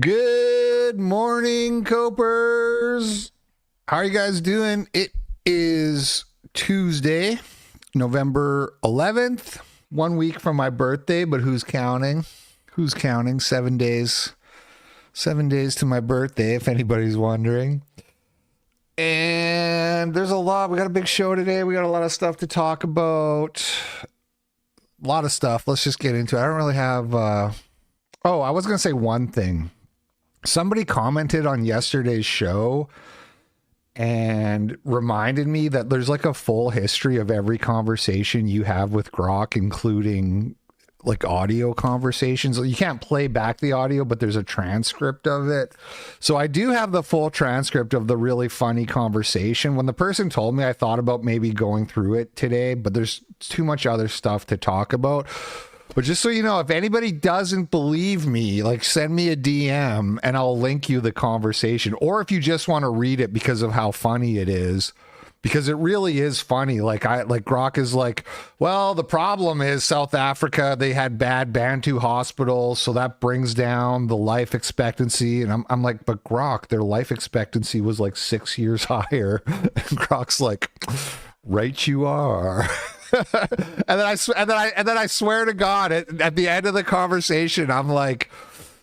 Good morning, Copers. How are you guys doing? It is Tuesday, November 11th, 1 week from my birthday, but who's counting? Who's counting? 7 days. 7 days to my birthday, if anybody's wondering. And there's a lot. We got a big show today. We got a lot of stuff to talk about. A lot of stuff. Let's just get into it. I don't really have... Oh, I was going to say one thing. Somebody commented on yesterday's show and reminded me that there's like a full history of every conversation you have with Grok, including like audio conversations. You can't play back the audio, but there's a transcript of it. So I do have the full transcript of the really funny conversation. When the person told me, I thought about maybe going through it today, but there's too much other stuff to talk about. But just so you know, if anybody doesn't believe me, like send me a DM and I'll link you the conversation. Or if you just want to read it because of how funny it is, because it really is funny. Like Grok is like, well, the problem is South Africa, they had bad Bantu hospitals, so that brings down the life expectancy. And I'm like, but Grok, their life expectancy was like 6 years higher. And Grok's like, right you are. and then I swear to God, at the end of the conversation, I'm like,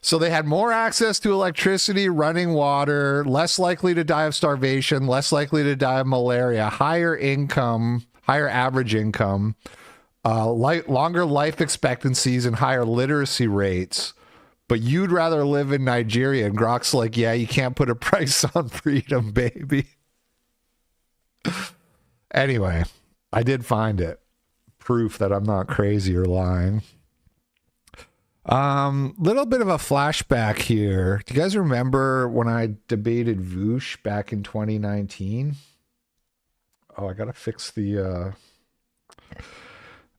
so they had more access to electricity, running water, less likely to die of starvation, less likely to die of malaria, higher income, higher average income, longer life expectancies, and higher literacy rates. But you'd rather live in Nigeria. And Grok's like, yeah, you can't put a price on freedom, baby. Anyway, I did find it. Proof that I'm not crazy or lying. Little bit of a flashback here. Do you guys remember when I debated Voosh back in 2019? Oh, I gotta fix the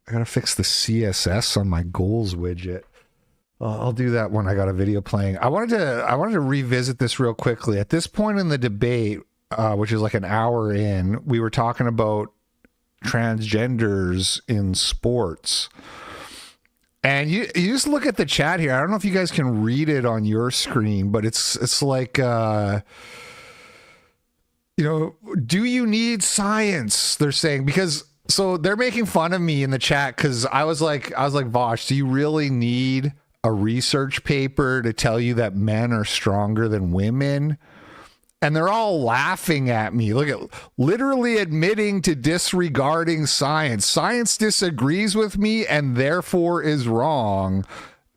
CSS on my goals widget. I'll do that when I got a video playing. I wanted to revisit this real quickly. At this point in the debate, which is like an hour in, we were talking about transgenders in sports. And you just look at the chat here. I don't know if you guys can read it on your screen, but it's like, do you need science? They're saying, because so they're making fun of me in the chat because I was like, Vosh, do you really need a research paper to tell you that men are stronger than women? And they're all laughing at me. Look at literally admitting to disregarding science. Science disagrees with me and therefore is wrong,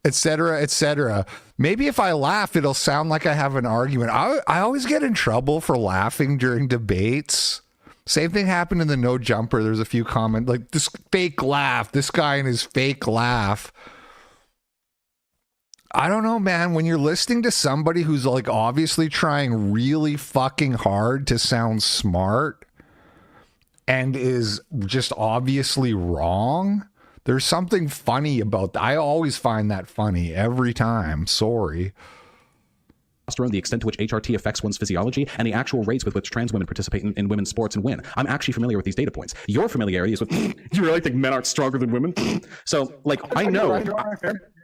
etc., etc. Maybe if I laugh, it'll sound like I have an argument. I always get in trouble for laughing during debates. Same thing happened in the No Jumper. There's a few comments like this fake laugh, this guy and his fake laugh. I don't know, man. When you're listening to somebody who's like obviously trying really fucking hard to sound smart and is just obviously wrong, there's something funny about that. I always find that funny every time. Sorry. The extent to which HRT affects one's physiology, and the actual rates with which trans women participate in women's sports and win. I'm actually familiar with these data points. Your familiarity is with, you really think men aren't stronger than women? So, like, I know.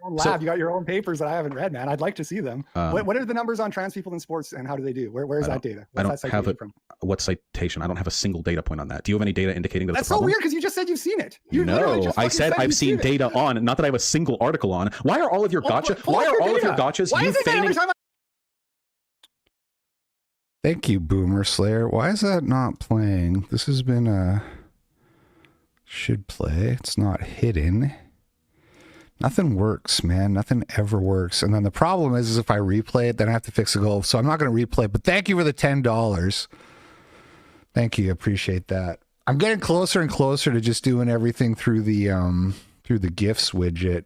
Lab, you got your own papers that I haven't read, man. I'd like to see them. What are the numbers on trans people in sports, and how do they do? Where's that data? I don't have it. What citation? I don't have a single data point on that. Do you have any data indicating that that's so weird? Because you just said you've seen it. No, I said I've seen data on, not that I have a single article on. Why are all of your gotcha? Why are all of your gotchas? Why is it that every time Thank you, Boomer Slayer. Why is that not playing? This has been should play. It's not hidden. Nothing works, man. Nothing ever works. And then the problem is if I replay it, then I have to fix the goal. So I'm not going to replay it. But thank you for the $10. Thank you. Appreciate that. I'm getting closer and closer to just doing everything through the GIFs widget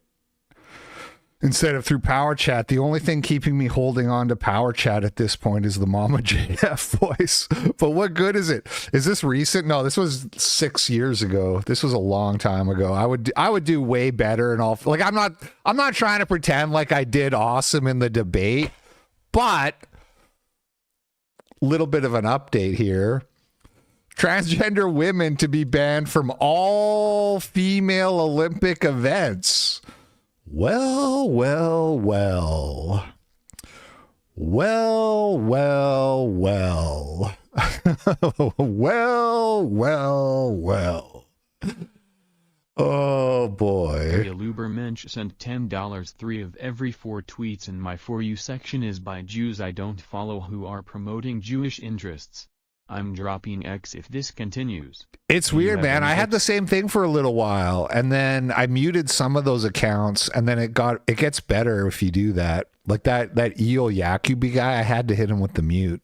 instead of through Power Chat. The only thing keeping me holding on to Power Chat at this point is the Mama JF voice. But what good is it? Is this recent? No, this was 6 years ago. This was a long time ago. I would do way better and all. Like I'm not trying to pretend like I did awesome in the debate, but little bit of an update here. Transgender women to be banned from all female Olympic events. Well. Well. Well. Oh boy. Lubermensch sent $10. 3 of every 4 tweets in my For You section is by Jews I don't follow who are promoting Jewish interests. I'm dropping X if this continues. It's weird, man. I had the same thing for a little while, and then I muted some of those accounts, and then it gets better if you do that. Like that Eel Yakubi guy, I had to hit him with the mute.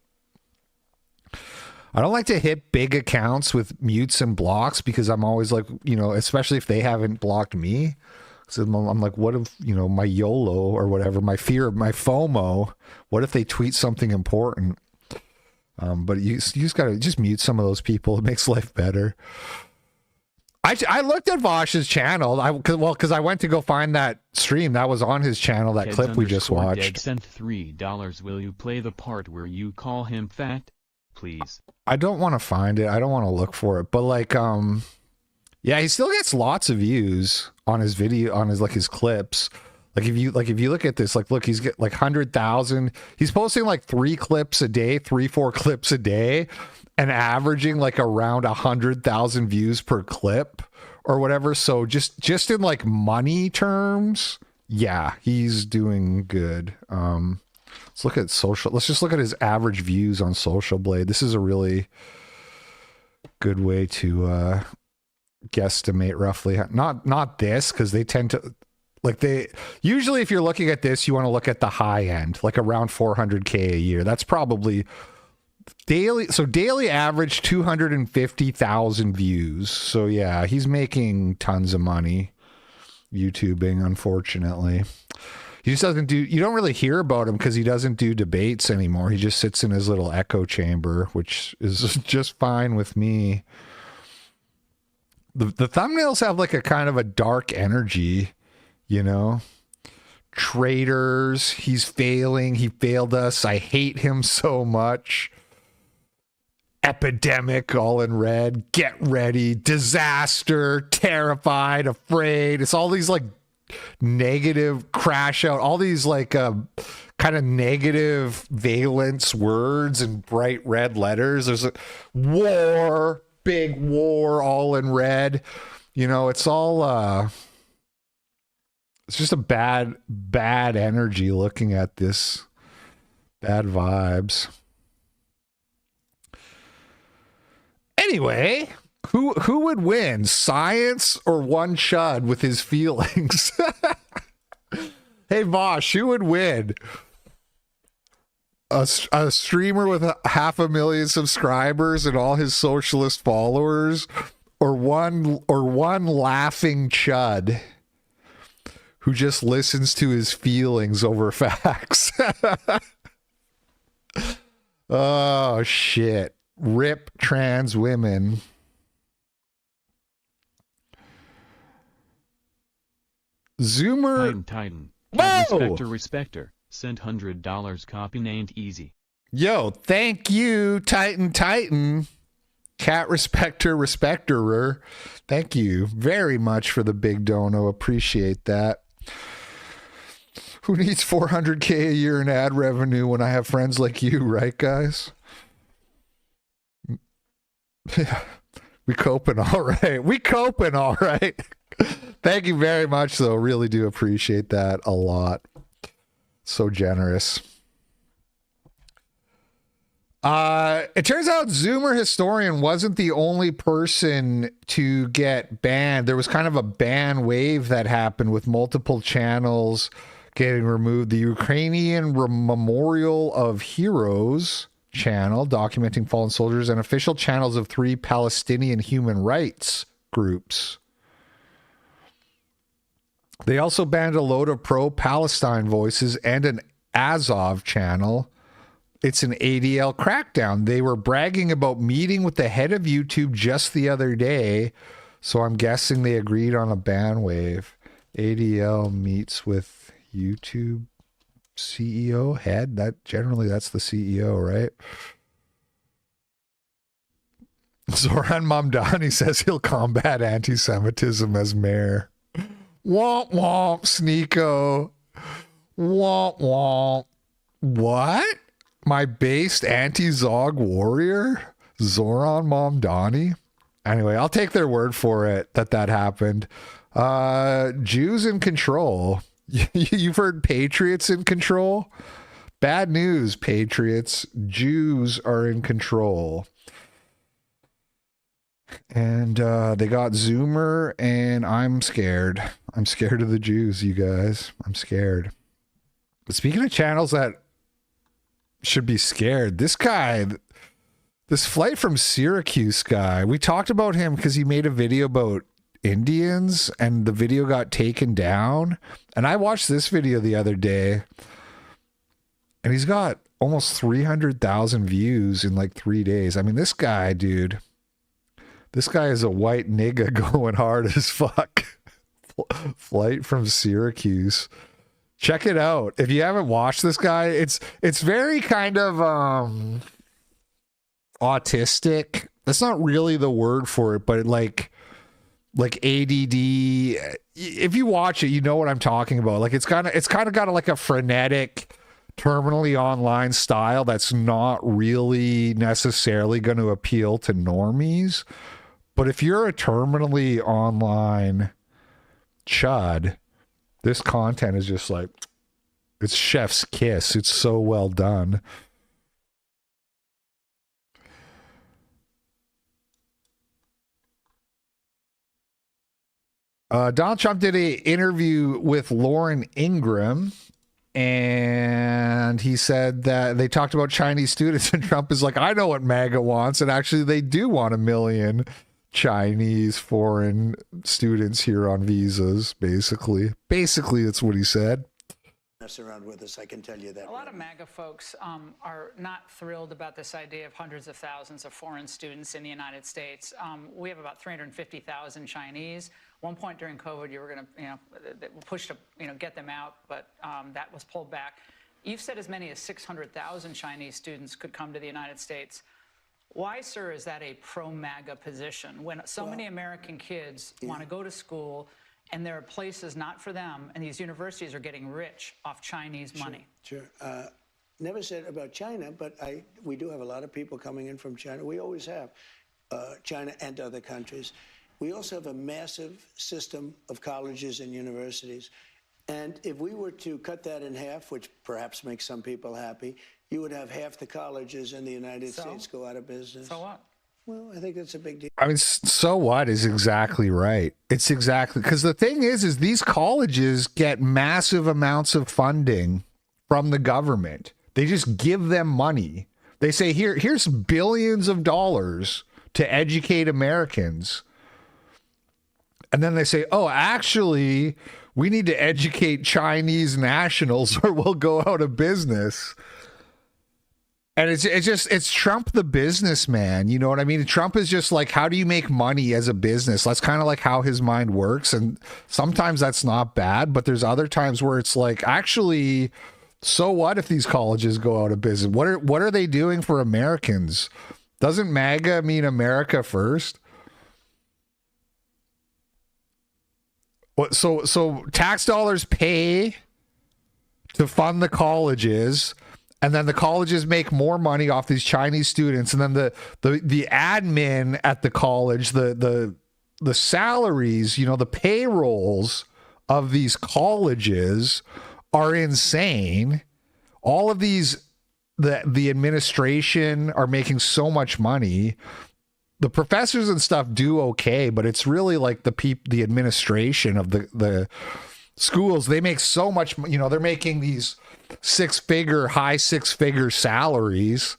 I don't like to hit big accounts with mutes and blocks because I'm always like, you know, especially if they haven't blocked me. So I'm like, what if, you know, my YOLO or whatever, my fear, my FOMO, what if they tweet something important? But you just got to just mute some of those people. It makes life better. I looked at Vosh's channel. Because I went to go find that stream that was on his channel, that clip we just watched. Dead sent $3. Will you play the part where you call him fat? Please. I don't want to find it. I don't want to look for it. But like, yeah, he still gets lots of views on his video, on his clips. Like if you look at this, like, look, he's get like 100,000. He's posting like 4 clips a day, and averaging like around 100,000 views per clip or whatever. So just in like money terms, yeah, he's doing good. Let's look at social. Let's just look at his average views on Social Blade. This is a really good way to guesstimate roughly. Not this, because they tend to, like, they usually, if you're looking at this, you want to look at the high end, like around 400K a year. That's probably daily. So daily average 250,000 views. So yeah, he's making tons of money YouTubing, unfortunately. He just doesn't do, you don't really hear about him because he doesn't do debates anymore. He just sits in his little echo chamber, which is just fine with me. The thumbnails have like a kind of a dark energy, you know? Traitors, he's failing, he failed us, I hate him so much. Epidemic, all in red, get ready, disaster, terrified, afraid. It's all these like negative, crash out, all these like kind of negative valence words in bright red letters. There's a war, big war, all in red. You know, it's all it's just a bad energy looking at this. Bad vibes. Anyway, who would win, science or one chud with his feelings? Hey, Vosh, who would win? A streamer with 500,000 subscribers and all his socialist followers, or one laughing chud who just listens to his feelings over facts? Oh, shit. Rip trans women. Zoomer. Titan. Whoa! Respecter. Sent $100. Copy ain't easy. Yo, thank you, Titan. Cat respecterer. Thank you very much for the big dono. Appreciate that. Who needs 400K a year in ad revenue when I have friends like you, right, guys? We coping all right. Thank you very much, though. Really do appreciate that a lot. So generous. It turns out Zoomer Historian wasn't the only person to get banned. There was kind of a ban wave that happened with multiple channels getting removed. The Ukrainian Memorial of Heroes channel documenting fallen soldiers, and official channels of 3 Palestinian human rights groups. They also banned a load of pro-Palestine voices and an Azov channel. It's an ADL crackdown. They were bragging about meeting with the head of YouTube just the other day, so I'm guessing they agreed on a ban wave. ADL meets with YouTube CEO head. That's the CEO, right? Zoran Mamdani says he'll combat anti-Semitism as mayor. Womp womp, Sneeko. Womp womp. What? My based anti-Zog warrior? Zoran Momdani? Anyway, I'll take their word for it that happened. Jews in control. You've heard patriots in control? Bad news, patriots. Jews are in control. And they got Zoomer, and I'm scared. I'm scared of the Jews, you guys. I'm scared. But speaking of channels that should be scared, this guy, this Flight from Syracuse guy, we talked about him because he made a video about Indians, and the video got taken down. And I watched this video the other day, and he's got almost 300,000 views in like 3 days. I mean, this guy, dude, this guy is a white nigga going hard as fuck. Flight from Syracuse. Check it out. If you haven't watched this guy, it's very kind of autistic. That's not really the word for it, but like ADD. If you watch it, you know what I'm talking about. Like it's kind of got like a frenetic, terminally online style that's not really necessarily going to appeal to normies. But if you're a terminally online chud, this content is just like, it's chef's kiss. It's so well done. Donald Trump did an interview with Lauren Ingram, and he said that they talked about Chinese students, and Trump is like, I know what MAGA wants, and actually they do want 1 million Chinese foreign students here on visas, basically. Basically, that's what he said. Mess around with us, I can tell you that. A lot of MAGA folks are not thrilled about this idea of hundreds of thousands of foreign students in the United States. We have about 350,000 Chinese. One point during COVID, you were going to, push to, get them out, but that was pulled back. You've said as many as 600,000 Chinese students could come to the United States. Why, sir, is that a pro-MAGA position when so many American kids want to go to school and there are places not for them, and these universities are getting rich off Chinese money? Sure. Never said about China, but we do have a lot of people coming in from China. We always have, China and other countries. We also have a massive system of colleges and universities. And if we were to cut that in half, which perhaps makes some people happy, you would have half the colleges in the United States go out of business. So what? Well, I think that's a big deal. I mean, so what is exactly right. It's exactly, because the thing is these colleges get massive amounts of funding from the government. They just give them money. They say, here's billions of dollars to educate Americans. And then they say, oh, actually, we need to educate Chinese nationals or we'll go out of business. And it's Trump the businessman, you know what I mean? Trump is just like, how do you make money as a business? That's kind of like how his mind works. And sometimes that's not bad, but there's other times where it's like, actually, so what if these colleges go out of business? What are they doing for Americans? Doesn't MAGA mean America first? What, so tax dollars pay to fund the colleges, and then the colleges make more money off these Chinese students, and then the admin at the college, the salaries, the payrolls of these colleges are insane. All of these, the administration are making so much money. The professors and stuff do okay, but it's really like the administration of the schools. They make so much, they're making these high six figure salaries,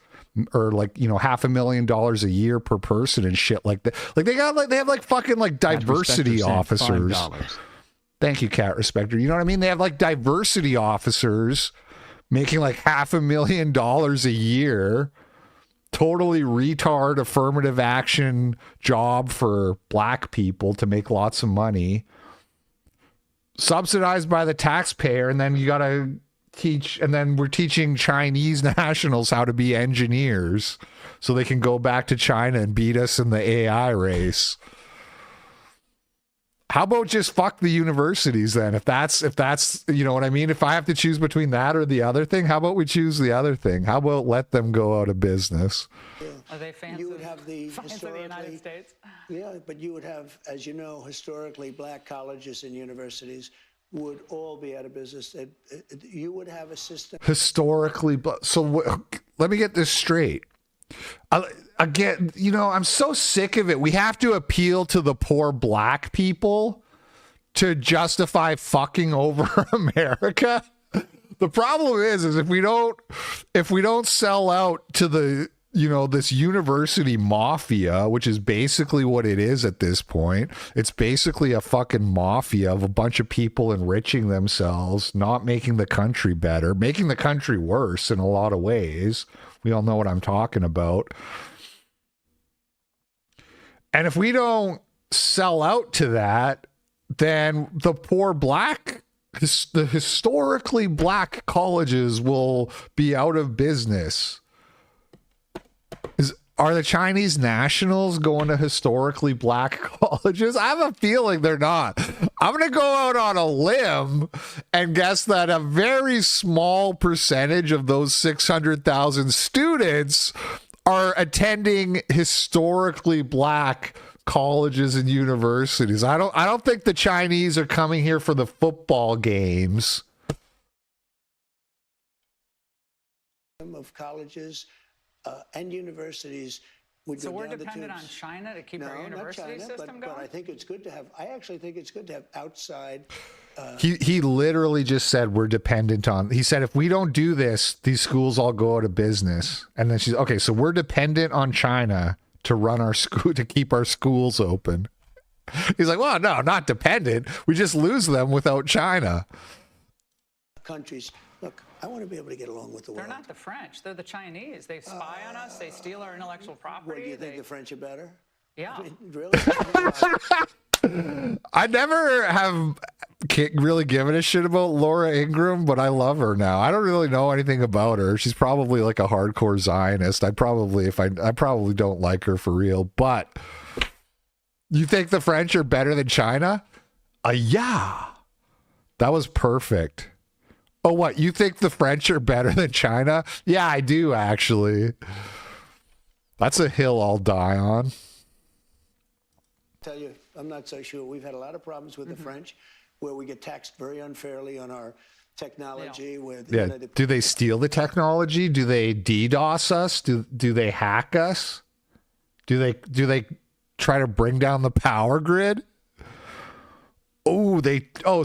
or like, $500,000 a year per person and shit like that. Like they have like fucking like diversity officers. $5. Thank you, Cat Respecter. You know what I mean? They have like diversity officers making like $500,000 a year. Totally retard affirmative action job for black people to make lots of money, subsidized by the taxpayer. And then you got to teach, and then we're teaching Chinese nationals how to be engineers so they can go back to China and beat us in the AI race. How about just fuck the universities then? If that's, you know what I mean? If I have to choose between that or the other thing, how about we choose the other thing? How about let them go out of business? Are they fans You would have the of the United States? Yeah, but you would have, as you know, historically, black colleges and universities would all be out of business. You would have a system. Historically, let me get this straight. Again, you know, I'm so sick of it. We have to appeal to the poor black people to justify fucking over America. The problem is if we don't sell out to the, you know, this university mafia, which is basically what it is at this point. It's basically a fucking mafia of a bunch of people enriching themselves, not making the country better, making the country worse in a lot of ways. We all know what I'm talking about. And if we don't sell out to that, then the poor black, the historically black colleges will be out of business. Are the Chinese nationals going to historically black colleges? I have a feeling they're not. I'm going to go out on a limb and guess that a very small percentage of those 600,000 students are attending historically black colleges and universities. I don't think the Chinese are coming here for the football games. Of colleges and universities would So go we're down the dependent on tubes. China to keep No, our university not China, system but going? I think it's good to have. I actually think it's good to have outside. He literally just said we're dependent on. He said if we don't do this, these schools all go out of business. And then she's okay. So we're dependent on China to run our school, to keep our schools open. He's like, well, no, not dependent. We just lose them without China. Countries. Look, I want to be able to get along with the world. They're not the French. They're the Chinese. They spy on us. They steal our intellectual property. What, do you think the French are better? Yeah. Really? I never have really given a shit about Laura Ingraham, but I love her now. I don't really know anything about her. She's probably like a hardcore Zionist. I probably don't like her for real. But you think the French are better than China? Yeah. That was perfect. Oh, what? You think the French are better than China? Yeah, I do, actually. That's a hill I'll die on. Tell you, I'm not so sure. We've had a lot of problems with the French, where we get taxed very unfairly on our technology. Yeah. Do they steal the technology? Do they DDoS us? Do they hack us? Do they try to bring down the power grid?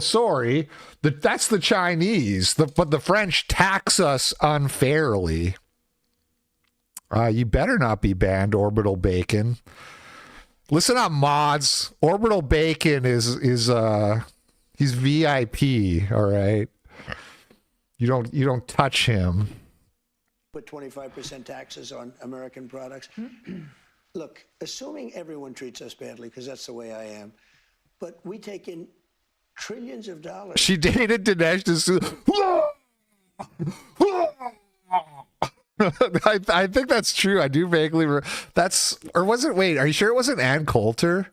Sorry. That's the Chinese. But the French tax us unfairly. You better not be banned, Orbital Bacon. Listen up, mods. Orbital Bacon is he's VIP, all right? You don't touch him. Put 25% taxes on American products. Look, assuming everyone treats us badly, because that's the way I am, but we take in trillions of dollars. She dated Dinesh I think that's true. I do vaguely. Or was it? Wait, are you sure it wasn't Ann Coulter?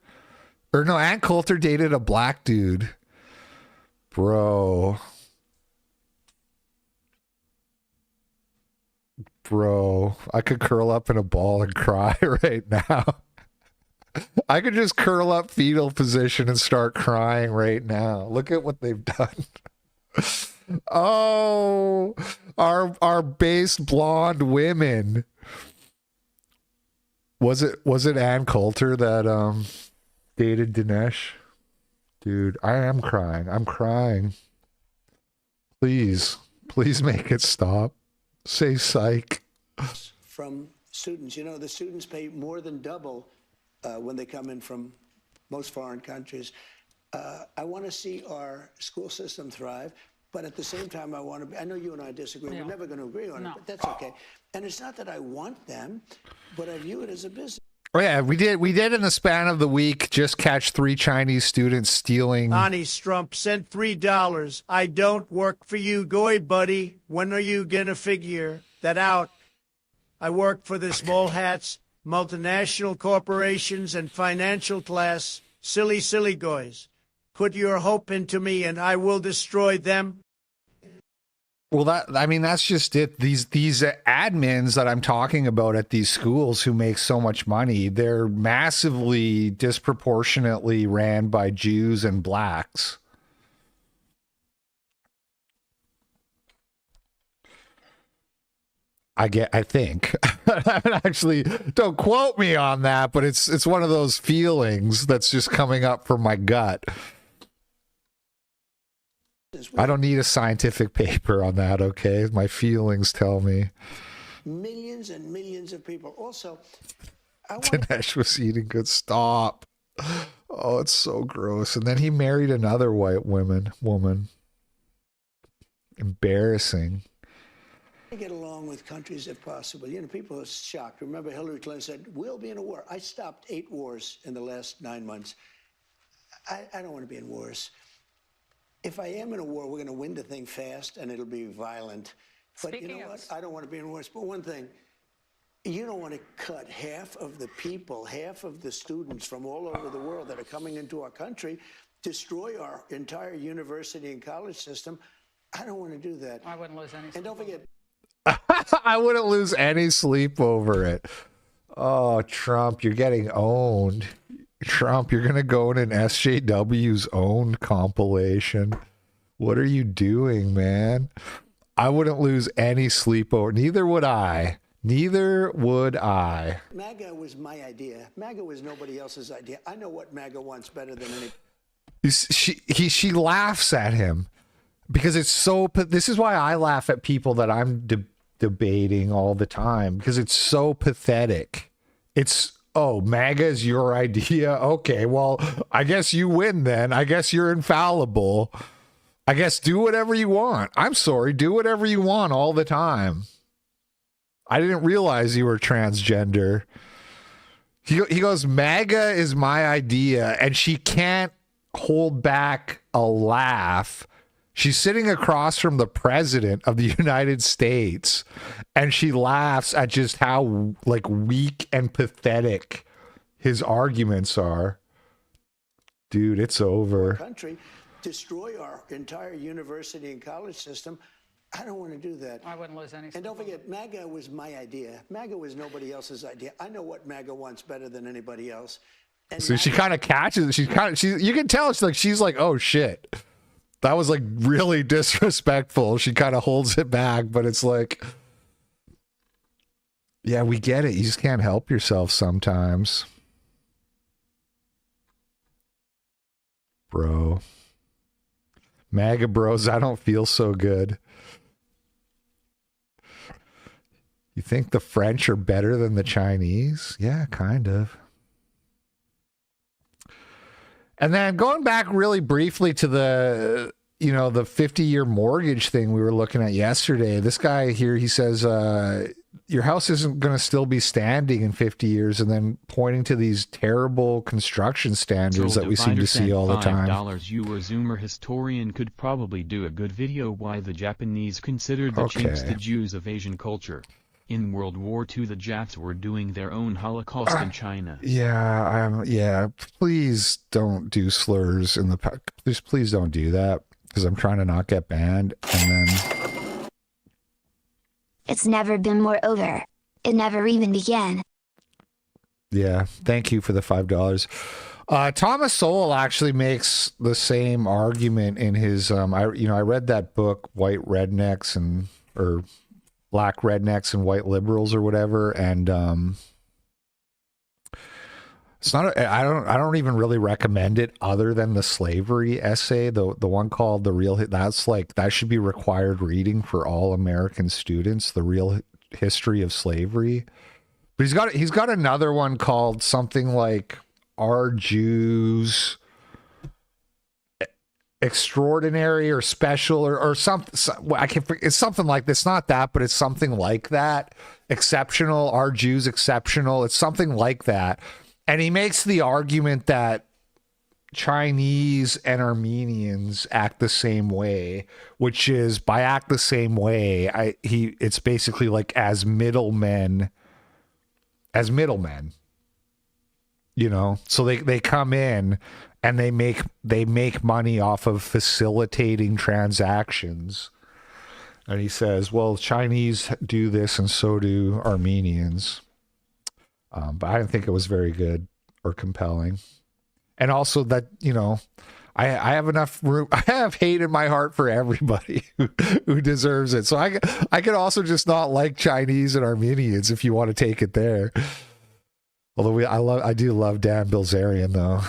Or no, Ann Coulter dated a black dude. Bro, I could curl up in a ball and cry right now. I could just curl up fetal position and start crying right now. Look at what they've done. Oh, our base blonde women. Was it Ann Coulter that dated Dinesh? Dude, I am crying. I'm crying. Please make it stop. Say psych. From students, you know, the students pay more than double when they come in from most foreign countries. I want to see our school system thrive. But at the same time, I know you and I disagree. Yeah. We're never going to agree on it, but that's okay. And it's not that I want them, but I view it as a business. Oh yeah, we did in the span of the week just catch 3 Chinese students stealing. Ani Strump sent $3. I don't work for you, goy buddy. When are you gonna figure that out? I work for the small hats, multinational corporations, and financial class. Silly goys. Put your hope into me and I will destroy them. Well, that's just it. These admins that I'm talking about at these schools who make so much money, they're massively disproportionately ran by Jews and blacks. I think. Actually, don't quote me on that, but it's one of those feelings that's just coming up from my gut. I don't need a scientific paper on that, okay? My feelings tell me. Millions and millions of people. Also, Dinesh was eating good. Stop. Oh, it's so gross. And then he married another white woman. Embarrassing. Get along with countries if possible. You know, people are shocked. Remember, Hillary Clinton said, we'll be in a war. I stopped 8 wars in the last 9 months. I don't want to be in wars. If I am in a war, we're going to win the thing fast, and it'll be violent. But you know what? I don't want to be in wars. But one thing, you don't want to cut half of the people, half of the students from all over the world that are coming into our country, destroy our entire university and college system. I don't want to do that. I wouldn't lose any. And don't forget, I wouldn't lose any sleep over it. Oh, Trump, you're getting owned. Trump, you're going to go in an SJW's own compilation. What are you doing, man? I wouldn't lose any sleep over. Neither would I. Neither would I. MAGA was my idea. MAGA was nobody else's idea. I know what MAGA wants better than any. She laughs at him because it's so. This is why I laugh at people that I'm debating all the time, because it's so pathetic. It's, oh, MAGA is your idea? Okay, well, I guess you win then. I guess you're infallible. I guess do whatever you want. I'm sorry, do whatever you want all the time. I didn't realize you were transgender. He goes, MAGA is my idea, and she can't hold back a laugh. She's sitting across from the president of the United States, and she laughs at just how like weak and pathetic his arguments are. Dude, it's over. Country, destroy our entire university and college system. I don't want to do that. I wouldn't lose any. And don't forget, MAGA was my idea. MAGA was nobody else's idea. I know what MAGA wants better than anybody else. And so she kind of catches it. You can tell she's like, oh shit. That was like really disrespectful. She kind of holds it back, but it's like, yeah, we get it. You just can't help yourself sometimes. Bro. MAGA bros, I don't feel so good. You think the French are better than the Chinese? Yeah, kind of. And then going back really briefly to the 50-year mortgage thing we were looking at yesterday. This guy here, he says, your house isn't going to still be standing in 50 years, and then pointing to these terrible construction standards that we seem to see all the time. $5. You or Zoomer historian could probably do a good video why the Japanese considered the Chinks the Jews of Asian culture. In World War II, the Japs were doing their own Holocaust in China. Yeah, please don't do slurs in the... Please don't do that, because I'm trying to not get banned, and then... It's never been more over. It never even began. Yeah, thank you for the $5. Thomas Sowell actually makes the same argument in his... I read that book, White Rednecks or Black Rednecks and White Liberals or whatever, and it's not. I don't even really recommend it, other than the slavery essay, the one called "The Real." That should be required reading for all American students. The Real History of Slavery. But he's got another one called something like "Are Jews Extraordinary or Special" or something. I can't. It's something like this. Not that, but it's something like that. Exceptional. Are Jews exceptional? It's something like that. And he makes the argument that Chinese and Armenians act the same way, which is, by act the same way, it's basically like as middlemen. So they come in and they make money off of facilitating transactions. And he says, well, Chinese do this and so do Armenians. But I didn't think it was very good or compelling. And also that, you know, I have enough room. I have hate in my heart for everybody who deserves it. So I could also just not like Chinese and Armenians if you want to take it there. Although I do love Dan Bilzerian though.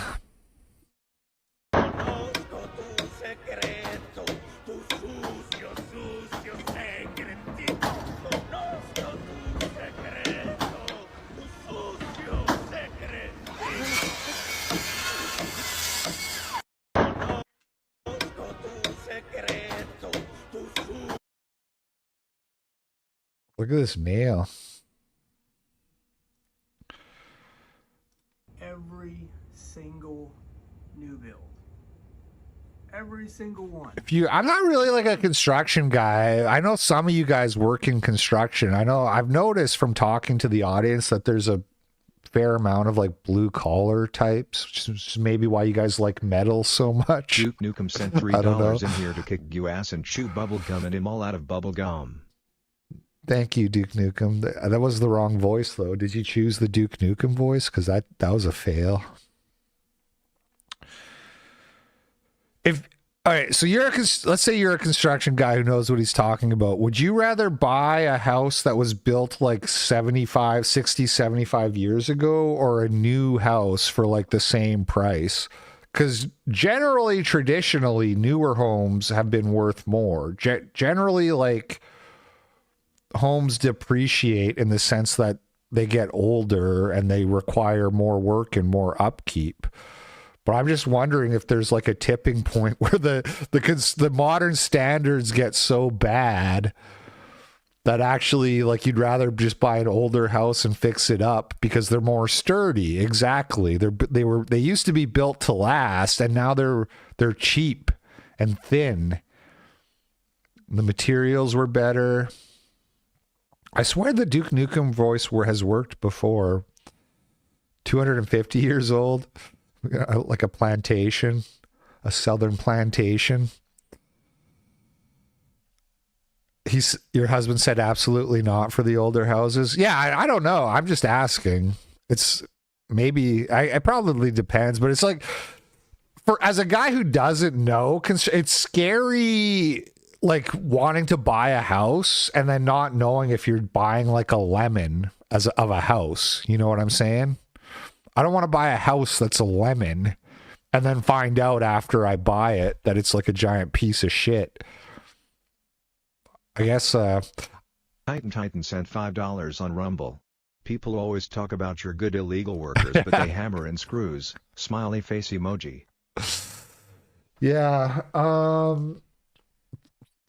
Look at this nail. Every single new build. Every single one. I'm not really like a construction guy. I know some of you guys work in construction. I know I've noticed from talking to the audience that there's a fair amount of like blue collar types, which is maybe why you guys like metal so much. Duke Nukem sent $3 in here to kick you ass and chew bubble gum and him all out of bubble gum. Thank you, Duke Nukem. That was the wrong voice, though. Did you choose the Duke Nukem voice? Because that was a fail. All right, so let's say you're a construction guy who knows what he's talking about. Would you rather buy a house that was built like 60, 75 years ago, or a new house for like the same price? Because traditionally, newer homes have been worth more. Generally, like, homes depreciate in the sense that they get older and they require more work and more upkeep. But I'm just wondering if there's like a tipping point where the modern standards get so bad that actually, like, you'd rather just buy an older house and fix it up because they're more sturdy. Exactly. They used to be built to last, and now they're cheap and thin. The materials were better. I swear the Duke Nukem voice has worked before. 250 years old, like a plantation, a southern plantation. Your husband said absolutely not for the older houses. Yeah, I don't know. I'm just asking. It's maybe, it probably depends, but it's like, as a guy who doesn't know, it's scary, like, wanting to buy a house and then not knowing if you're buying like a lemon of a house. You know what I'm saying? I don't want to buy a house that's a lemon and then find out after I buy it that it's like a giant piece of shit. I guess Titan sent $5 on Rumble. People always talk about your good illegal workers, but they hammer and screws. Smiley face emoji. Yeah.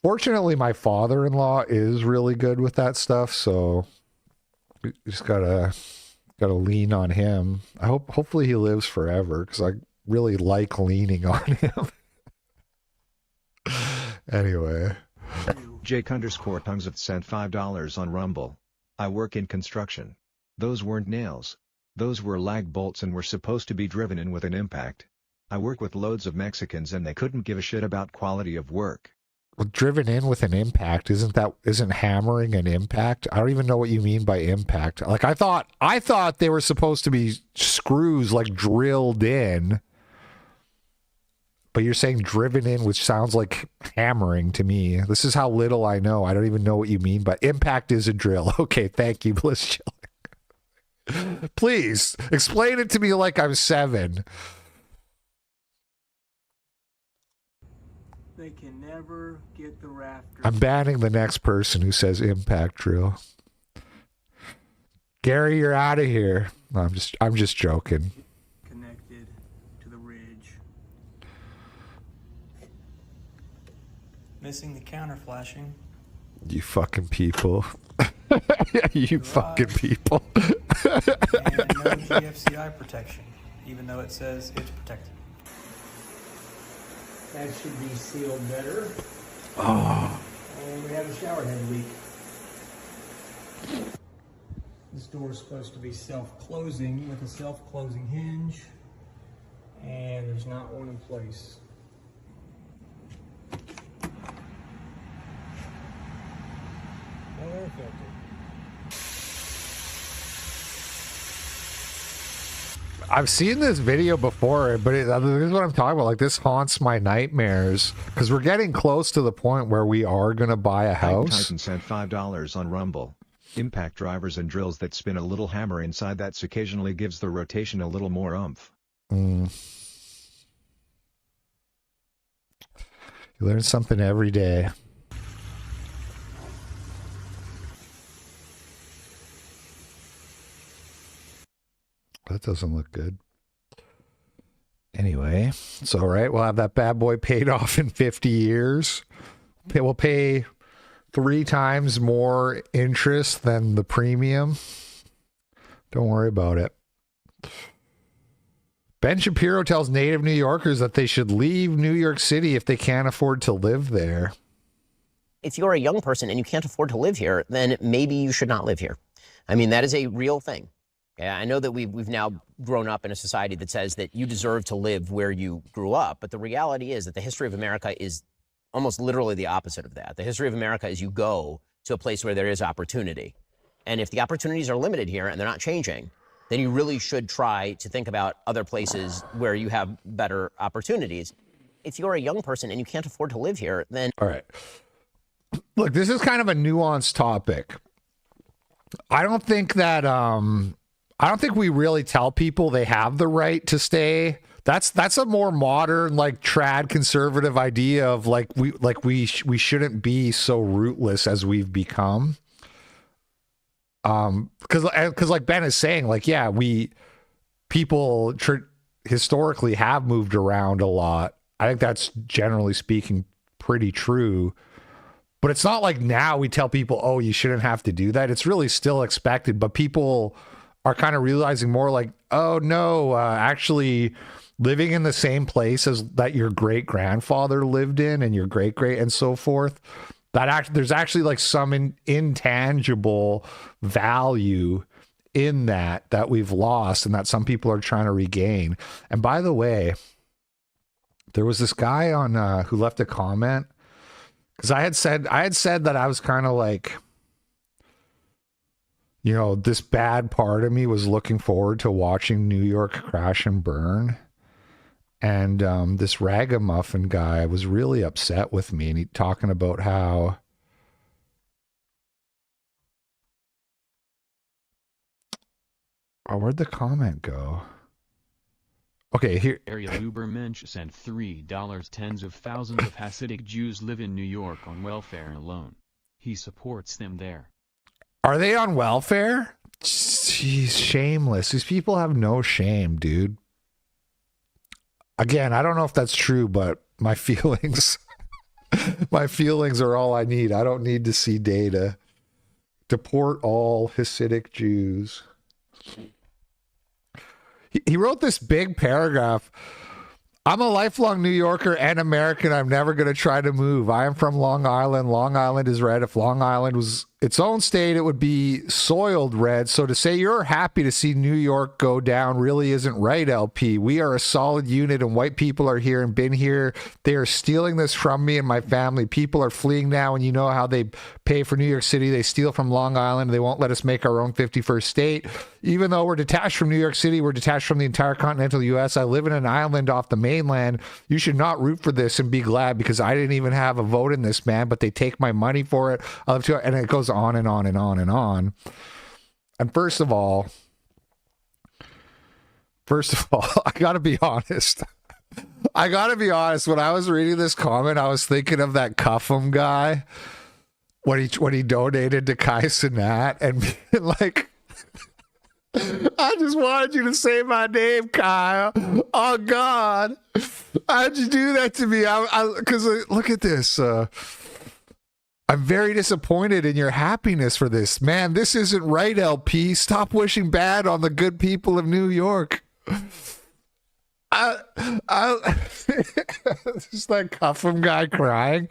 Fortunately, my father-in-law is really good with that stuff, so we just gotta lean on him. Hopefully he lives forever, because I really like leaning on him. Anyway. Jake_Tongues sent $5 on Rumble. I work in construction. Those weren't nails. Those were lag bolts and were supposed to be driven in with an impact. I work with loads of Mexicans and they couldn't give a shit about quality of work. Well, driven in with an impact, isn't hammering an impact? I don't even know what you mean by impact. Like, I thought they were supposed to be screws, like, drilled in. But you're saying driven in, which sounds like hammering to me. This is how little I know. I don't even know what you mean, but impact is a drill. Okay, thank you, Bliss Chilling. Please, explain it to me like I'm 7. They can never get the rafters. I'm banning the next person who says impact drill. Gary, you're out of here. No, I'm just joking. Connected to the ridge. Missing the counter flashing. You fucking people. You fucking people. And no GFCI protection, even though it says it's protected. That should be sealed better. Oh. And we have a shower head leak. This door is supposed to be self-closing with a self-closing hinge. And there's not one in place. No air filter. I've seen this video before, but this is what I'm talking about. Like, this haunts my nightmares because we're getting close to the point where we are going to buy a house. Titan sent $5 on Rumble. Impact drivers and drills that spin a little hammer inside that occasionally gives the rotation a little more oomph. You learn something every day. That doesn't look good. Anyway, it's all right. We'll have that bad boy paid off in 50 years. We'll pay 3 times more interest than the premium. Don't worry about it. Ben Shapiro tells native New Yorkers that they should leave New York City if they can't afford to live there. If you're a young person and you can't afford to live here, then maybe you should not live here. I mean, that is a real thing. Yeah, I know that we've now grown up in a society that says that you deserve to live where you grew up, but the reality is that the history of America is almost literally the opposite of that. The history of America is you go to a place where there is opportunity. And if the opportunities are limited here and they're not changing, then you really should try to think about other places where you have better opportunities. If you're a young person and you can't afford to live here, then... All right. Look, this is kind of a nuanced topic. I don't think that... I don't think we really tell people they have the right to stay. That's a more modern, like, trad conservative idea of we shouldn't be so rootless as we've become. Because like Ben is saying, like, yeah, people historically have moved around a lot. I think that's generally speaking pretty true. But it's not like now we tell people, oh, you shouldn't have to do that. It's really still expected, but people are kind of realizing more like, oh no, actually living in the same place as that your great grandfather lived in and your great and so forth, there's actually like some intangible value in that we've lost and that some people are trying to regain. And by the way, there was this guy on who left a comment because I had said that I was kind of like, you know, this bad part of me was looking forward to watching New York crash and burn. And this ragamuffin guy was really upset with me, and he talking about how where'd the comment go? Okay, here. Ariel Ubermensch sent $3. Tens of thousands of Hasidic Jews live in New York on welfare alone. He supports them there. Are they on welfare? Jeez, shameless. These people have no shame, dude. Again, I don't know if that's true, but my feelings are all I need. I don't need to see data. Deport all Hasidic Jews. He wrote this big paragraph. I'm a lifelong New Yorker and American. I'm never going to try to move. I am from Long Island. Long Island is red. If Long Island was its own state, it would be soiled red. So to say you're happy to see New York go down really isn't right, LP. We are a solid unit and white people are here and been here. They are stealing this from me and my family. People are fleeing now, and you know how they pay for New York City. They steal from Long Island. They won't let us make our own 51st state. Even though we're detached from New York City, we're detached from the entire continental U.S. I live in an island off the mainland. You should not root for this and be glad because I didn't even have a vote in this, man, but they take my money for it. And it goes on and on and on and on. And first of all, I gotta be honest. When I was reading this comment, I was thinking of that Cuffham guy when he donated to Kai Cenat and like, I just wanted you to say my name, Kyle. Oh God, how'd you do that to me? Because look at this. I'm very disappointed in your happiness for this. Man, this isn't right, LP. Stop wishing bad on the good people of New York. Just that Cuffham guy crying.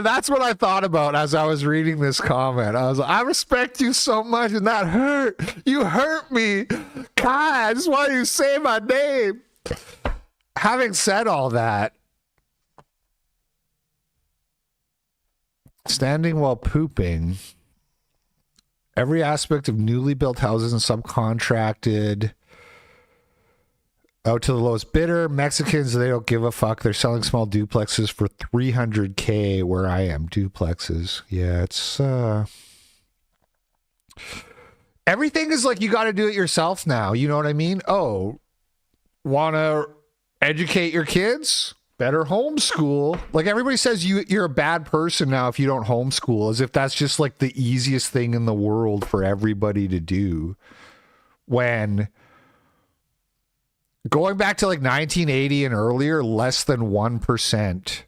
That's what I thought about as I was reading this comment. I was like, I respect you so much, and that hurt. You hurt me. Kai, I just want you to say my name. Having said all that, standing while pooping, every aspect of newly built houses and subcontracted out to the lowest bidder. Mexicans, they don't give a fuck. They're selling small duplexes for $300K where I am. Duplexes. Yeah, it's everything is like you got to do it yourself now. You know what I mean? Oh, want to educate your kids? Better homeschool. Like everybody says you're a bad person now if you don't homeschool, as if that's just like the easiest thing in the world for everybody to do. When going back to like 1980 and earlier, less than 1%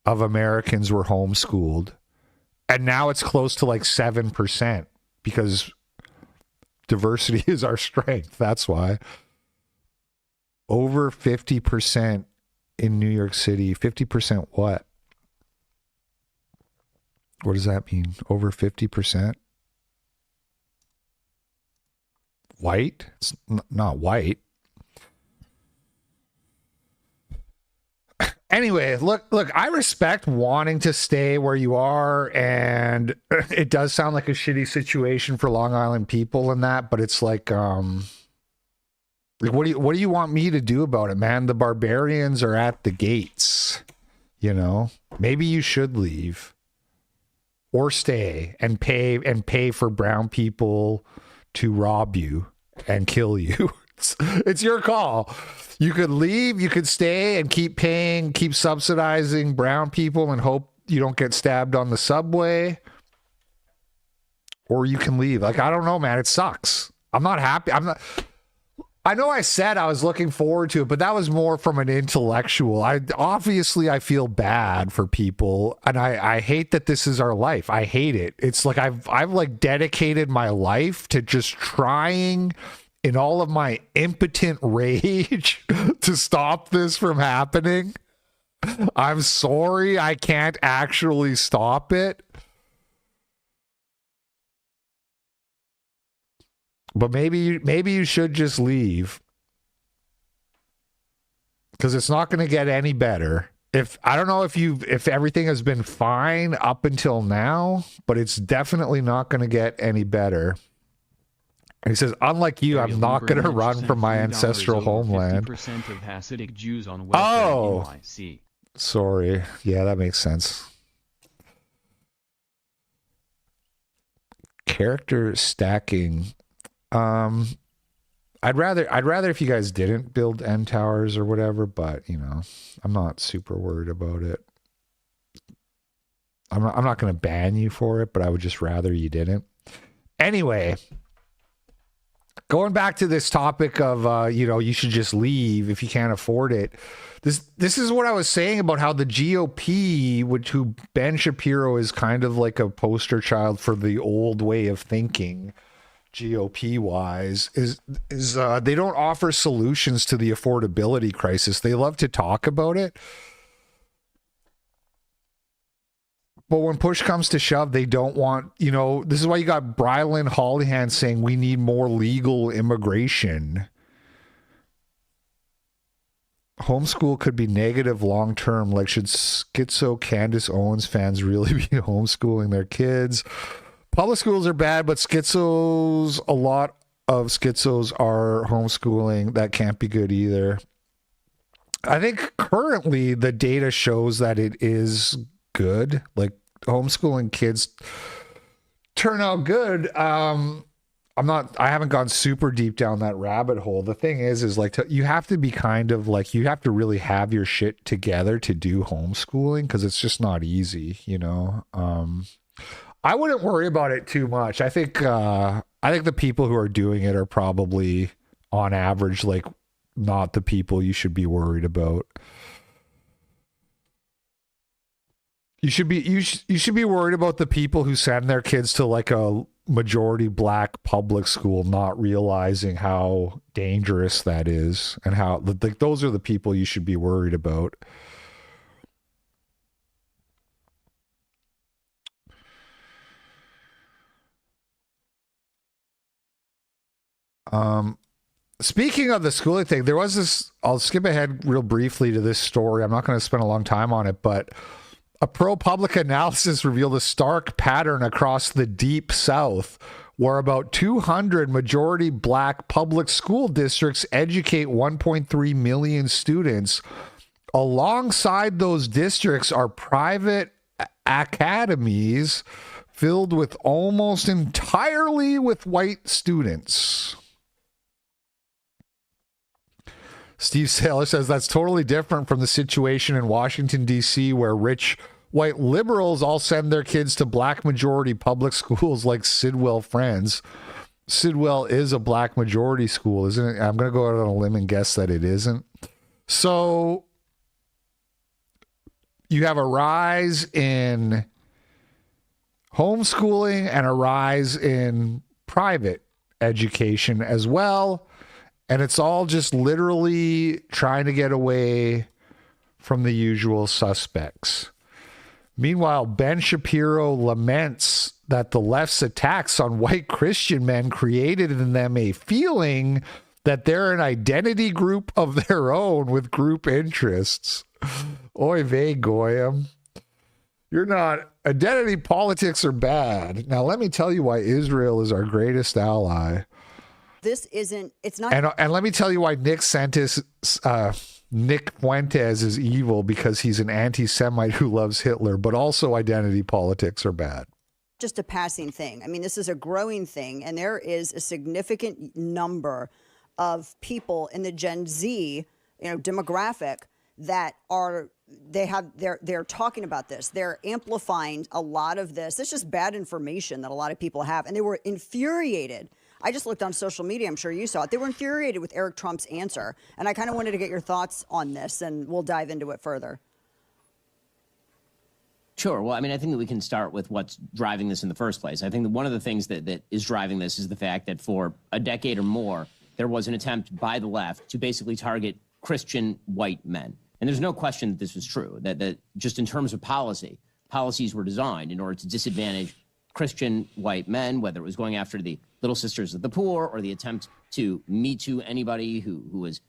of Americans were homeschooled. And now it's close to like 7% because diversity is our strength. That's why. Over 50% in New York City. 50% what? What does that mean? Over 50%? White? It's not white. Anyway, look, I respect wanting to stay where you are, and it does sound like a shitty situation for Long Island people and that, but it's like what do you want me to do about it, man? The barbarians are at the gates, you know? Maybe you should leave or stay and pay for brown people to rob you and kill you. It's your call. You could leave, you could stay and keep paying, keep subsidizing brown people and hope you don't get stabbed on the subway. Or you can leave. Like, I don't know, man. It sucks. I'm not happy. I know I said I was looking forward to it, but that was more from an intellectual. I feel bad for people, and I hate that this is our life. I hate it. It's like I've like dedicated my life to just trying in all of my impotent rage to stop this from happening. I'm sorry I can't actually stop it. But maybe you should just leave, because it's not going to get any better. I don't know if everything has been fine up until now, but it's definitely not going to get any better. And he says, unlike you, I'm not going to run from my ancestral homeland. 50% of Hasidic Jews on welfare NYC. Sorry. Yeah, that makes sense. Character stacking. I'd rather if you guys didn't build end towers or whatever, but you know, I'm not super worried about it. I'm not going to ban you for it, but I would just rather you didn't. Anyway, going back to this topic of you should just leave if you can't afford it. This is what I was saying about how the GOP, who Ben Shapiro is kind of like a poster child for the old way of thinking. GOP wise is they don't offer solutions to the affordability crisis. They love to talk about it, but when push comes to shove, they don't want, this is why you got Brylan Hollyhan saying we need more legal immigration. Homeschool could be negative long term. Like, should schizo Candace Owens fans really be homeschooling their kids? Public schools are bad, but a lot of schizos are homeschooling. That can't be good either. I think currently the data shows that it is good. Like, homeschooling kids turn out good. I haven't gone super deep down that rabbit hole. The thing is like, you have to be kind of like, you have to really have your shit together to do homeschooling, because it's just not easy, I wouldn't worry about it too much. I think the people who are doing it are probably, on average, like, not the people you should be worried about. You should be worried about the people who send their kids to like a majority black public school, not realizing how dangerous that is, and how those are the people you should be worried about. Speaking of the schooling thing, there was this, I'll skip ahead real briefly to this story. I'm not going to spend a long time on it, but a ProPublica analysis revealed a stark pattern across the Deep South, where about 200 majority black public school districts educate 1.3 million students. Alongside those districts are private academies filled with almost entirely with white students. Steve Saylor says that's totally different from the situation in Washington, D.C., where rich white liberals all send their kids to black majority public schools like Sidwell Friends. Sidwell is a black majority school, isn't it? I'm going to go out on a limb and guess that it isn't. So you have a rise in homeschooling and a rise in private education as well. And it's all just literally trying to get away from the usual suspects. Meanwhile, Ben Shapiro laments that the left's attacks on white Christian men created in them a feeling that they're an identity group of their own with group interests. Oy vey, Goyim. You're not. Identity politics are bad. Now, let me tell you why Israel is our greatest ally. This isn't, it's not. And let me tell you why Nick Fuentes is evil, because he's an anti-Semite who loves Hitler, but also identity politics are bad. Just a passing thing. I mean, this is a growing thing, and there is a significant number of people in the Gen Z, demographic that are, they're talking about this. They're amplifying a lot of this. It's just bad information that a lot of people have, and they were infuriated. I just looked on social media. I'm sure you saw it. They were infuriated with Eric Trump's answer. And I kind of wanted to get your thoughts on this, and we'll dive into it further. Sure. Well, I mean, I think that we can start with what's driving this in the first place. I think that one of the things that is driving this is the fact that for a decade or more, there was an attempt by the left to basically target Christian white men. And there's no question that this was true, that just in terms of policies were designed in order to disadvantage Christian white men, whether it was going after the Little Sisters of the Poor or the attempt to Me Too anybody who was,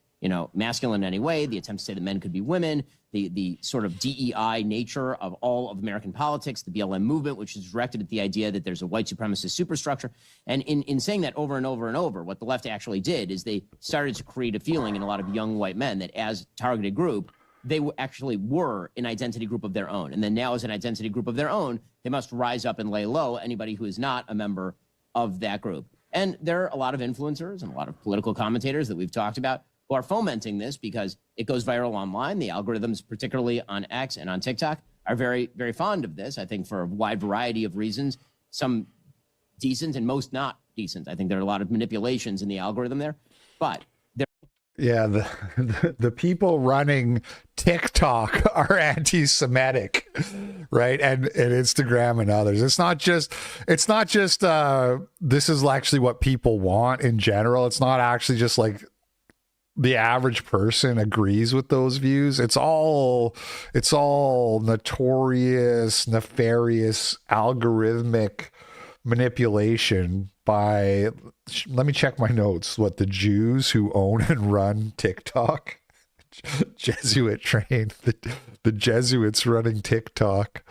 masculine in any way, the attempt to say that men could be women, the sort of DEI nature of all of American politics, the BLM movement, which is directed at the idea that there's a white supremacist superstructure. And in saying that over and over and over, what the left actually did is they started to create a feeling in a lot of young white men that as a targeted group, they actually were an identity group of their own. And then now as an identity group of their own, they must rise up and lay low anybody who is not a member of that group. And there are a lot of influencers and a lot of political commentators that we've talked about who are fomenting this because it goes viral online. The algorithms, particularly on X and on TikTok, are very, very fond of this, I think, for a wide variety of reasons, some decent and most not decent. I think there are a lot of manipulations in the algorithm there. But yeah, the people running TikTok are anti-Semitic, right? And Instagram and others. It's not just this is actually what people want in general. It's not actually just like the average person agrees with those views. It's all notorious, nefarious, algorithmic manipulation by, let me check my notes, what the Jews who own and run TikTok, Jesuit train, the Jesuits running TikTok.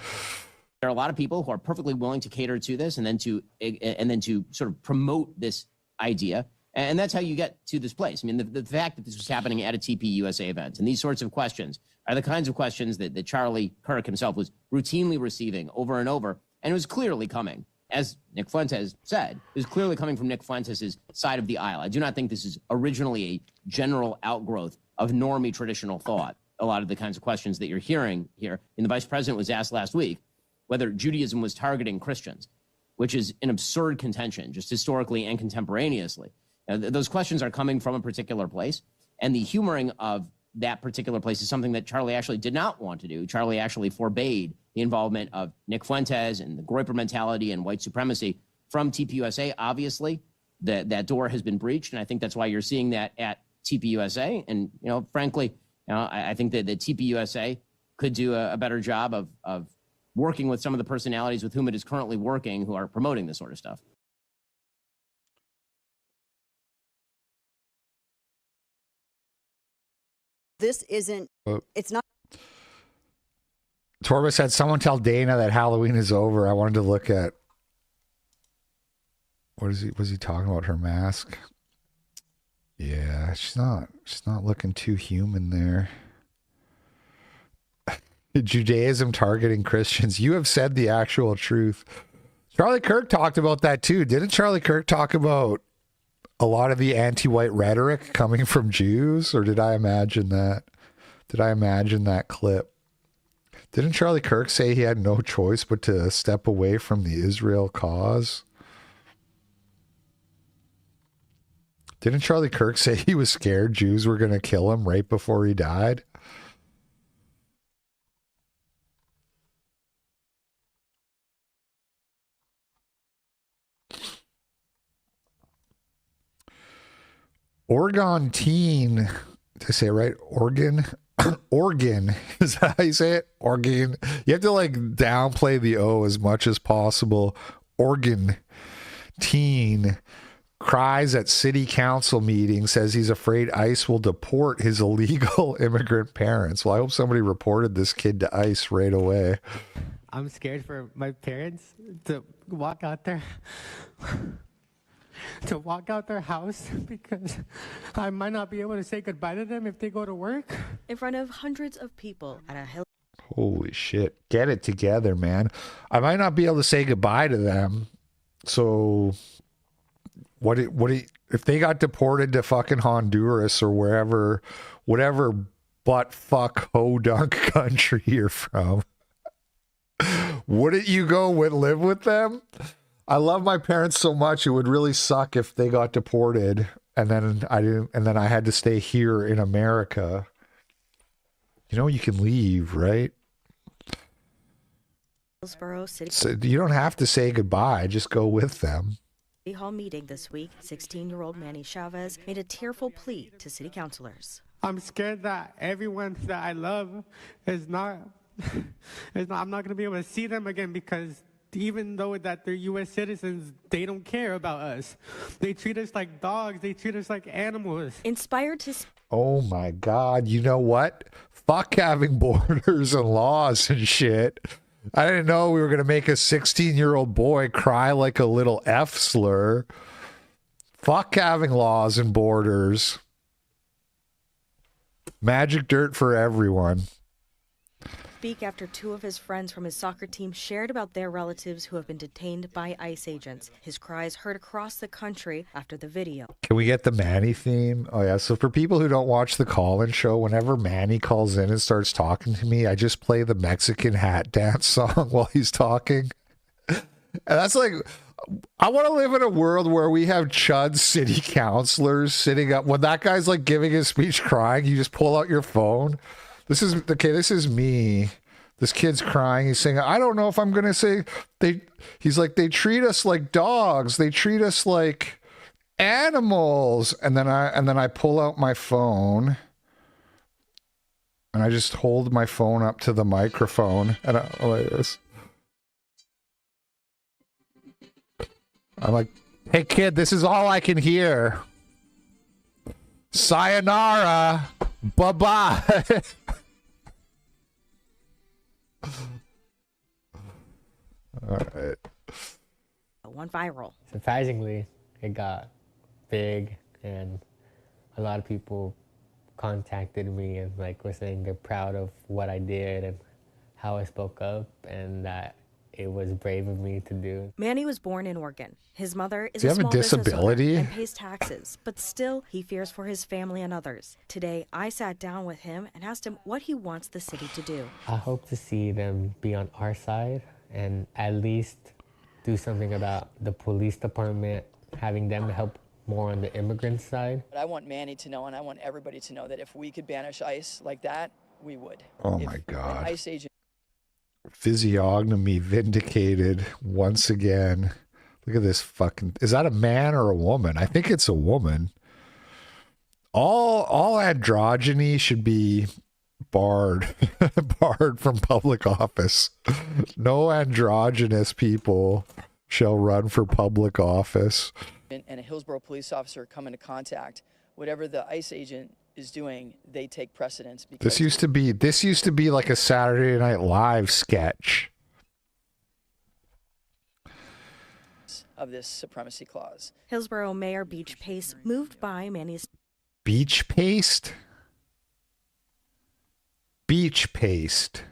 There are a lot of people who are perfectly willing to cater to this and then to sort of promote this idea. And that's how you get to this place. I mean, the fact that this was happening at a TP USA event and these sorts of questions are the kinds of questions that Charlie Kirk himself was routinely receiving over and over. And it was clearly coming, as Nick Fuentes said, it was clearly coming from Nick Fuentes' side of the aisle. I do not think this is originally a general outgrowth of normie traditional thought. A lot of the kinds of questions that you're hearing here. And the vice president was asked last week whether Judaism was targeting Christians, which is an absurd contention, just historically and contemporaneously. Those questions are coming from a particular place, and the humoring of that particular place is something that Charlie actually did not want to do. Charlie actually forbade the involvement of Nick Fuentes and the Groyper mentality and white supremacy from TPUSA. Obviously, that door has been breached, and I think that's why you're seeing that at TPUSA. And, frankly, I think that the TPUSA could do a better job of working with some of the personalities with whom it is currently working who are promoting this sort of stuff. This isn't, it's not. Torba said, someone tell Dana that Halloween is over. I wanted to look at, was he talking about her mask? Yeah, she's not looking too human there. Judaism targeting Christians. You have said the actual truth. Charlie Kirk talked about that too. Didn't Charlie Kirk talk about a lot of the anti-white rhetoric coming from Jews? Or did I imagine that? Did I imagine that clip? Didn't Charlie Kirk say he had no choice but to step away from the Israel cause? Didn't Charlie Kirk say he was scared Jews were going to kill him right before he died? Oregon teen, did I say it right? Oregon? Oregon. Is that how you say it? Oregon. You have to like downplay the O as much as possible. Oregon teen cries at city council meeting, says he's afraid ICE will deport his illegal immigrant parents. Well, I hope somebody reported this kid to ICE right away. I'm scared for my parents to walk out there. To walk out their house because I might not be able to say goodbye to them if they go to work. In front of hundreds of people at a hill. Holy shit. Get it together, man. I might not be able to say goodbye to them. So if they got deported to fucking Honduras or wherever, whatever butt fuck ho-dunk country you're from, wouldn't you go live with them? I love my parents so much. It would really suck if they got deported and then I had to stay here in America. You know, you can leave, right? Hillsborough City. So you don't have to say goodbye. Just go with them. City Hall meeting this week, 16-year-old Manny Chavez made a tearful plea to city councilors. I'm scared that everyone that I love is not I'm not going to be able to see them again because even though that they're U.S. citizens, they don't care about us. They treat us like dogs. They treat us like animals. Inspired to... Oh, my God. You know what? Fuck having borders and laws and shit. I didn't know we were going to make a 16-year-old boy cry like a little F slur. Fuck having laws and borders. Magic dirt for everyone. Speak after two of his friends from his soccer team shared about their relatives who have been detained by ICE agents. His cries heard across the country after the video. Can we get the Manny theme? Oh, yeah. So for people who don't watch the call-in show, whenever Manny calls in and starts talking to me, I just play the Mexican hat dance song while he's talking. And that's like, I want to live in a world where we have chud city councilors sitting up. When that guy's like giving his speech crying, you just pull out your phone. This is me. This kid's crying. He's saying, I don't know if I'm going to say he's like, they treat us like dogs. They treat us like animals. And then I pull out my phone and I just hold my phone up to the microphone and like this. I'm like, hey kid, this is all I can hear. Sayonara. Bye-bye. All right. One viral. Surprisingly, it got big and a lot of people contacted me and like were saying they're proud of what I did and how I spoke up and that it was brave of me to do. Manny was born in Oregon. His mother is Does he have a small business disability? owner and pays taxes, but still he fears for his family and others. Today, I sat down with him and asked him what he wants the city to do. I hope to see them be on our side and at least do something about the police department, having them help more on the immigrant side. I want Manny to know and I want everybody to know that if we could banish ICE like that, we would. Oh if my God. an ICE agent Physiognomy vindicated once again. Look at this fucking... Is that a man or a woman? I think it's a woman. All androgyny should be barred. Barred from public office. No androgynous people shall run for public office. and a Hillsborough police officer come into contact, whatever the ICE agent is doing, they take precedence. Because This used to be like a Saturday Night Live sketch. Of this supremacy clause. Hillsborough Mayor Beach Pace moved by Manny's Beach paste? Beach paste.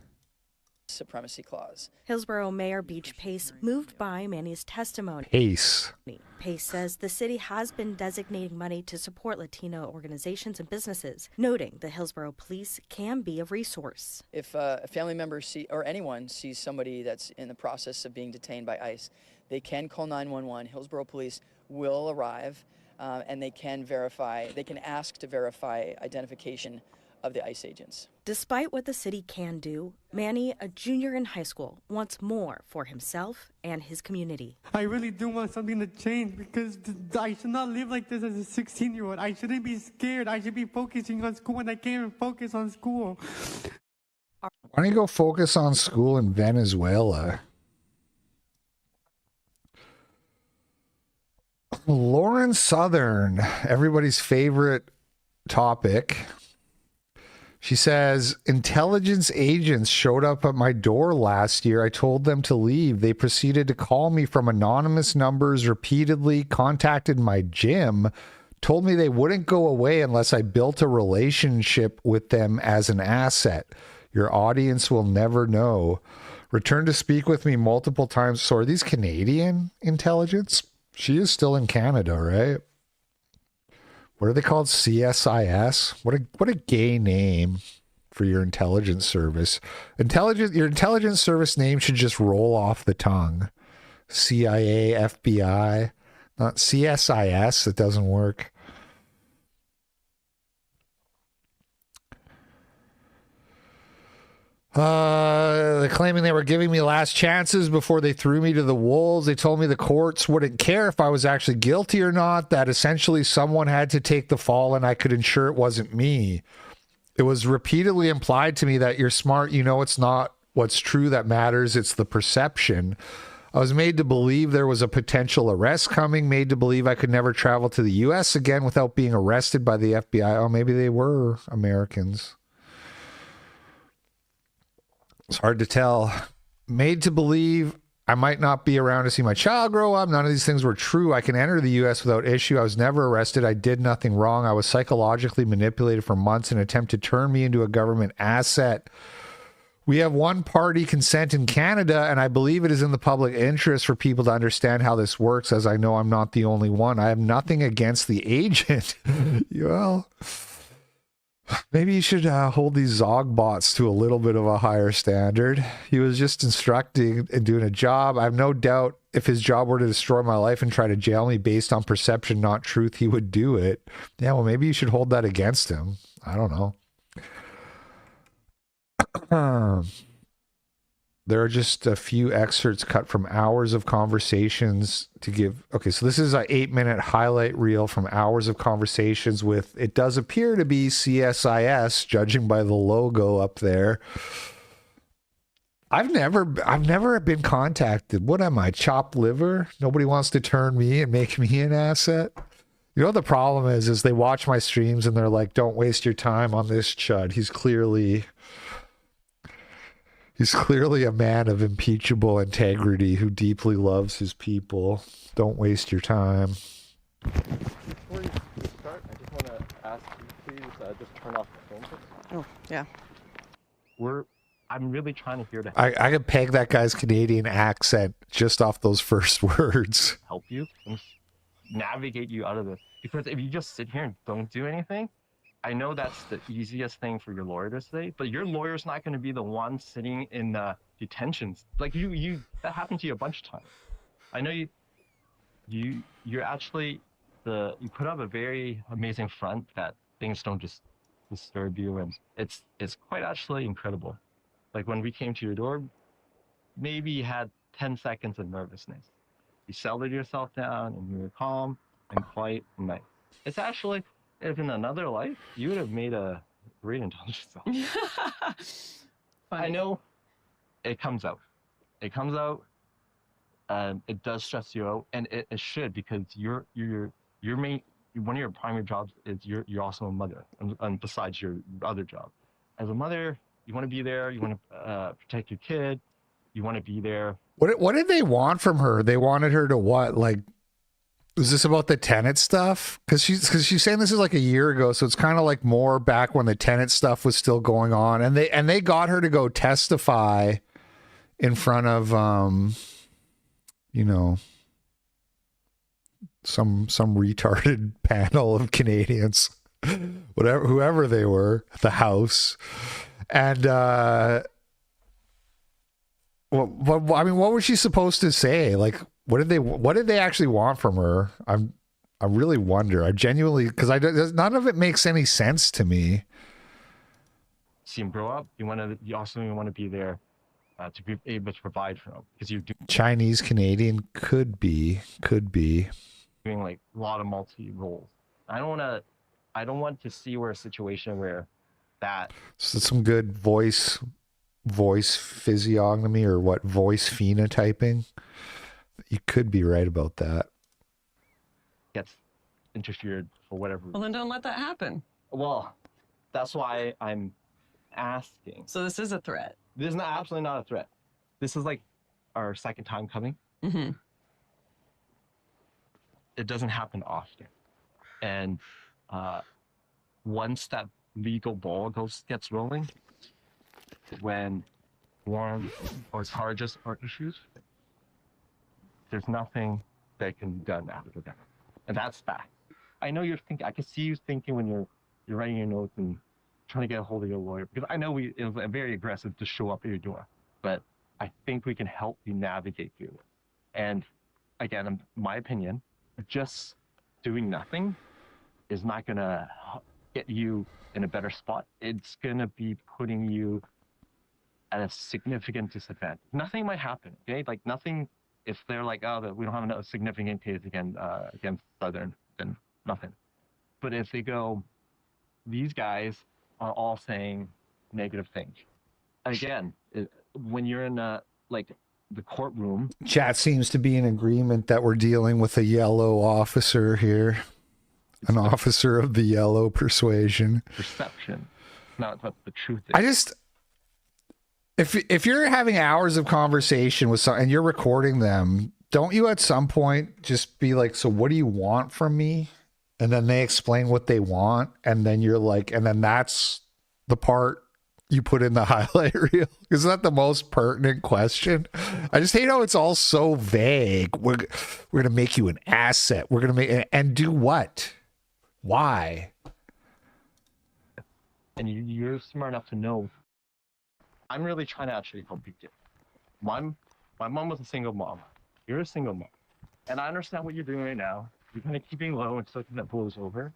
Supremacy clause. Hillsborough Mayor Beach Pace moved by Manny's testimony. Pace. Pace says the city has been designating money to support Latino organizations and businesses, noting the Hillsborough Police can be a resource. If a family member or anyone sees somebody that's in the process of being detained by ICE, they can call 911. Hillsborough Police will arrive, and they can ask to verify identification of the ICE agents. Despite what the city can do, Manny, a junior in high school, wants more for himself and his community. I really do want something to change because I should not live like this as a 16-year-old. I shouldn't be scared. I should be focusing on school, and I can't even focus on school. Why don't you go focus on school in Venezuela? Lauren Southern, everybody's favorite topic. She says, intelligence agents showed up at my door last year. I told them to leave. They proceeded to call me from anonymous numbers repeatedly, contacted my gym, told me they wouldn't go away unless I built a relationship with them as an asset. Your audience will never know. Returned to speak with me multiple times. So are these Canadian intelligence? She is still in Canada, right? What are they called? CSIS? What a gay name for your intelligence service. Your intelligence service name should just roll off the tongue. CIA, FBI, not CSIS. It doesn't work. They're claiming they were giving me last chances before they threw me to the wolves. They told me the courts wouldn't care if I was actually guilty or not, that essentially someone had to take the fall and I could ensure it wasn't me. It was repeatedly implied to me that you're smart, you know it's not what's true that matters, it's the perception. I was made to believe there was a potential arrest coming, made to believe I could never travel to the U.S. again without being arrested by the FBI. Oh, maybe they were Americans. It's hard to tell. Made to believe I might not be around to see my child grow up. None of these things were true. I can enter the U.S. without issue. I was never arrested. I did nothing wrong. I was psychologically manipulated for months in an attempt to turn me into a government asset. We have one-party consent in Canada, and I believe it is in the public interest for people to understand how this works, as I know I'm not the only one. I have nothing against the agent. Well, maybe you should hold these Zog bots to a little bit of a higher standard. He was just instructing and doing a job. I have no doubt if his job were to destroy my life and try to jail me based on perception, not truth, he would do it. Yeah, well, maybe you should hold that against him. I don't know. There are just a few excerpts cut from hours of conversations to give. Okay, so this is an 8-minute highlight reel from hours of conversations with, it does appear to be CSIS, judging by the logo up there. I've never been contacted. What am I, chopped liver? Nobody wants to turn me and make me an asset. You know what the problem is they watch my streams and they're like, don't waste your time on this chud. He's clearly a man of impeachable integrity who deeply loves his people. Don't waste your time. Before you start, I just want to ask you, please, just turn off the phone. Oh, yeah. I'm really trying to hear to I could peg that guy's Canadian accent just off those first words. help you and navigate you out of this. Because if you just sit here and don't do anything, I know that's the easiest thing for your lawyer to say, but your lawyer's not going to be the one sitting in detentions. Like you that happened to you a bunch of times. I know you're actually you put up a very amazing front that things don't just disturb you, and it's quite actually incredible. Like when we came to your door, maybe you had 10 seconds of nervousness. You settled yourself down and you were calm and quiet and nice. It's actually, if in another life, you would have made a great intelligence officer. I know it comes out. It comes out. It does stress you out, and it should, because you're one of your primary jobs is you're also a mother, and besides your other job. As a mother, you want to be there. You want to protect your kid. You want to be there. What did they want from her? They wanted her to what? Like, was this about the tenant stuff? Because she's saying this is like a year ago, so it's kind of like more back when the tenant stuff was still going on, and they got her to go testify in front of some retarded panel of Canadians, whoever they were, at the House, and I mean, what was she supposed to say? Like, what did they actually want from her? I really wonder. I genuinely, because none of it makes any sense to me. See him grow up. You also want to be there to be able to provide for him, because you're Chinese Canadian could be doing like a lot of multi roles. I don't want to see a situation where that. So some good voice physiognomy, or what, voice phenotyping. You could be right about that. Gets interfered for whatever. Well, then don't let that happen. Well, that's why I'm asking. So this is a threat. This is absolutely not a threat. This is like our second time coming. Mm-hmm. It doesn't happen often, and once that legal ball gets rolling, when warrants or charges are issued, there's nothing that can be done after that, and that's fact. I know you're thinking. I can see you thinking when you're writing your notes and trying to get a hold of your lawyer, because I know it was very aggressive to show up at your door, but I think we can help you navigate through it. And again, in my opinion, just doing nothing is not gonna get you in a better spot. It's gonna be putting you at a significant disadvantage. Nothing might happen, okay? Like nothing. If they're like, oh, we don't have a significant case against Southern, then nothing. But if they go, these guys are all saying negative things. Again, when you're in the courtroom. Chat seems to be in agreement that we're dealing with a yellow officer here, an officer of the yellow persuasion. Perception, not what the truth is. I just, if you're having hours of conversation with someone and you're recording them, don't you at some point just be like, so what do you want from me? And then they explain what they want, and then you're like, and then that's the part you put in the highlight reel. Isn't that the most pertinent question? I just hate how it's all so vague. We're gonna make you an asset. We're gonna make, and do what? Why? And you're smart enough to know. I'm really trying to actually help you. My mom was a single mom. You're a single mom, and I understand what you're doing right now. You're kind of keeping low and something that blows over.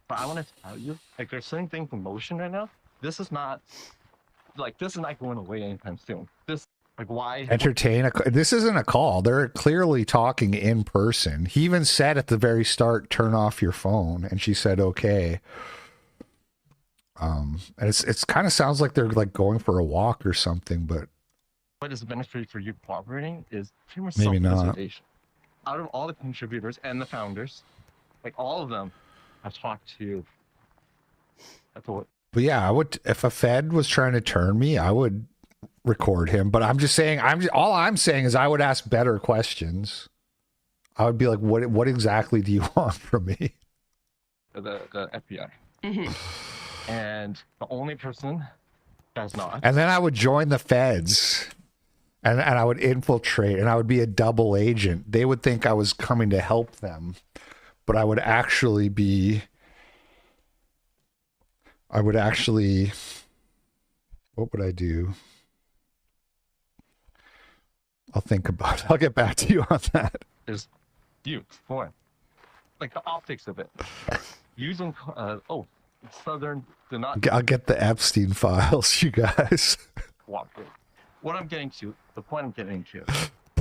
But I want to tell you, like, there's certain things in motion right now. This is not going away anytime soon. This, like, why entertain this isn't a call. They're clearly talking in person. He even said at the very start, turn off your phone, and she said okay. And it's kind of sounds like they're like going for a walk or something, but what is the benefit for you cooperating is pretty much maybe not. self-preservation. Out of all the contributors and the founders, like all of them, I've talked to. But yeah, I would, if a Fed was trying to turn me, I would record him. But I'm just saying, all I'm saying is I would ask better questions. I would be like, what exactly do you want from me? The FBI. Mm-hmm. And the only person that's not. And then I would join the Feds. And I would infiltrate, and I would be a double agent. They would think I was coming to help them, but I would actually, what would I do? I'll think about it. I'll get back to you on that. There's you, for like the optics of it. Using, Southern, do not. I'll get the Epstein files, you guys. Cooperate. What I'm getting to, the point I'm getting to,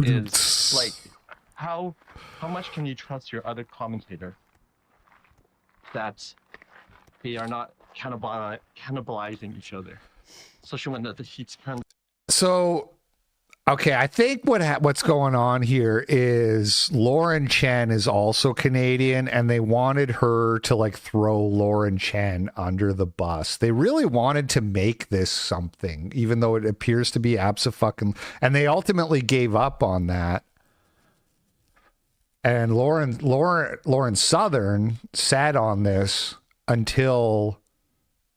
is like, how much can you trust your other commentator that they are not cannibalizing each other, especially when the heat's turned. So Okay, I think what's going on here is Lauren Chen is also Canadian, and they wanted her to like throw Lauren Chen under the bus. They really wanted to make this something, even though it appears to be abso-fucking, and they ultimately gave up on that. And Lauren Southern sat on this until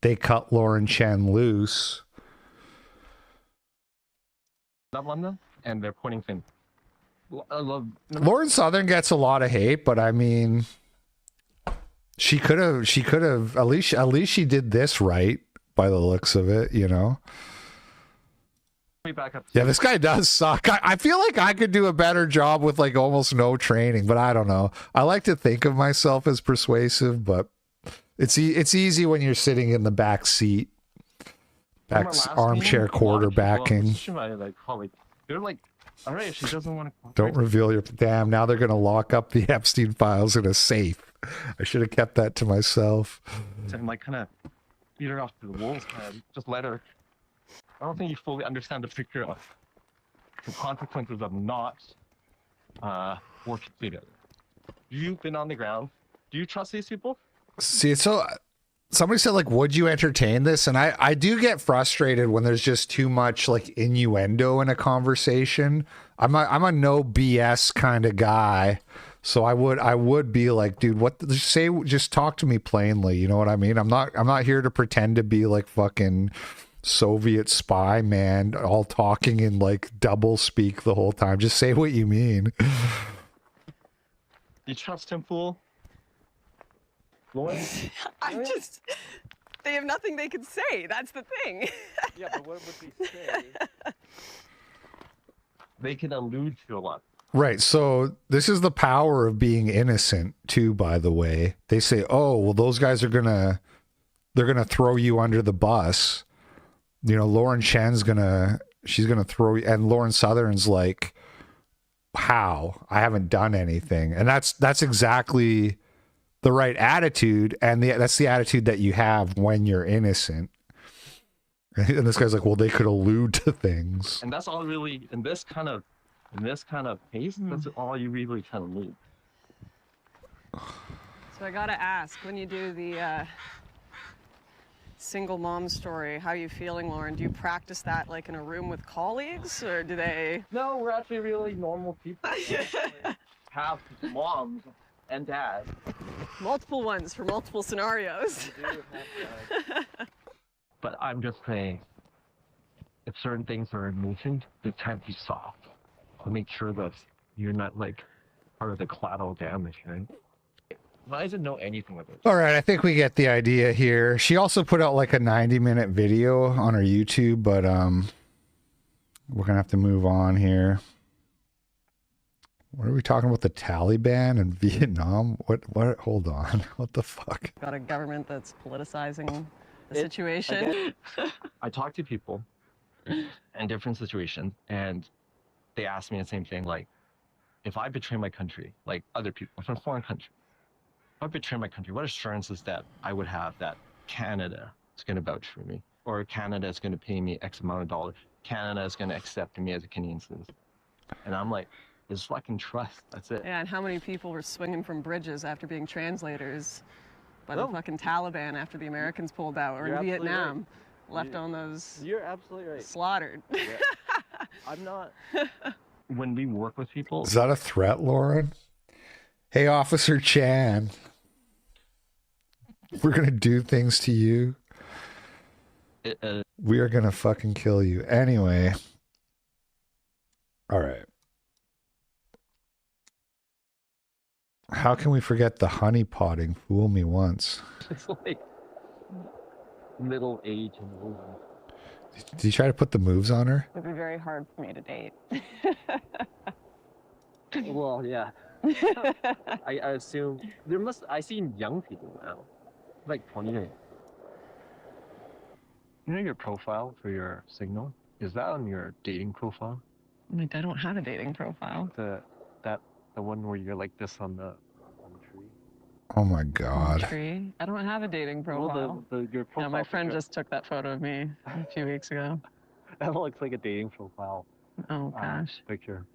they cut Lauren Chen loose. Love London, and they're pointing fingers. Lauren Southern gets a lot of hate, but I mean, she could have at least she did this right by the looks of it, you know. Back up. Yeah, this guy does suck. I feel like I could do a better job with like almost no training, but I don't know. I like to think of myself as persuasive, but it's easy when you're sitting in the back seat. Armchair quarterbacking. They're like, all right, if she doesn't want to. Don't reveal your. Damn, now they're going to lock up the Epstein files in a safe. I should have kept that to myself. And like kind of beat her off to the wolves, man. Just let her. I don't think you fully understand the picture of the consequences of not working together. You've been on the ground. Do you trust these people? See, so somebody said, like, would you entertain this? And I do get frustrated when there's just too much like innuendo in a conversation. I'm a no BS kind of guy. So I would be like, dude, just talk to me plainly. You know what I mean? I'm not here to pretend to be like fucking Soviet spy, man, all talking in like double speak the whole time. Just say what you mean. You trust him, fool? Lauren? They have nothing they can say. That's the thing. Yeah, but what would they say? They can allude to a lot. Right. So this is the power of being innocent too, by the way. They say, oh, well, those guys are they're gonna throw you under the bus. You know, Lauren Chen's she's gonna throw you, and Lauren Southern's like, how? I haven't done anything. And that's exactly the right attitude, and that's the attitude that you have when you're innocent. And this guy's like, well, they could allude to things. And that's all really in this kind of pace. That's all you really kind of need. So I gotta ask, when you do the single mom story, how are you feeling, Lauren? Do you practice that like in a room with colleagues, or do they? No, we're actually really normal people. Have moms and dads. Multiple ones for multiple scenarios. But I'm just saying, if certain things are in motion, it's time to be soft. To make sure that you're not like part of the collateral damage, right? Why doesn't know anything about it? All right, I think we get the idea here. She also put out like a 90-minute video on her YouTube, but we're gonna have to move on here. What are we talking about? The Taliban and Vietnam? What? Hold on. What the fuck? Got a government that's politicizing the situation. I talk to people in different situations, and they ask me the same thing, like, if I betray my country, like other people from a foreign country, if I betray my country, what assurances that I would have that Canada is going to vouch for me, or Canada is going to pay me X amount of dollars, Canada is going to accept me as a Canadian citizen? And I'm like, just fucking trust. That's it. Yeah, and how many people were swinging from bridges after being translators by the fucking Taliban after the Americans pulled out, or in Vietnam, left on those. You're absolutely right. Slaughtered. Yeah. I'm not. When we work with people. Is that a threat, Lauren? Hey, Officer Chan. We're gonna do things to you. We are gonna fucking kill you. Anyway. All right. How can we forget the honey potting? Fool me once. It's like middle age and older. Did you try to put the moves on her? It'd be very hard for me to date. Well, yeah. I assume there must. I see young people now, like 20. You know your profile for your Signal? Is that on your dating profile? Like, I don't have a dating profile. The one where you're like this on the tree. Oh my god. Tree? I don't have a dating profile. Well, your profile. Yeah, my friend just took that photo of me a few weeks ago. That looks like a dating profile. Oh gosh. Picture.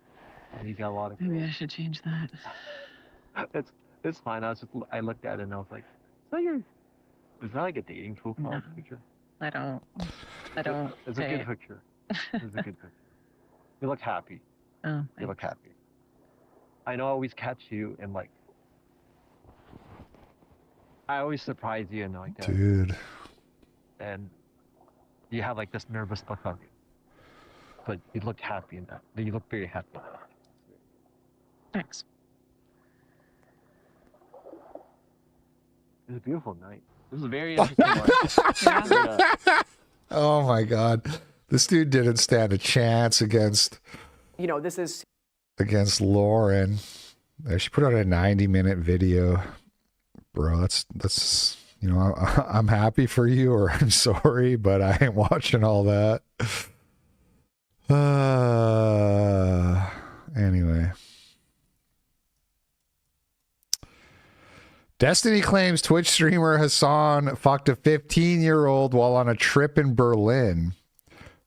And he's got a lot of. Maybe I should change that. It's fine. I looked at it and I was like, is that like a dating profile picture? I don't. It's a good picture. It's a good picture. You look happy. Oh. You look happy. I know I always catch you and like. I always surprise you and like that. Dude. And you have like this nervous look on you. But you look happy in that. You look very happy. Thanks. It's a beautiful night. This is a very interesting one. Oh my God. This dude didn't stand a chance against, this is against Lauren. She put out a 90-minute video. Bro, that's I'm happy for you, or I'm sorry, but I ain't watching all that. Anyway. Destiny claims Twitch streamer Hassan fucked a 15-year-old while on a trip in Berlin.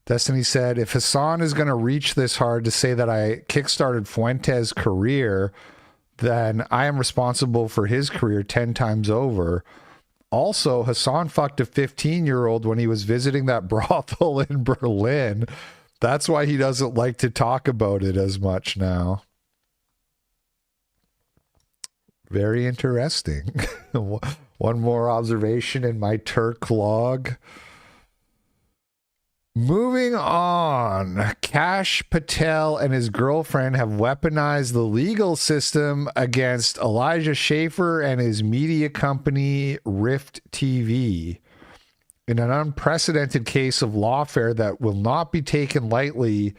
Destiny said, if Hassan is going to reach this hard to say that I kickstarted Fuentes' career, then I am responsible for his career 10 times over. Also, Hassan fucked a 15-year-old when he was visiting that brothel in Berlin. That's why he doesn't like to talk about it as much now. Very interesting. One more observation in my Turk log. Moving on, Cash Patel and his girlfriend have weaponized the legal system against Elijah Schaefer and his media company, Rift TV. In an unprecedented case of lawfare that will not be taken lightly,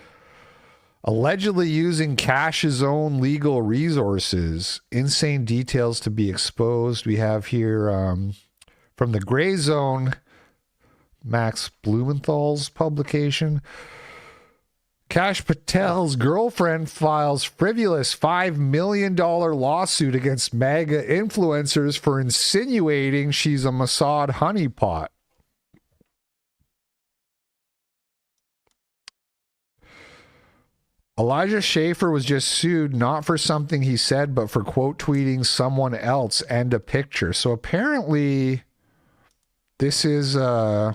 allegedly using Cash's own legal resources. Insane details to be exposed. We have here from the Gray Zone, Max Blumenthal's publication. Cash Patel's girlfriend files frivolous $5 million lawsuit against MAGA influencers for insinuating she's a Mossad honeypot. Elijah Schaefer was just sued not for something he said, but for quote tweeting someone else and a picture. So apparently this is the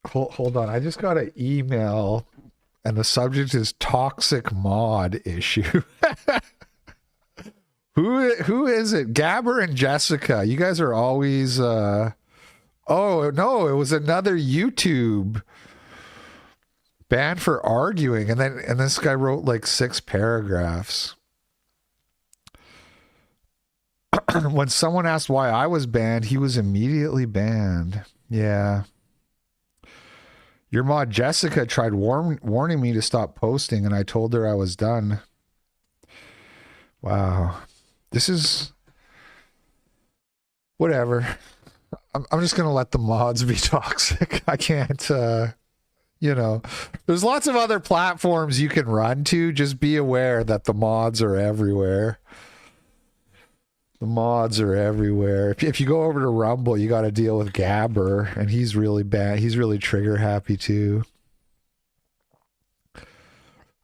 hold on, I just got an email and the subject is toxic mod issue. Who is it? Gabber and Jessica. You guys are always oh, no, it was another YouTube banned for arguing. And this guy wrote like 6 paragraphs. When someone asked why I was banned, he was immediately banned. Yeah. Your mod Jessica tried warning me to stop posting, and I told her I was done. Wow. This is... whatever. I'm just going to let the mods be toxic. I can't, there's lots of other platforms you can run to. Just be aware that the mods are everywhere. The mods are everywhere. If you go over to Rumble, you got to deal with Gabber, and he's really bad. He's really trigger happy too.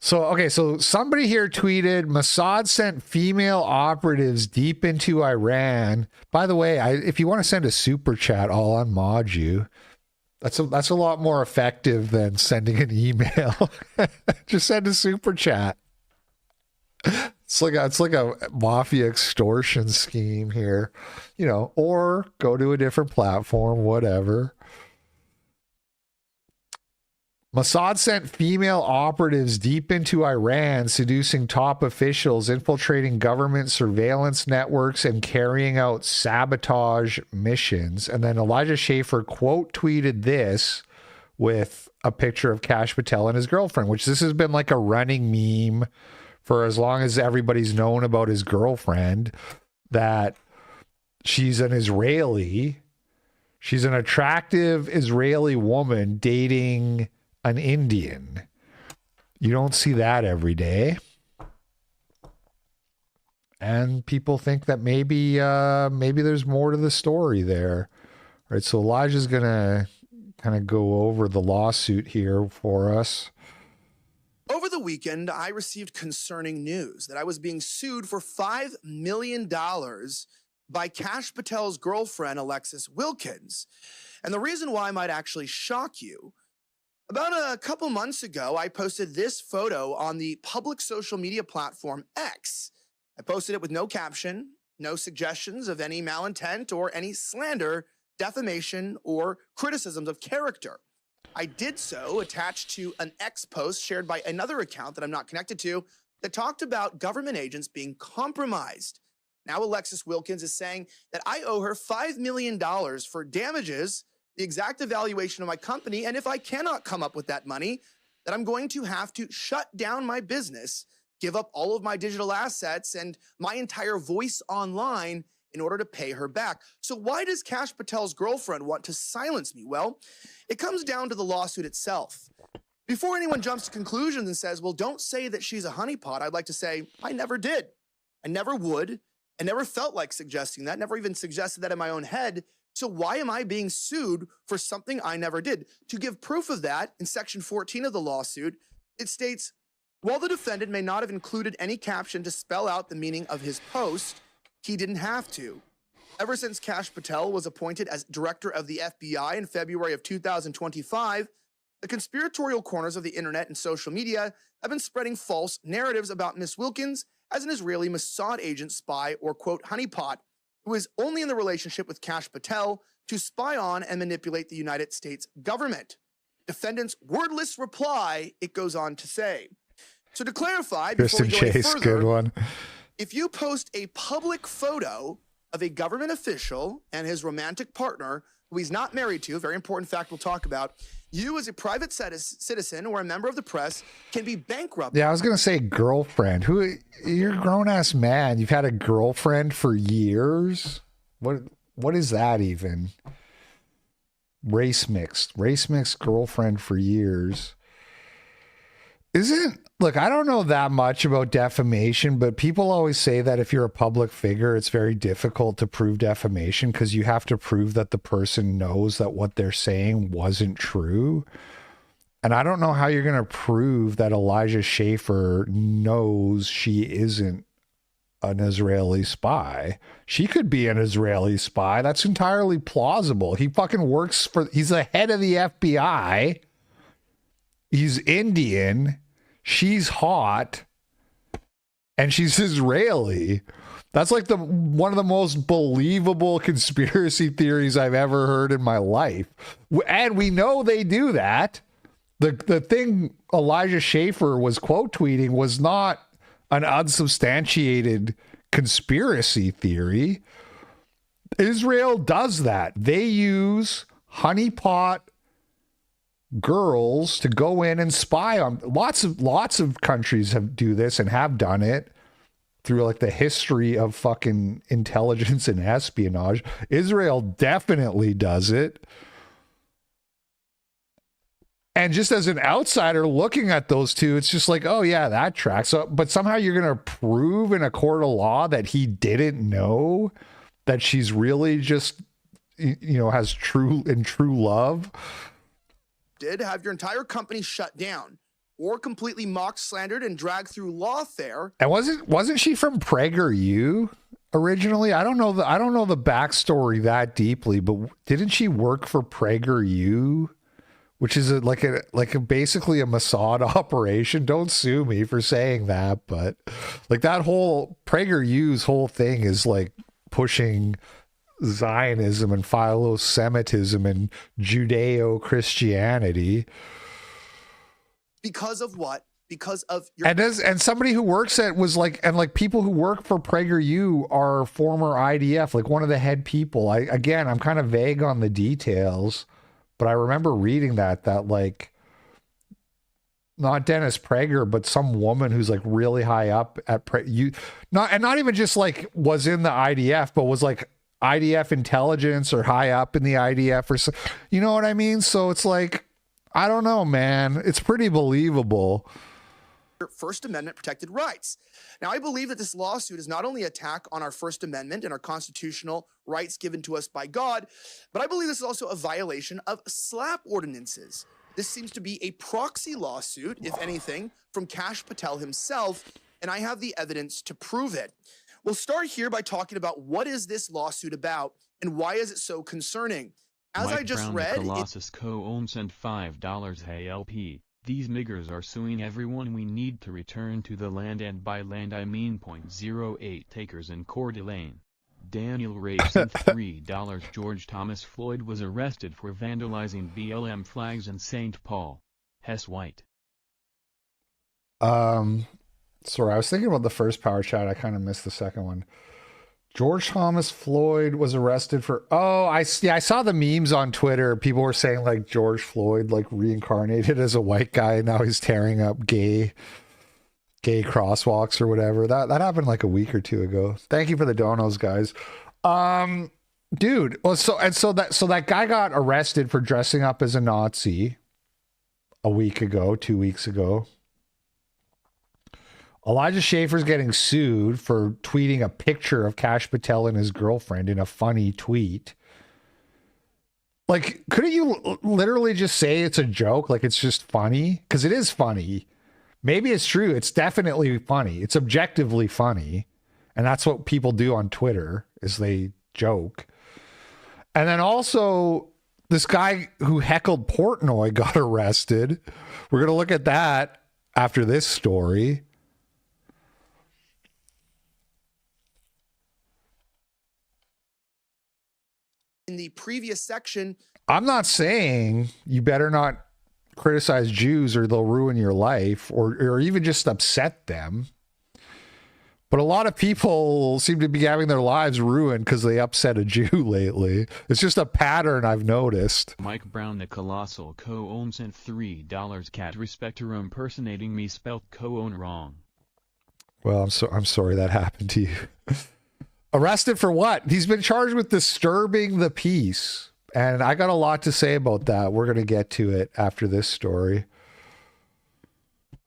So somebody here tweeted, Mossad sent female operatives deep into Iran. By the way, if you want to send a super chat, I'll unmod you. That's a lot more effective than sending an email. Just send a super chat. It's like a mafia extortion scheme here, or go to a different platform, whatever. Mossad sent female operatives deep into Iran, seducing top officials, infiltrating government surveillance networks, and carrying out sabotage missions. And then Elijah Schaefer quote tweeted this with a picture of Cash Patel and his girlfriend, which this has been like a running meme for as long as everybody's known about his girlfriend, that she's an Israeli. She's an attractive Israeli woman dating an Indian. You don't see that every day. And people think that maybe there's more to the story there. right, so Elijah's going to kind of go over the lawsuit here for us. Over the weekend, I received concerning news that I was being sued for $5 million by Kash Patel's girlfriend, Alexis Wilkins. And the reason why might actually shock you. About a couple months ago, I posted this photo on the public social media platform X. I posted it with no caption, no suggestions of any malintent or any slander, defamation, or criticisms of character. I did so attached to an X post shared by another account that I'm not connected to that talked about government agents being compromised. Now Alexis Wilkins is saying that I owe her $5 million for damages, the exact evaluation of my company, and if I cannot come up with that money, that I'm going to have to shut down my business, give up all of my digital assets and my entire voice online in order to pay her back. So why does Kash Patel's girlfriend want to silence me? Well, it comes down to the lawsuit itself. Before anyone jumps to conclusions and says, well, don't say that she's a honeypot, I'd like to say, I never did. I never would. I never felt like suggesting that, never even suggested that in my own head. So why am I being sued for something I never did? To give proof of that, in section 14 of the lawsuit, it states, while the defendant may not have included any caption to spell out the meaning of his post, he didn't have to. Ever since Kash Patel was appointed as director of the FBI in February of 2025, the conspiratorial corners of the internet and social media have been spreading false narratives about Miss Wilkins as an Israeli Mossad agent, spy, or quote, honeypot, who is only in the relationship with Kash Patel to spy on and manipulate the United States government. Defendant's wordless reply, it goes on to say. So to clarify, before we go any further, good one. If you post a public photo of a government official and his romantic partner, who he's not married to, a very important fact we'll talk about, you as a private citizen or a member of the press can be bankrupted. Yeah, I was going to say girlfriend. You're a grown-ass man. You've had a girlfriend for years? What is that even? Race mixed girlfriend for years. Look, I don't know that much about defamation, but people always say that if you're a public figure, it's very difficult to prove defamation because you have to prove that the person knows that what they're saying wasn't true. And I don't know how you're going to prove that Elijah Schaefer knows she isn't an Israeli spy. She could be an Israeli spy. That's entirely plausible. He fucking he's the head of the FBI. He's Indian. She's hot. And she's Israeli. That's like one of the most believable conspiracy theories I've ever heard in my life. And we know they do that. The thing Elijah Schaefer was quote tweeting was not an unsubstantiated conspiracy theory. Israel does that. They use honeypot girls to go in and spy on. Lots of countries do this and have done it through like the history of fucking intelligence and espionage. Israel definitely does it. And just as an outsider looking at those two, it's just like, oh yeah, that tracks. So, but somehow you're going to prove in a court of law that he didn't know that she's really just, has true love. Did have your entire company shut down or completely mocked, slandered, and dragged through lawfare. And wasn't she from PragerU originally? I don't know the backstory that deeply, but didn't she work for PragerU? Which is basically a Mossad operation. Don't sue me for saying that, but like that whole PragerU's whole thing is like pushing Zionism and philo-Semitism and Judeo-Christianity. Because of what? Because of your and somebody who works at people who work for PragerU are former IDF, like one of the head people. I'm kind of vague on the details. But I remember reading that like not Dennis Prager, but some woman who's like really high up at not even just like was in the IDF, but was like IDF intelligence or high up in the IDF or so, you know what I mean? So it's like, I don't know, man. It's pretty believable. First Amendment protected rights. Now, I believe that this lawsuit is not only an attack on our First Amendment and our constitutional rights given to us by God, but I believe this is also a violation of SLAPP ordinances. This seems to be a proxy lawsuit, if anything, from Kash Patel himself, and I have the evidence to prove it. We'll start here by talking about what is this lawsuit about and why is it so concerning. As Mike I just Brown, read, the Colossus co-own sent $5. Hey LP, these niggers are suing everyone. We need to return to the land, and by land I mean .08 acres in Coeur d'Alene. Daniel Ray sent $3. George Thomas Floyd was arrested for vandalizing BLM flags in St. Paul. Hess White. Sorry, I was thinking about the first power chat. I kind of missed the second one. George Thomas Floyd was arrested for, I saw the memes on Twitter. People were saying like George Floyd like reincarnated as a white guy and now he's tearing up gay crosswalks or whatever. That happened like a week or two ago. Thank you for the donos, guys. Dude, well, so that guy got arrested for dressing up as a Nazi a week ago, 2 weeks ago. Elijah Schaefer's getting sued for tweeting a picture of Kash Patel and his girlfriend in a funny tweet. Like, couldn't you literally just say it's a joke? Like, it's just funny? Because it is funny. Maybe it's true. It's definitely funny. It's objectively funny. And that's what people do on Twitter, is they joke. And then also, this guy who heckled Portnoy got arrested. We're going to look at that after this story. in the previous section. I'm not saying you better not criticize Jews or they'll ruin your life or even just upset them. But a lot of people seem to be having their lives ruined because they upset a Jew lately. It's just a pattern I've noticed. Mike Brown, the Colossal co-own sent $3. Cat respecter impersonating me spelt co-own wrong. Well, I'm sorry that happened to you. Arrested for what? He's been charged with disturbing the peace. And I got a lot to say about that. We're going to get to it after this story.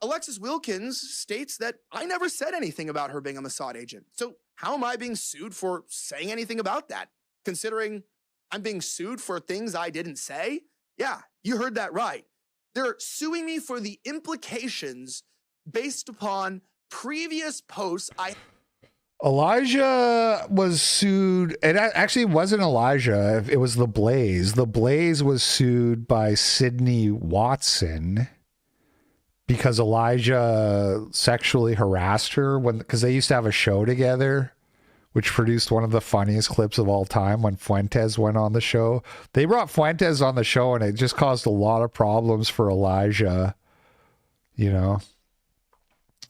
Alexis Wilkins states that I never said anything about her being a Mossad agent. So how am I being sued for saying anything about that? Considering I'm being sued for things I didn't say? Yeah, you heard that right. They're suing me for the implications based upon previous posts Elijah was sued. It actually wasn't Elijah. It was The Blaze. The Blaze was sued by Sydney Watson because Elijah sexually harassed her because they used to have a show together, which produced one of the funniest clips of all time when Fuentes went on the show. They brought Fuentes on the show and it just caused a lot of problems for Elijah. You know,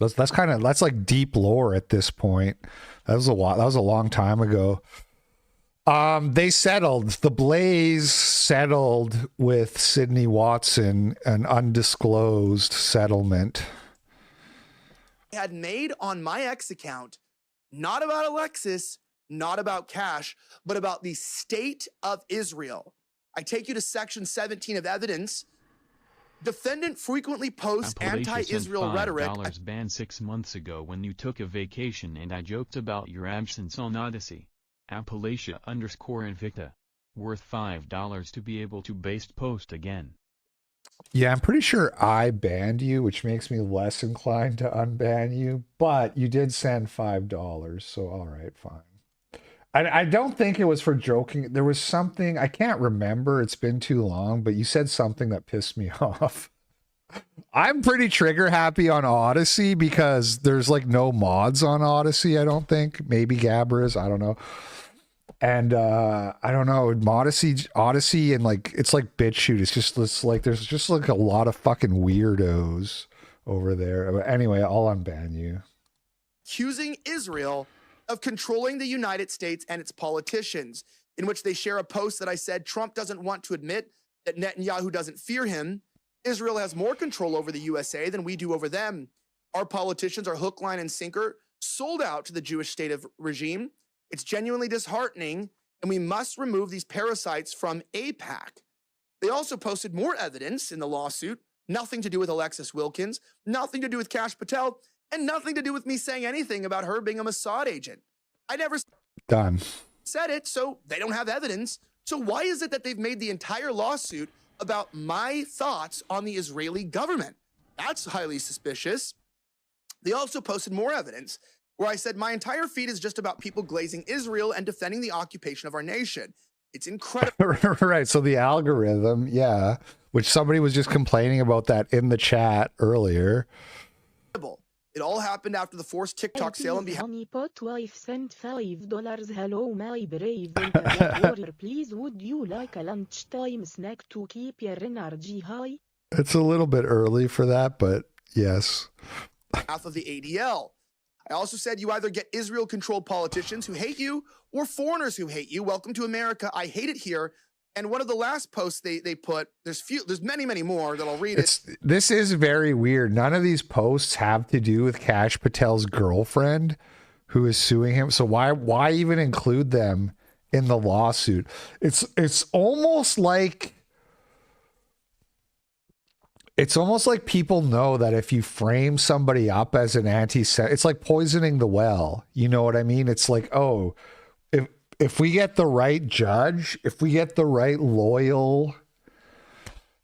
that's like deep lore at this point. That was a long time ago. They settled. The Blaze settled with Sydney Watson, an undisclosed settlement. had made on my X account, not about Alexis, not about Kash, but about the state of Israel. I take you to section 17 of evidence. Defendant frequently posts anti-Israel rhetoric. $5 banned 6 months ago when you took a vacation and I joked about your absence on Odyssey. Appalachia_Invicta. Worth $5 to be able to based post again. Yeah, I'm pretty sure I banned you, which makes me less inclined to unban you, but you did send $5, so all right, fine. I don't think it was for joking. There was something, I can't remember, it's been too long, but you said something that pissed me off. I'm pretty trigger happy on Odyssey because there's like no mods on Odyssey, I don't think. Maybe Gabra is, I don't know. And I don't know, Odyssey and like it's like BitChute. It's like there's just like a lot of fucking weirdos over there. But anyway, I'll unban you. Accusing Israel of controlling the United States and its politicians, in which they share a post that I said Trump doesn't want to admit that Netanyahu doesn't fear him. Israel has more control over the USA than we do over them. Our politicians are hook, line, and sinker, sold out to the Jewish state of regime. It's genuinely disheartening, and we must remove these parasites from AIPAC. They also posted more evidence in the lawsuit Nothing to do with Alexis Wilkins, nothing to do with Kash Patel, and nothing to do with me saying anything about her being a Mossad agent. I never Done. said it, so they don't have evidence. So why is it that they've made the entire lawsuit about my thoughts on the Israeli government? That's highly suspicious. They also posted more evidence where I said my entire feed is just about people glazing Israel and defending the occupation of our nation. It's incredible. Right. So the algorithm, yeah, which somebody was just complaining about that in the chat earlier. It all happened after the forced TikTok sale on behalf. Honey pot wife sent $5. Hello, my brave Delta warrior. Please, would you like a lunchtime snack to keep your energy high? It's a little bit early for that, but yes. Half of the ADL. I also said you either get Israel-controlled politicians who hate you or foreigners who hate you. Welcome to America. I hate it here. And one of the last posts they put, there's many, many more that I'll read. This is very weird. None of these posts have to do with Kash Patel's girlfriend who is suing him. So why even include them in the lawsuit? It's almost like people know that if you frame somebody up as an anti-Semite, it's like poisoning the well. You know what I mean? It's like, oh, if we get the right judge, if we get the right loyal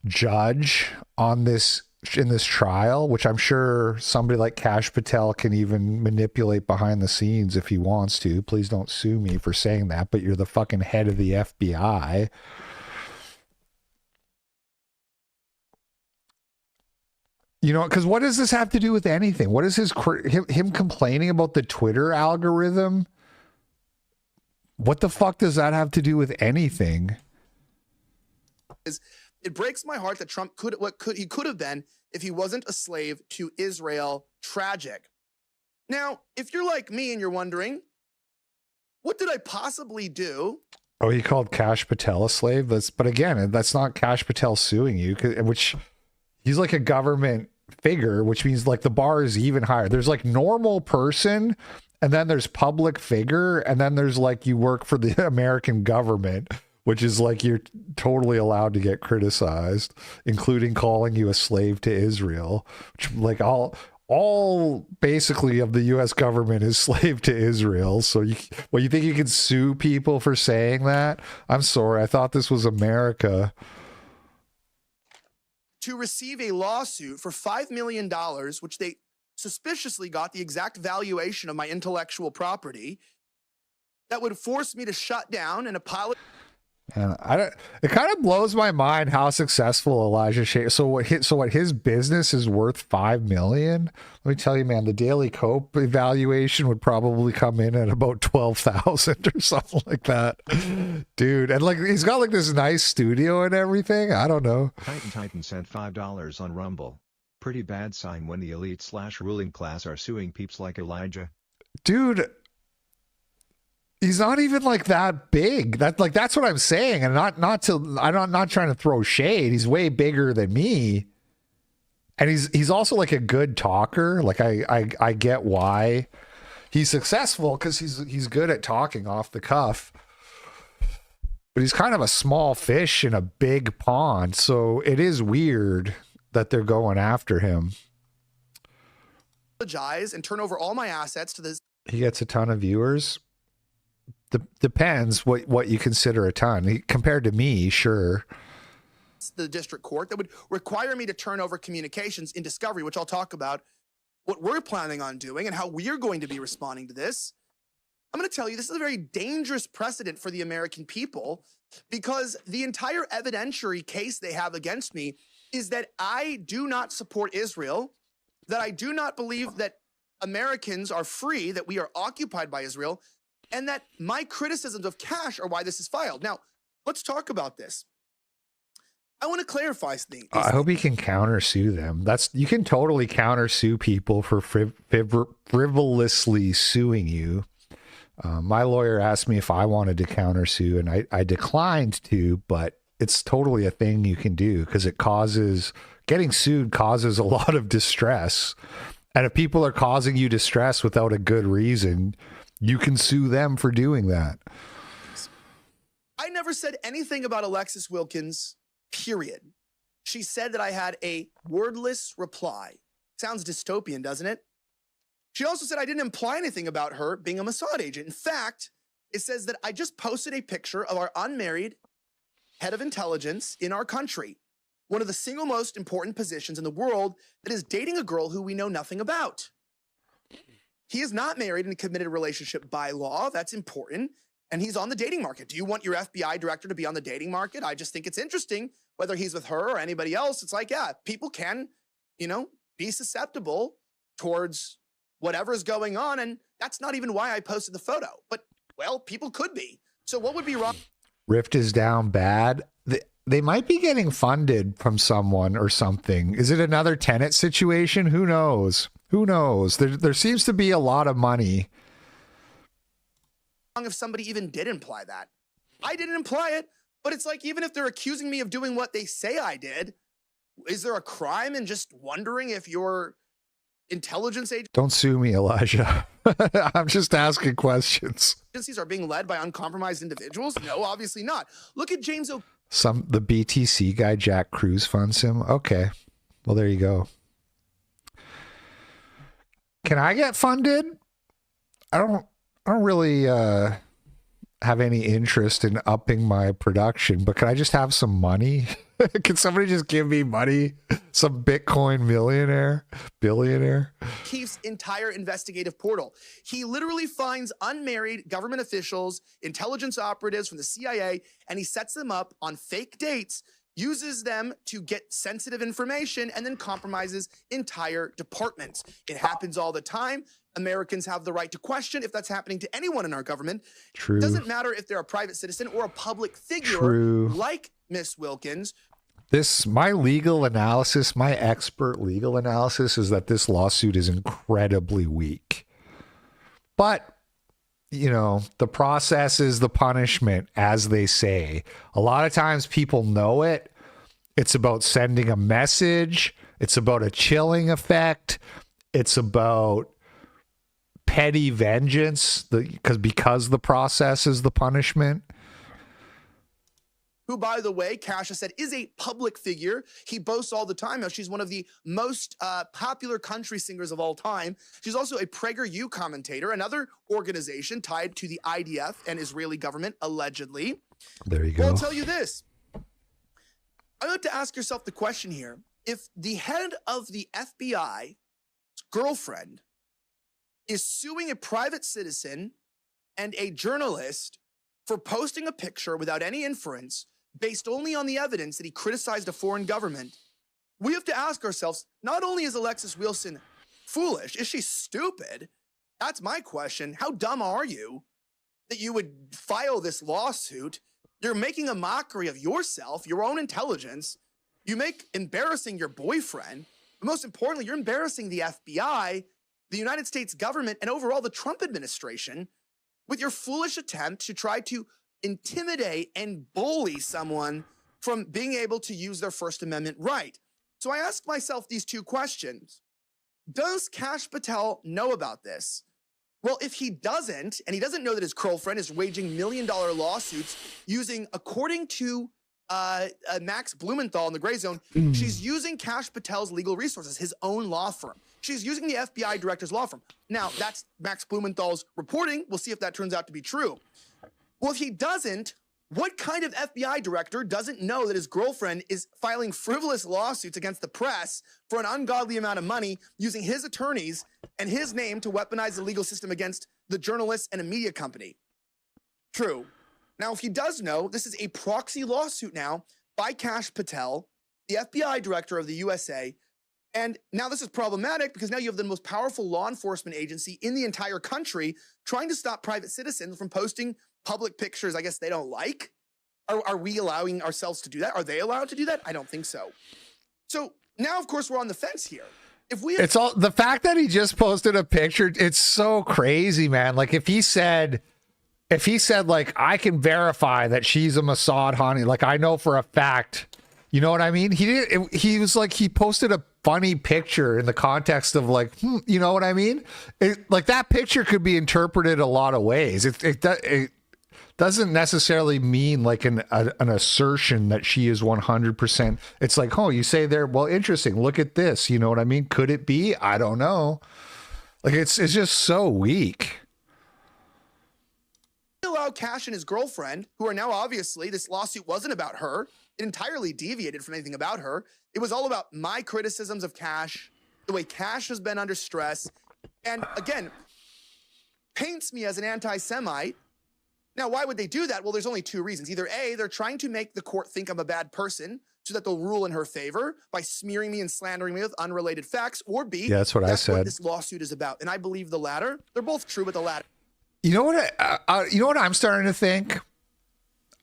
judge on this in this trial, which I'm sure somebody like Kash Patel can even manipulate behind the scenes if he wants to. Please don't sue me for saying that, but you're the fucking head of the FBI. You know, because what does this have to do with anything? What is him complaining about the Twitter algorithm? What the fuck does that have to do with anything? It breaks my heart that Trump could have been if he wasn't a slave to Israel. Tragic. Now, if you're like me and you're wondering, what did I possibly do? Oh, he called Kash Patel a slave. But again, that's not Kash Patel suing you, which he's like a government figure, which means like the bar is even higher. There's like normal person, and then there's public figure, and then there's like you work for the American government, which is like you're totally allowed to get criticized, including calling you a slave to Israel, which like all basically of the U.S. government is slave to Israel. So you think you can sue people for saying that? I'm sorry. I thought this was America. To receive a lawsuit for $5 million, which they suspiciously got the exact valuation of my intellectual property, that would force me to shut down and apologize. And it kind of blows my mind how successful Elijah Schaefer. So what his business is worth $5 million? Let me tell you, man, the Daily Cope evaluation would probably come in at about 12,000 or something like that, dude. And like he's got like this nice studio and everything. I don't know. Titan sent $5 on Rumble. Pretty bad sign when the elite/ruling class are suing peeps like Elijah. Dude, he's not even like that big. That's what I'm saying. And I'm not trying to throw shade. He's way bigger than me. And he's also like a good talker. Like I get why he's successful, because he's good at talking off the cuff. But he's kind of a small fish in a big pond. So it is weird that they're going after him. Apologize and turn over all my assets to this. He gets a ton of viewers. Depends what you consider a ton. Compared to me, sure. The district court that would require me to turn over communications in discovery, which I'll talk about what we're planning on doing and how we're going to be responding to this. I'm going to tell you, this is a very dangerous precedent for the American people, because the entire evidentiary case they have against me is that I do not support Israel, that I do not believe that Americans are free, that we are occupied by Israel, and that my criticisms of Kash are why this is filed. Now, let's talk about this. I want to clarify things. I hope you can countersue them. You can totally countersue people for frivolously suing you. My lawyer asked me if I wanted to countersue, and I declined to, but it's totally a thing you can do, because getting sued causes a lot of distress. And if people are causing you distress without a good reason, you can sue them for doing that. I never said anything about Alexis Wilkins, period. She said that I had a wordless reply. Sounds dystopian, doesn't it? She also said I didn't imply anything about her being a Mossad agent. In fact, it says that I just posted a picture of our unmarried head of intelligence in our country, one of the single most important positions in the world, that is dating a girl who we know nothing about. He is not married in a committed relationship by law. That's important. And he's on the dating market. Do you want your FBI director to be on the dating market? I just think it's interesting, whether he's with her or anybody else. It's like, yeah, people can, be susceptible towards whatever's going on. And that's not even why I posted the photo. But, well, people could be. So what would be wrong? Rift is down bad. They might be getting funded from someone or something. Is it another Tenet situation? Who knows? Who knows? There seems to be a lot of money. If somebody even did imply that. I didn't imply it, but it's like, even if they're accusing me of doing what they say I did, is there a crime in just wondering if your intelligence Don't sue me, Elijah. I'm just asking questions. agencies are being led by uncompromised individuals? No, obviously not. Look at James O. The BTC guy, Jack Cruz, funds him. Okay. Well, there you go. Can I get funded? I don't really have any interest in upping my production, but can I just have some money? Can somebody just give me money? Some Bitcoin billionaire? Keith's entire investigative portal. He literally finds unmarried government officials, intelligence operatives from the CIA, and he sets them up on fake dates, uses them to get sensitive information, and then compromises entire departments. It happens all the time. Americans have the right to question if that's happening to anyone in our government. True. It doesn't matter if they're a private citizen or a public figure. True. Like Miss Wilkins. My legal analysis, my expert legal analysis is that this lawsuit is incredibly weak. But, the process is the punishment, as they say. A lot of times people know it. It's about sending a message. It's about a chilling effect. It's about petty vengeance because the process is the punishment. Who, by the way, Kasha said is a public figure. He boasts all the time how she's one of the most popular country singers of all time. She's also a PragerU commentator, another organization tied to the IDF and Israeli government, allegedly. There you go. Well, I'll tell you this. I want to ask yourself the question here. If the head of the FBI girlfriend is suing a private citizen and a journalist for posting a picture without any inference, based only on the evidence that he criticized a foreign government, we have to ask ourselves, not only is Alexis Wilson foolish, is she stupid? That's my question. How dumb are you that you would file this lawsuit? You're making a mockery of yourself, your own intelligence. You make embarrassing your boyfriend. But most importantly, you're embarrassing the FBI, the United States government, and overall the Trump administration with your foolish attempt to try to intimidate and bully someone from being able to use their First Amendment right. So I ask myself these two questions. Does Kash Patel know about this? Well, if he doesn't, and he doesn't know that his girlfriend is waging million-dollar lawsuits using, according to Max Blumenthal in the Gray Zone, she's using Kash Patel's legal resources, his own law firm. She's using the FBI director's law firm. Now, that's Max Blumenthal's reporting. We'll see if that turns out to be true. Well, if he doesn't, what kind of FBI director doesn't know that his girlfriend is filing frivolous lawsuits against the press for an ungodly amount of money, using his attorneys and his name to weaponize the legal system against the journalists and a media company? True. Now, if he does know, this is a proxy lawsuit now by Kash Patel, the FBI director of the USA. And now this is problematic because now you have the most powerful law enforcement agency in the entire country trying to stop private citizens from posting public pictures I guess they don't like. Are we allowing ourselves to do that? Are they allowed to do that? I don't think so. So now, of course, we're on the fence here. It's all the fact that he just posted a picture. It's so crazy, man. Like if he said like, I can verify that she's a Mossad honey, like I know for a fact, you know what I mean? He was like, he posted a funny picture in the context of like, you know what I mean? Like that picture could be interpreted a lot of ways. doesn't necessarily mean like an assertion that she is 100%. It's like, oh, you say there, well, interesting. Look at this. You know what I mean? Could it be? I don't know. Like it's just so weak. Allow Cash and his girlfriend, who are now obviously, this lawsuit wasn't about her. It entirely deviated from anything about her. It was all about my criticisms of Cash, the way Cash has been under stress, and again, paints me as an anti-Semite. Now, why would they do that? Well, there's only two reasons. Either A, they're trying to make the court think I'm a bad person so that they'll rule in her favor by smearing me and slandering me with unrelated facts, or B, yeah, that's what I said. What this lawsuit is about. And I believe the latter. They're both true, but the latter. You know what I'm starting to think?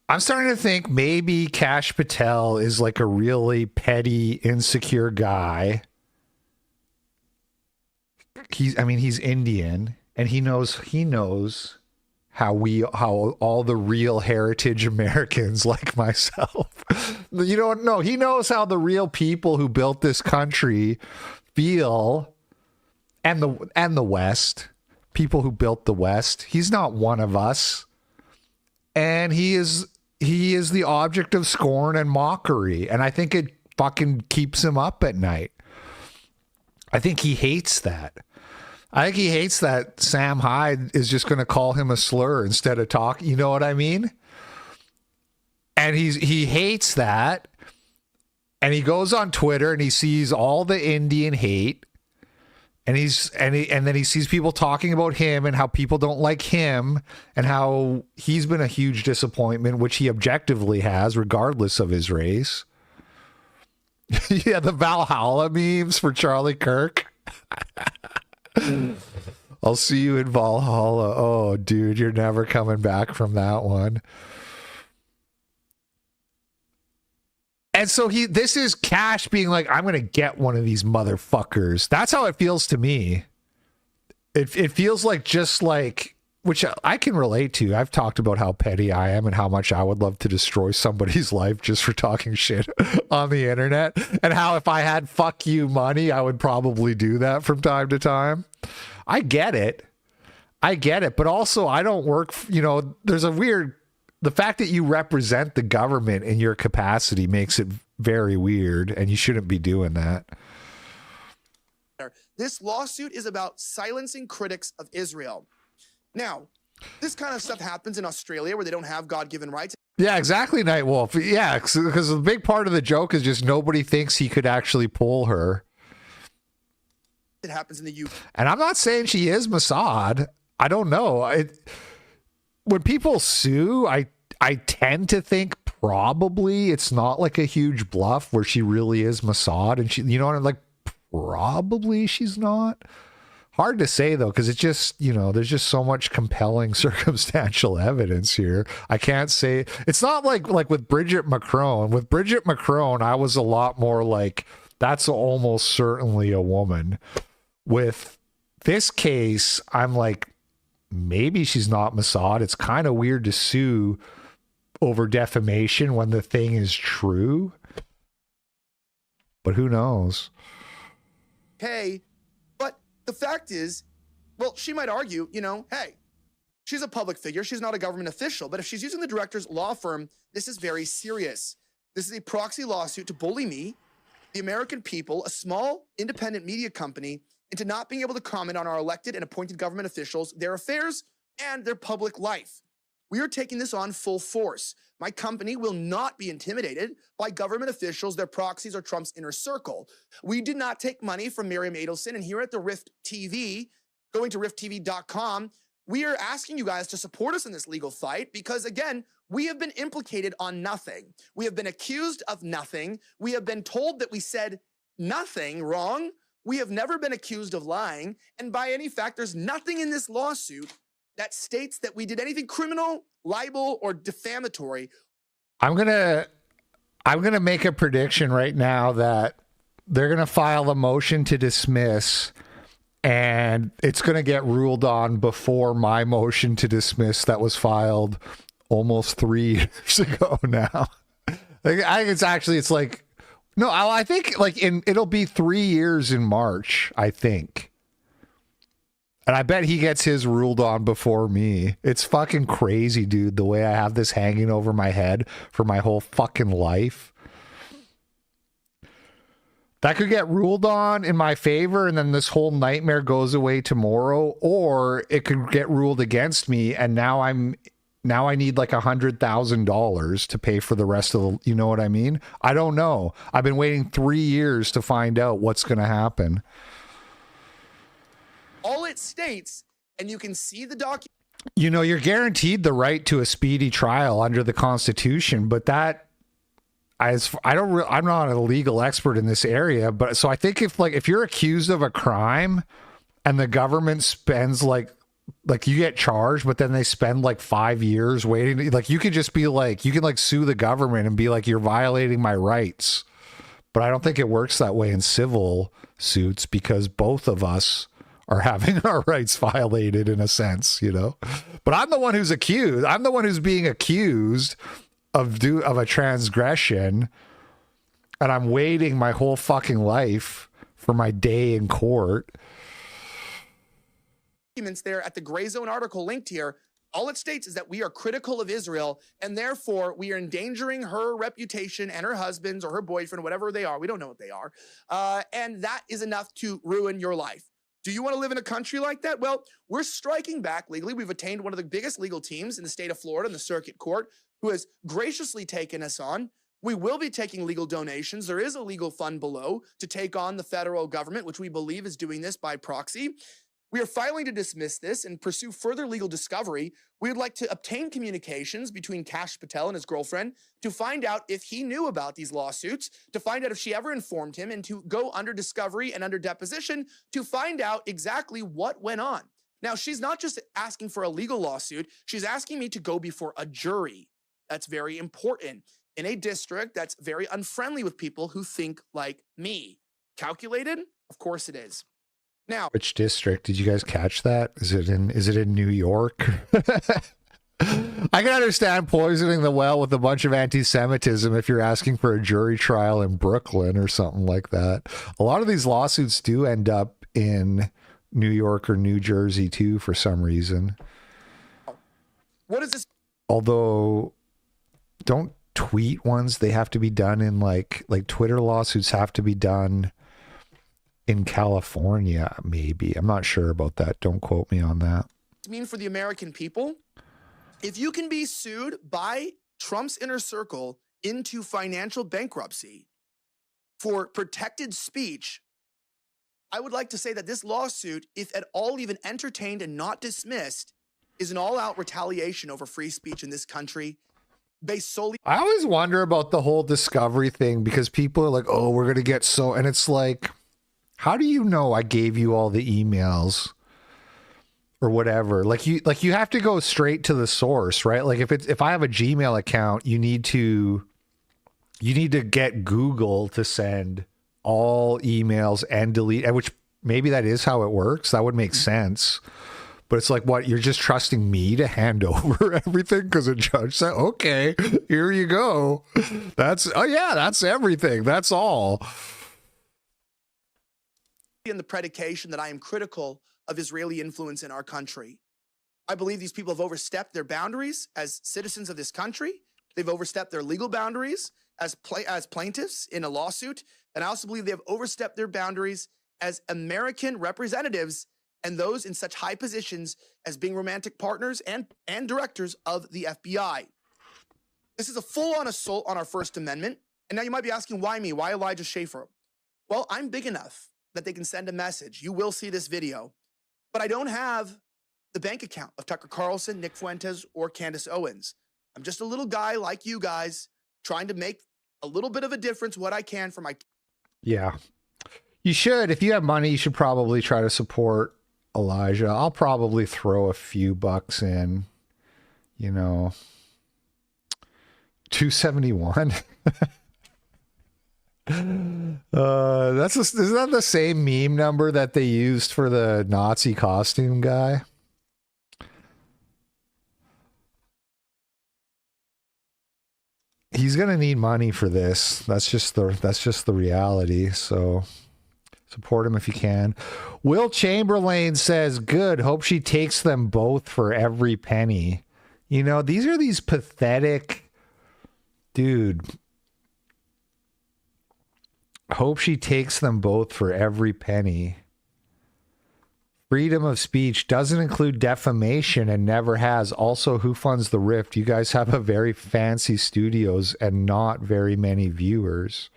I'm starting to think maybe Cash Patel is like a really petty, insecure guy. He's Indian, and he knows how all the real heritage Americans like myself, he knows how the real people who built this country feel, and the West. People who built the West. He's not one of us. And he is the object of scorn and mockery. And I think it fucking keeps him up at night. I think he hates that. I think he hates that Sam Hyde is just going to call him a slur instead of talk. You know what I mean? And he hates that. And he goes on Twitter and he sees all the Indian hate. And then he sees people talking about him and how people don't like him and how he's been a huge disappointment, which he objectively has, regardless of his race. Yeah, the Valhalla memes for Charlie Kirk. I'll see you in Valhalla. Oh, dude, you're never coming back from that one. And so this is Cash being like, I'm going to get one of these motherfuckers. That's how it feels to me. It feels like just like, which I can relate to. I've talked about how petty I am and how much I would love to destroy somebody's life just for talking shit on the internet. And how if I had fuck you money, I would probably do that from time to time. I get it. But also I don't work, there's a weird, the fact that you represent the government in your capacity makes it very weird, and you shouldn't be doing that. This lawsuit is about silencing critics of Israel. Now, this kind of stuff happens in Australia where they don't have God-given rights. Yeah, exactly, Nightwolf. Yeah, because the big part of the joke is just nobody thinks he could actually pull her. It happens in the UK. And I'm not saying she is Mossad. I don't know. When people sue, I tend to think probably it's not like a huge bluff where she really is Mossad, and she, like probably she's not. Hard to say though, because it's just, there's just so much compelling circumstantial evidence here. I can't say it's not like with Bridget Macron. With Bridget Macron, I was a lot more like that's almost certainly a woman. With this case, I'm like, maybe she's not Mossad. It's kind of weird to sue over defamation when the thing is true. But who knows? Hey, but the fact is, well, she might argue, hey, she's a public figure. She's not a government official. But if she's using the director's law firm, this is very serious. This is a proxy lawsuit to bully me, the American people, a small independent media company, into not being able to comment on our elected and appointed government officials, their affairs, and their public life. We are taking this on full force. My company will not be intimidated by government officials, their proxies, or Trump's inner circle. We did not take money from Miriam Adelson, and here at the Rift TV, going to rifttv.com, we are asking you guys to support us in this legal fight because, again, we have been implicated on nothing. We have been accused of nothing. We have been told that we said nothing wrong. We have never been accused of lying, and by any fact, there's nothing in this lawsuit that states that we did anything criminal, libel, or defamatory. I'm gonna make a prediction right now that they're gonna file a motion to dismiss, and it's gonna get ruled on before my motion to dismiss that was filed almost 3 years ago now. I think I think it'll be 3 years in March, I think. And I bet he gets his ruled on before me. It's fucking crazy, dude, the way I have this hanging over my head for my whole fucking life. That could get ruled on in my favor, and then this whole nightmare goes away tomorrow, or it could get ruled against me, and now I need like $100,000 to pay for the rest of the, you know what I mean? I don't know. I've been waiting 3 years to find out what's going to happen. All it states, and you can see the document. You know, you're guaranteed the right to a speedy trial under the Constitution, but that, I'm not a legal expert in this area, but so I think if you're accused of a crime and the government spends like you get charged, but then they spend like 5 years waiting, like you could just be like, you can like sue the government and be like, you're violating my rights. But I don't think it works that way in civil suits because both of us are having our rights violated in a sense, you know. But I'm the one who's accused. I'm the one who's being accused of a transgression, and I'm waiting my whole fucking life for my day in court. Documents there at the Gray Zone article linked here. All it states is that we are critical of Israel, and therefore we are endangering her reputation and her husband's or her boyfriend, whatever they are. We don't know what they are. And that is enough to ruin your life. Do you want to live in a country like that? Well, we're striking back legally. We've attained one of the biggest legal teams in the state of Florida in the circuit court who has graciously taken us on. We will be taking legal donations. There is a legal fund below to take on the federal government, which we believe is doing this by proxy. We are filing to dismiss this and pursue further legal discovery. We would like to obtain communications between Kash Patel and his girlfriend to find out if he knew about these lawsuits, to find out if she ever informed him, and to go under discovery and under deposition to find out exactly what went on. Now, she's not just asking for a legal lawsuit. She's asking me to go before a jury. That's very important in a district that's very unfriendly with people who think like me. Calculated? Of course it is. Now, which district did you guys catch that? Is it in New York? I can understand poisoning the well with a bunch of anti-Semitism if you're asking for a jury trial in Brooklyn or something like that. A lot of these lawsuits do end up in New York or New Jersey too for some reason. What is this? Although, don't tweet ones, they have to be done in like Twitter lawsuits have to be done in California, maybe. I'm not sure about that. Don't quote me on that. Mean for the American people? If you can be sued by Trump's inner circle into financial bankruptcy for protected speech, I would like to say that this lawsuit, if at all even entertained and not dismissed, is an all-out retaliation over free speech in this country based solely. I always wonder about the whole discovery thing because people are like, oh, we're going to get so, and it's like, how do you know I gave you all the emails or whatever? Like you have to go straight to the source, right? Like if I have a Gmail account, you need to get Google to send all emails and delete, and which maybe that is how it works. That would make sense. But it's like, what, you're just trusting me to hand over everything because a judge said, okay, here you go. That's everything. That's all. In the predication that I am critical of Israeli influence in our country. I believe these people have overstepped their boundaries as citizens of this country. They've overstepped their legal boundaries as plaintiffs in a lawsuit. And I also believe they have overstepped their boundaries as American representatives and those in such high positions as being romantic partners and directors of the FBI. This is a full-on assault on our First Amendment. And now you might be asking, why me? Why Elijah Schaefer? Well, I'm big enough that they can send a message. You will see this video. But I don't have the bank account of Tucker Carlson, Nick Fuentes, or Candace Owens. I'm just a little guy like you guys trying to make a little bit of a difference, what I can for my... Yeah. You should. If you have money, you should probably try to support Elijah. I'll probably throw a few bucks in, you know, 271. Isn't that the same meme number that they used for the Nazi costume guy? He's gonna need money for this. That's just the reality. So Support him if you can. Will Chamberlain says, good. Hope she takes them both for every penny. You know, these are these pathetic... Dude. Hope she takes them both for every penny. Freedom of speech doesn't include defamation and never has. Also, who funds the Rift? You guys have a very fancy studios and not very many viewers.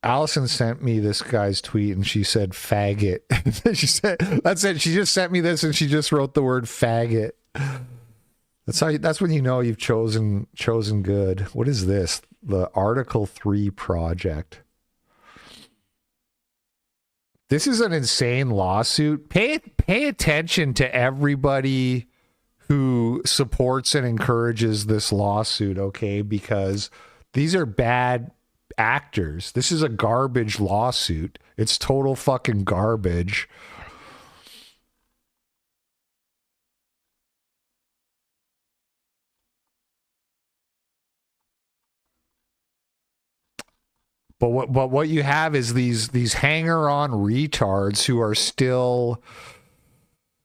Allison sent me this guy's tweet and she said faggot. She said, that's it. She just sent me this and she just wrote the word faggot. That's when you know you've chosen good. What is this? The Article 3 project. This is an insane lawsuit. Pay attention to everybody who supports and encourages this lawsuit, okay? Because these are bad actors. This is a garbage lawsuit. It's total fucking garbage. But what you have is these hanger-on retards who are still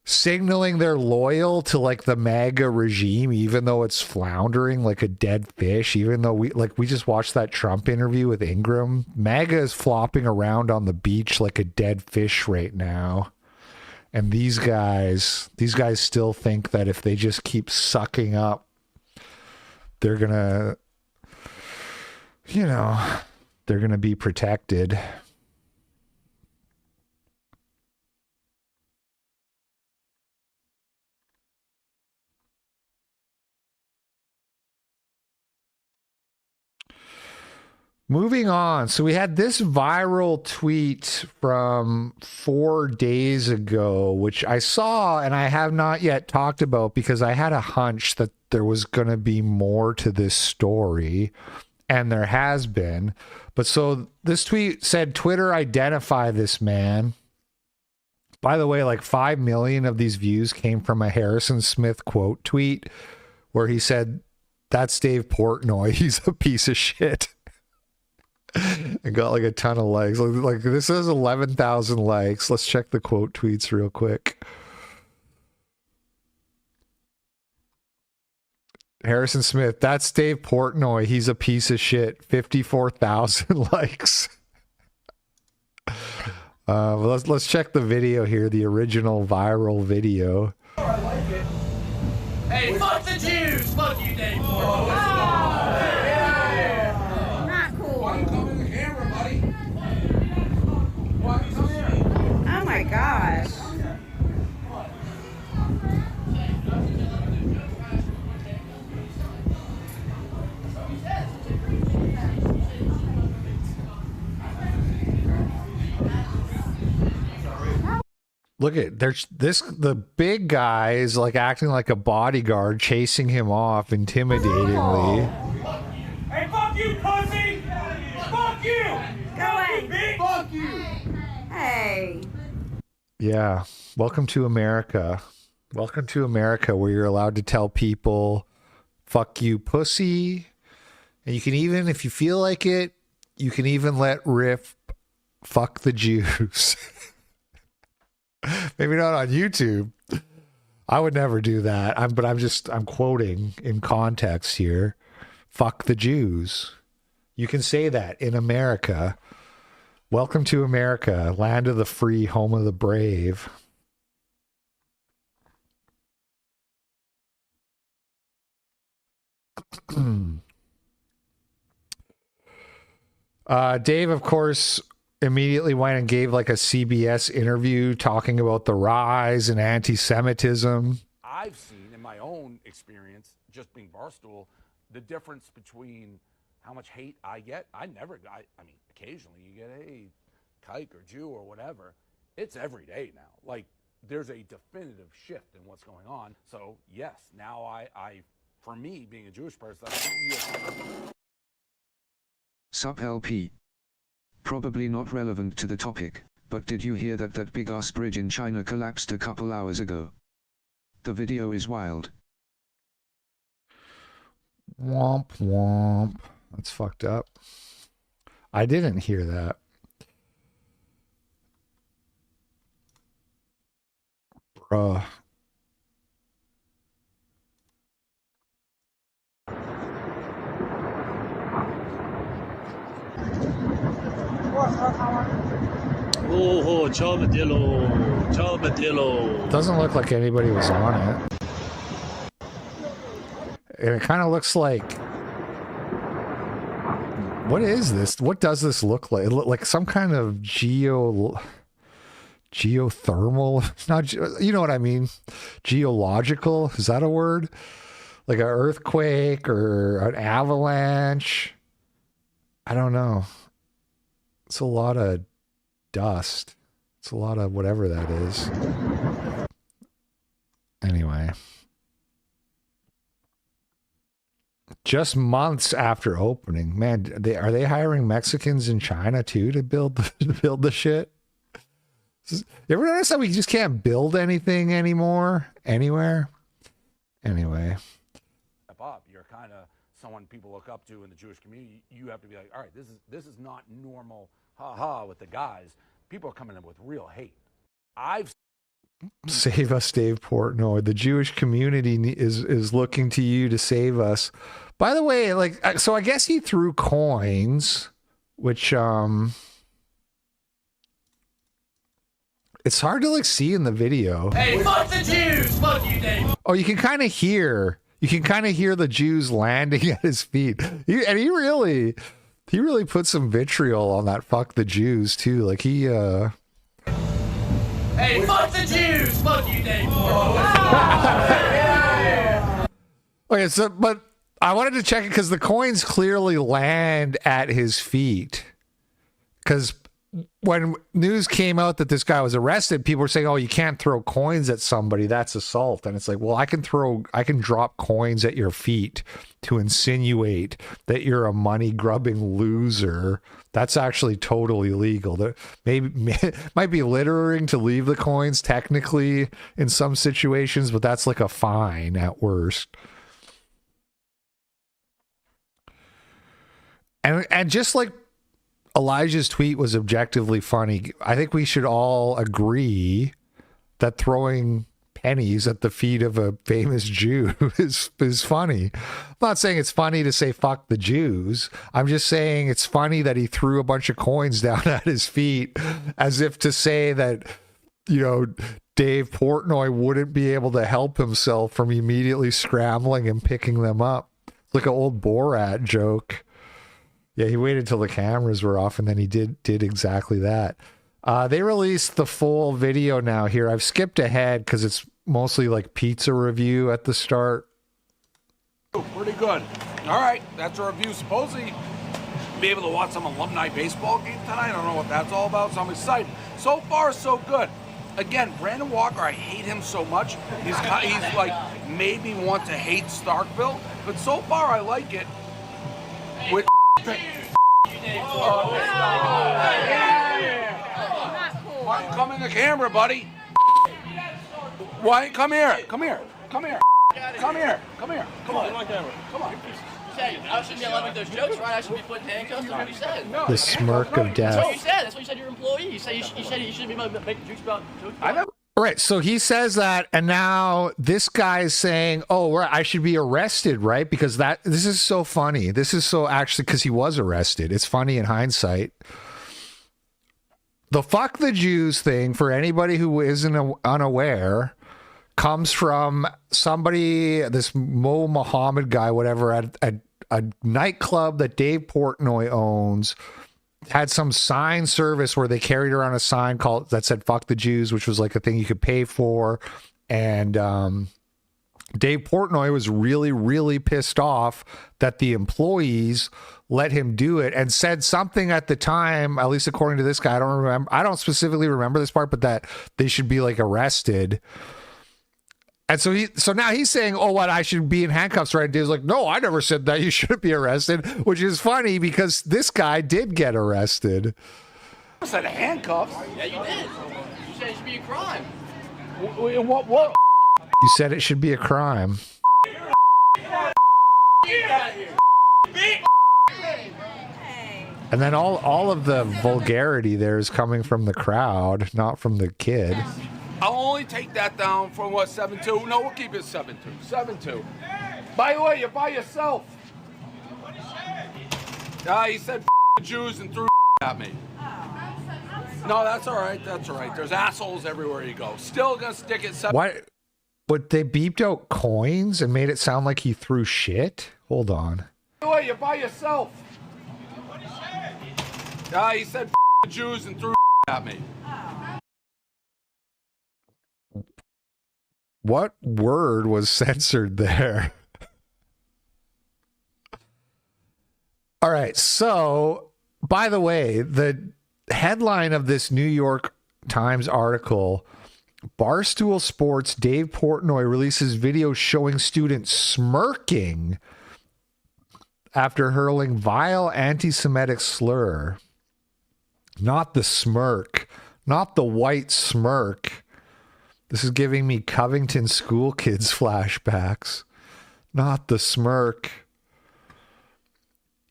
signaling they're loyal to like the MAGA regime, even though it's floundering like a dead fish, even though we just watched that Trump interview with Ingram. MAGA is flopping around on the beach like a dead fish right now. And these guys still think that if they just keep sucking up, they're gonna, you know, they're gonna be protected. Moving on. So we had this viral tweet from 4 days ago, which I saw and I have not yet talked about because I had a hunch that there was going to be more to this story, and there has been. But so this tweet said, Twitter, identify this man. By the way, like 5 million of these views came from a Harrison Smith quote tweet where he said, that's Dave Portnoy. He's a piece of shit. And got like a ton of likes. Like this has 11,000 likes. Let's check the quote tweets real quick. Harrison Smith, that's Dave Portnoy. He's a piece of shit. 54,000 likes. Let's check the video here, the original viral video. I like it. Hey, fuck the Jews! Fuck you, Dave Portnoy. Oh my gosh. Look at the big guy is like acting like a bodyguard, chasing him off intimidatingly. Hey, fuck you, pussy! Fuck you! Go away. Bitch. Fuck you! Hey. Yeah. Welcome to America. Welcome to America, where you're allowed to tell people, fuck you, pussy. And you can even, if you feel like it, you can even let rip, fuck the Jews. Maybe not on YouTube. I would never do that. I'm quoting in context here. Fuck the Jews. You can say that in America. Welcome to America, land of the free, home of the brave. Dave, of course, immediately went and gave like a CBS interview talking about the rise in anti-Semitism. I've seen in my own experience, just being Barstool, the difference between how much hate I get. I mean, occasionally you get, hey, kike or Jew or whatever. It's every day now. Like, there's a definitive shift in what's going on. So, yes, now I for me, being a Jewish person, Sup LP. Probably not relevant to the topic, but did you hear that big ass bridge in China collapsed a couple hours ago? The video is wild. Womp womp. That's fucked up. I didn't hear that. Bruh. Oh, ciao Matillo. Ciao Matillo. Doesn't look like anybody was on it. And it kind of looks like... What is this? What does this look like? It look like some kind of geothermal? Not, you know what I mean? Geological? Is that a word? Like an earthquake or an avalanche? I don't know. It's a lot of dust. It's a lot of whatever that is. Anyway. Just months after opening. Man, are they hiring Mexicans in China too to build the shit? You ever notice that we just can't build anything anymore? Anywhere? Anyway. Up, you're kind of someone people look up to in the Jewish community. You have to be like, all right, this is not normal, ha with the guys. People are coming in with real hate. Save us, Dave Portnoy. The Jewish community is looking to you to save us. By the way, like, so I guess he threw coins, which it's hard to like see in the video. Hey, fuck the Jews! Fuck you, Dave! Oh, you can kind of hear the Jews landing at his feet. He really put some vitriol on that fuck the Jews too. Like he Hey, fuck the Jews! Fuck you, Dave! Okay, so but I wanted to check it because the coins clearly land at his feet. Because when news came out that this guy was arrested, people were saying, "Oh, you can't throw coins at somebody. That's assault." And it's like, well, I can drop coins at your feet to insinuate that you're a money grubbing loser. That's actually totally legal. That might be littering to leave the coins technically in some situations, but that's like a fine at worst. And just like Elijah's tweet was objectively funny, I think we should all agree that throwing pennies at the feet of a famous Jew is funny. I'm not saying it's funny to say fuck the Jews. I'm just saying it's funny that he threw a bunch of coins down at his feet as if to say that, you know, Dave Portnoy wouldn't be able to help himself from immediately scrambling and picking them up. Like an old Borat joke. Yeah, he waited till the cameras were off and then he did exactly that. They released the full video now here. I've skipped ahead because it's mostly like pizza review at the start. Pretty good. All right, that's a review. Supposedly be able to watch some alumni baseball game tonight. I don't know what that's all about, so I'm excited. So far, so good. Again, Brandon Walker, I hate him so much. He's like made me want to hate Starkville, but so far I like it. With why don't you come in the camera, buddy? Why? Come here. Come here. Come here. Come here. Come here. Come on. Come on. I shouldn't be allowed to make those jokes, right? I should be put in handcuffs. That's what you said. The smirk of death. That's what you said. That's what you said to your employee. You said you shouldn't be making jokes about Right, so he says that, and now this guy is saying, "Oh, right, I should be arrested, right? Because this is so funny. This is so actually because he was arrested. It's funny in hindsight. The fuck the Jews thing, for anybody who isn't unaware, comes from somebody, this Mo Muhammad guy, whatever, at a nightclub that Dave Portnoy owns." Had some sign service where they carried around a sign that said "fuck the Jews," which was like a thing you could pay for. And Dave Portnoy was really, really pissed off that the employees let him do it, and said something at the time, at least according to this guy, I don't specifically remember this part, but that they should be like arrested. And so now he's saying, "Oh, what, I should be in handcuffs," right? Dave's like, "No, I never said that. You shouldn't be arrested," which is funny because this guy did get arrested. I said handcuffs. Yeah, you did. You said it should be a crime. What? You said it should be a crime. And then all of the vulgarity there is coming from the crowd, not from the kid. I'll only take that down from what, 7-2? No, we'll keep it 7-2. 7-2. By the way, you're by yourself. He said the Jews and threw at me. No, that's all right. That's all right. There's assholes everywhere you go. Still gonna stick it 7. Why? But they beeped out coins and made it sound like he threw shit? Hold on. By the way, you're by yourself. He said the Jews and threw at me. What word was censored there? All right. So, by the way, the headline of this New York Times article, Barstool Sports Dave Portnoy releases video showing students smirking after hurling vile anti-Semitic slur. Not the smirk, not the white smirk. This is giving me Covington school kids flashbacks. Not the smirk.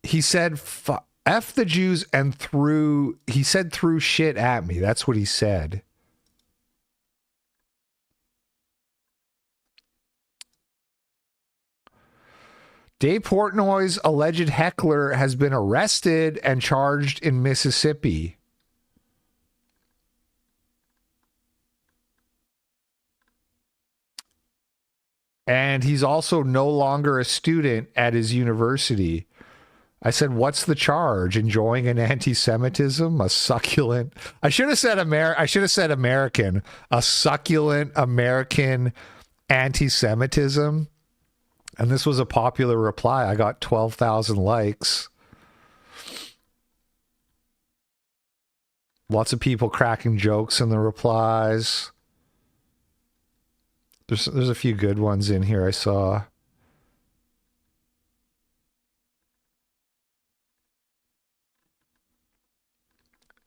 He said, F the Jews and threw shit at me. That's what he said. Dave Portnoy's alleged heckler has been arrested and charged in Mississippi. And he's also no longer a student at his university. I said, what's the charge? Enjoying an anti-Semitism? A succulent... I should have said American. A succulent American anti-Semitism. And this was a popular reply. I got 12,000 likes. Lots of people cracking jokes in the replies. There's a few good ones in here I saw.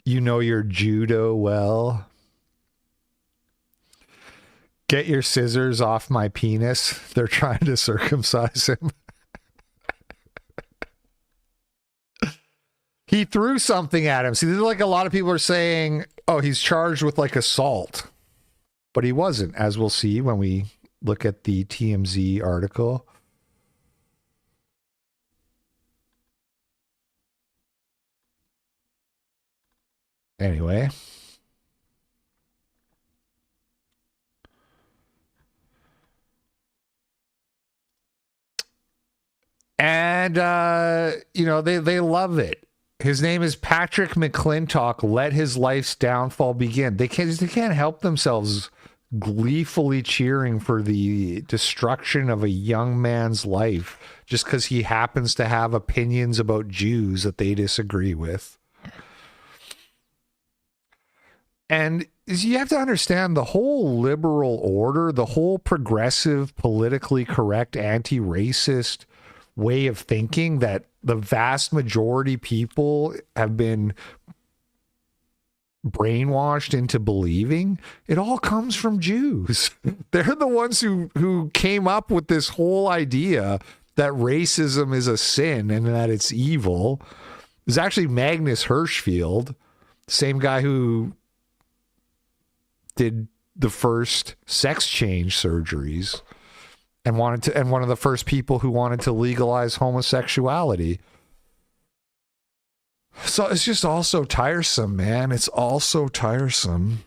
You know your judo well. Get your scissors off my penis. They're trying to circumcise him. He threw something at him. See, this is like a lot of people are saying, oh, he's charged with like assault. But he wasn't, as we'll see when we look at the TMZ article. Anyway. And, they love it. His name is Patrick McClintock. Let his life's downfall begin. They can't help themselves gleefully cheering for the destruction of a young man's life just because he happens to have opinions about Jews that they disagree with. And you have to understand the whole liberal order, the whole progressive, politically correct, anti-racist way of thinking that the vast majority people have been brainwashed into believing, it all comes from Jews. They're the ones who came up with this whole idea that racism is a sin and that it's evil. It's actually Magnus Hirschfeld, same guy who did the first sex change surgeries and one of the first people who wanted to legalize homosexuality. So it's just all so tiresome, man. It's all so tiresome.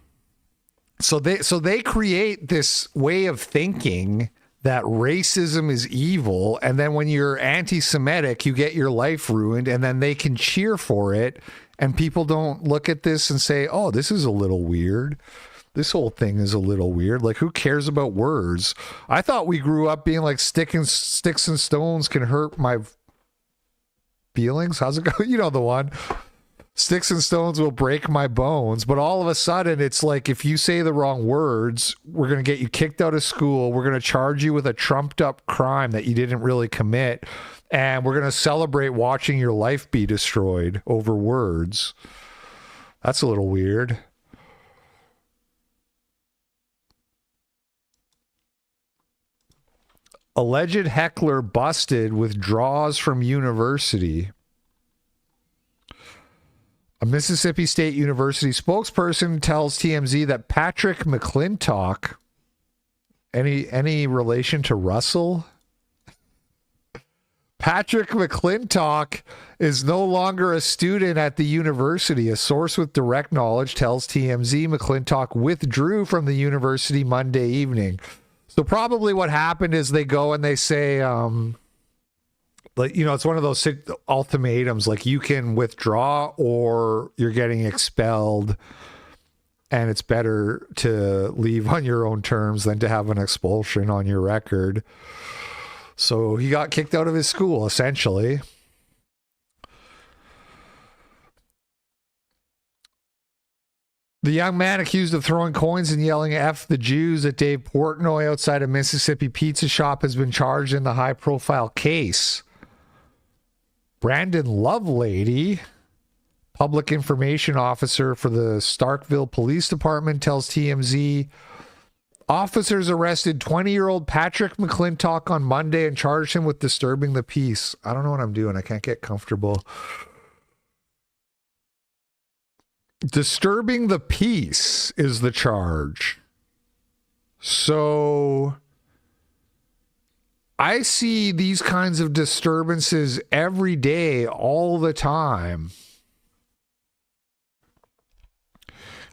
So they create this way of thinking that racism is evil, and then when you're anti-Semitic, you get your life ruined, and then they can cheer for it, and people don't look at this and say, oh, this is a little weird. This whole thing is a little weird. Like, who cares about words? I thought we grew up being like sticks and stones can hurt my feelings. How's it go? You know the one. Sticks and stones will break my bones. But all of a sudden, it's like if you say the wrong words, we're going to get you kicked out of school. We're going to charge you with a trumped up crime that you didn't really commit. And we're going to celebrate watching your life be destroyed over words. That's a little weird. Alleged heckler busted with draws from university. A Mississippi State University spokesperson tells TMZ that Patrick McClintock, any relation to Russell? Patrick McClintock is no longer a student at the university. A source with direct knowledge tells TMZ McClintock withdrew from the university Monday evening. So probably what happened is they go and they say, like, you know, it's one of those ultimatums, like you can withdraw or you're getting expelled, and it's better to leave on your own terms than to have an expulsion on your record. So he got kicked out of his school, essentially. The young man accused of throwing coins and yelling F the Jews at Dave Portnoy outside a Mississippi pizza shop has been charged in the high-profile case. Brandon Lovelady, public information officer for the Starkville Police Department, tells TMZ officers arrested 20-year-old Patrick McClintock on Monday and charged him with disturbing the peace. I don't know what I'm doing. I can't get comfortable. Disturbing the peace is the charge. So I see these kinds of disturbances every day, all the time.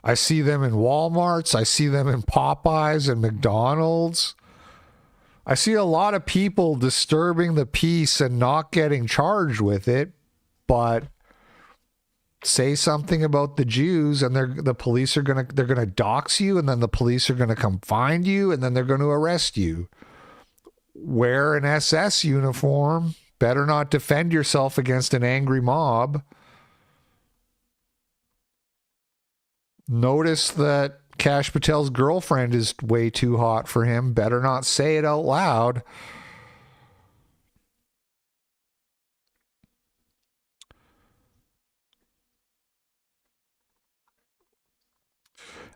I see them in Walmarts. I see them in Popeyes and McDonald's. I see a lot of people disturbing the peace and not getting charged with it, but say something about the Jews and the police are they're gonna dox you, and then the police are gonna come find you, and then they're gonna arrest you. Wear an SS uniform. Better not defend yourself against an angry mob. Notice that Kash Patel's girlfriend is way too hot for him. Better not say it out loud.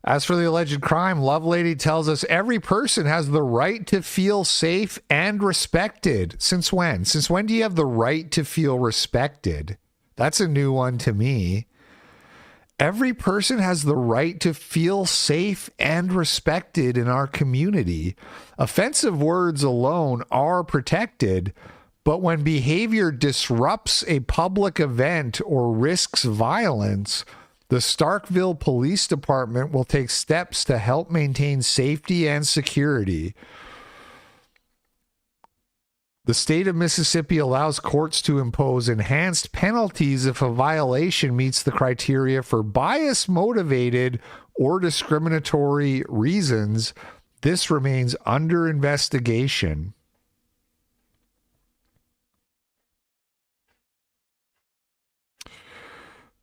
As for the alleged crime, Lovelady tells us every person has the right to feel safe and respected. Since when? Since when do you have the right to feel respected? That's a new one to me. Every person has the right to feel safe and respected in our community. Offensive words alone are protected, but when behavior disrupts a public event or risks violence, the Starkville Police Department will take steps to help maintain safety and security. The state of Mississippi allows courts to impose enhanced penalties if a violation meets the criteria for bias-motivated or discriminatory reasons. This remains under investigation.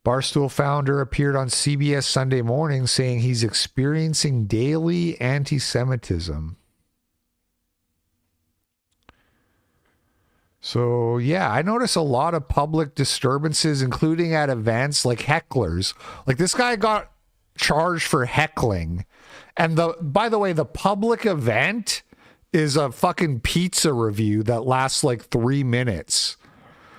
Barstool founder appeared on CBS Sunday Morning saying he's experiencing daily anti-Semitism. So, yeah, I notice a lot of public disturbances, including at events like hecklers. Like this guy got charged for heckling. And by the way, the public event is a fucking pizza review that lasts like 3 minutes.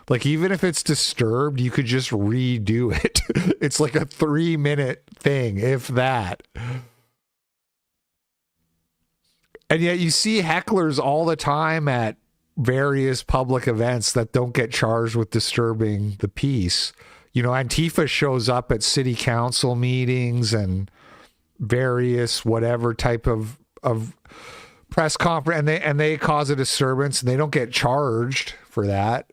Like, even if it's disturbed, you could just redo it. It's like a 3-minute thing, if that. And yet you see hecklers all the time at various public events that don't get charged with disturbing the peace. You know, Antifa shows up at city council meetings and various whatever type of press conference, and they cause a disturbance, and they don't get charged for that.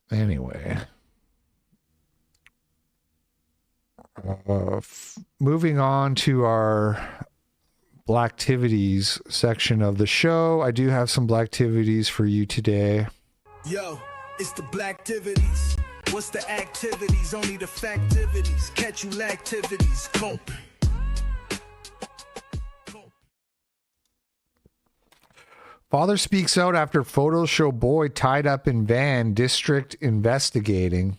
Anyway, moving on to our Blacktivities section of the show. I do have some Blacktivities for you today. Yo, it's the Blacktivities. What's the activities? Only the factivities. Catch you lactivities. Go. Father speaks out after photos show boy tied up in van, district investigating.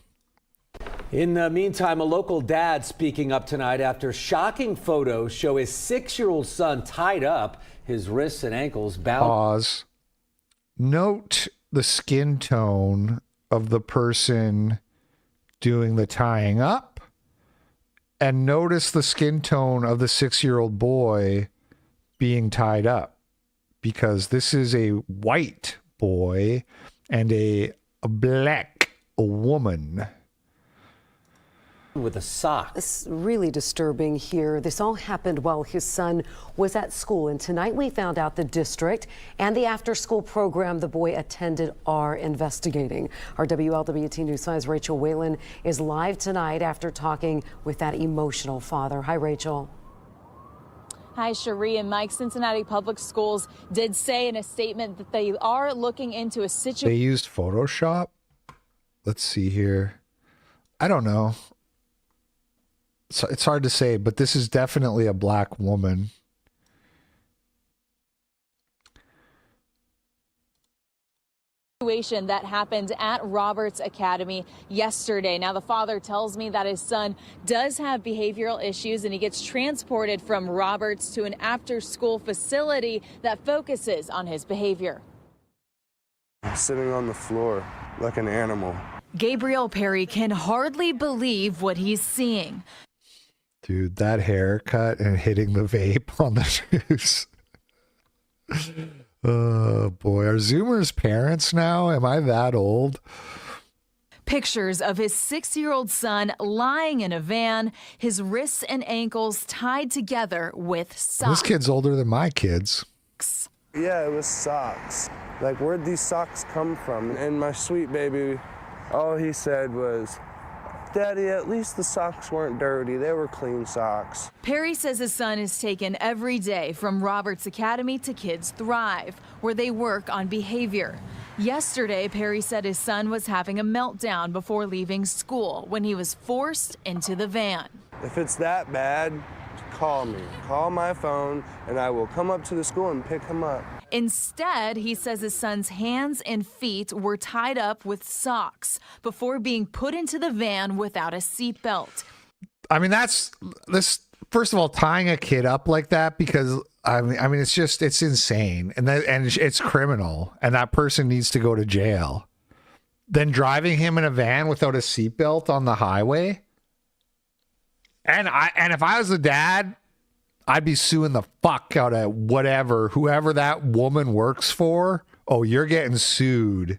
In the meantime, a local dad speaking up tonight after shocking photos show his 6-year-old son tied up, his wrists and ankles bound. Pause. Note the skin tone of the person doing the tying up, and notice the skin tone of the 6-year-old boy being tied up, because this is a white boy and a black woman. With a sock. It's really disturbing here. This all happened while his son was at school, and tonight we found out the district and the after-school program the boy attended are investigating. Our WLWT News 5's Rachel Whalen is live tonight after talking with that emotional father. Hi, Rachel. Hi, Cherie and Mike. Cincinnati Public Schools did say in a statement that they are looking into a situation. They used Photoshop? Let's see here. I don't know. So it's hard to say, but this is definitely a black woman. Situation that happened at Roberts Academy yesterday. Now, the father tells me that his son does have behavioral issues and he gets transported from Roberts to an after-school facility that focuses on his behavior. Sitting on the floor like an animal. Gabriel Perry can hardly believe what he's seeing. Dude, that haircut and hitting the vape on the shoes. Oh, boy. Are Zoomers parents now? Am I that old? Pictures of his 6-year-old son lying in a van, his wrists and ankles tied together with socks. This kid's older than my kids. Yeah, it was socks. Like, where'd these socks come from? And my sweet baby, all he said was, Daddy, at least the socks weren't dirty. They were clean socks. Perry says his son is taken every day from Roberts Academy to Kids Thrive, where they work on behavior. Yesterday, Perry said his son was having a meltdown before leaving school when he was forced into the van. If it's that bad, call me. Call my phone, and I will come up to the school and pick him up. Instead, he says his son's hands and feet were tied up with socks before being put into the van without a seatbelt. I mean, that's this. First of all, tying a kid up like that, because I mean, it's just, it's insane, and it's criminal, and that person needs to go to jail. Then driving him in a van without a seatbelt on the highway, and if I was the dad, I'd be suing the fuck out of whoever that woman works for. Oh, you're getting sued.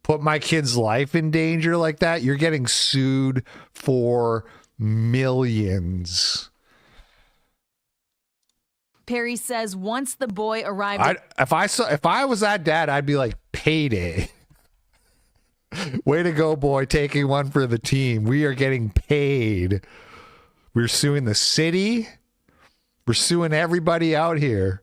Put my kid's life in danger like that, you're getting sued for millions. Perry says once the boy arrived, If I was that dad, I'd be like, payday. Way to go, boy, taking one for the team. We are getting paid. We're suing the city. We're suing everybody out here.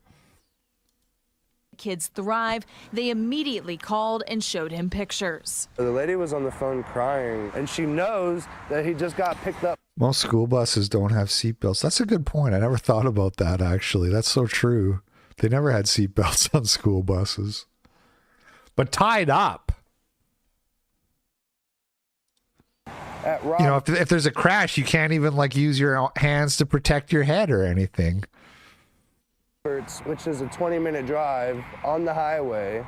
Kids Thrive. They immediately called and showed him pictures. The lady was on the phone crying, and she knows that he just got picked up. Most school buses don't have seatbelts. That's a good point. I never thought about that, actually. That's so true. They never had seatbelts on school buses. But tied up. You know, if there's a crash, you can't even like use your hands to protect your head or anything. Which is a 20-minute drive on the highway.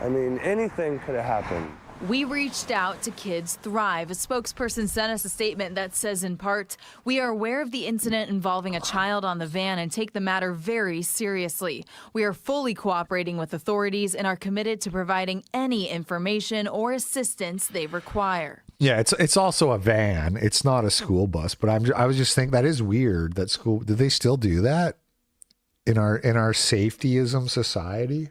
I mean, anything could have happened. We reached out to Kids Thrive. A spokesperson sent us a statement that says, in part, we are aware of the incident involving a child on the van and take the matter very seriously. We are fully cooperating with authorities and are committed to providing any information or assistance they require. Yeah, it's also a van. It's not a school bus. But I was just thinking that is weird. That school, do they still do that in our safetyism society?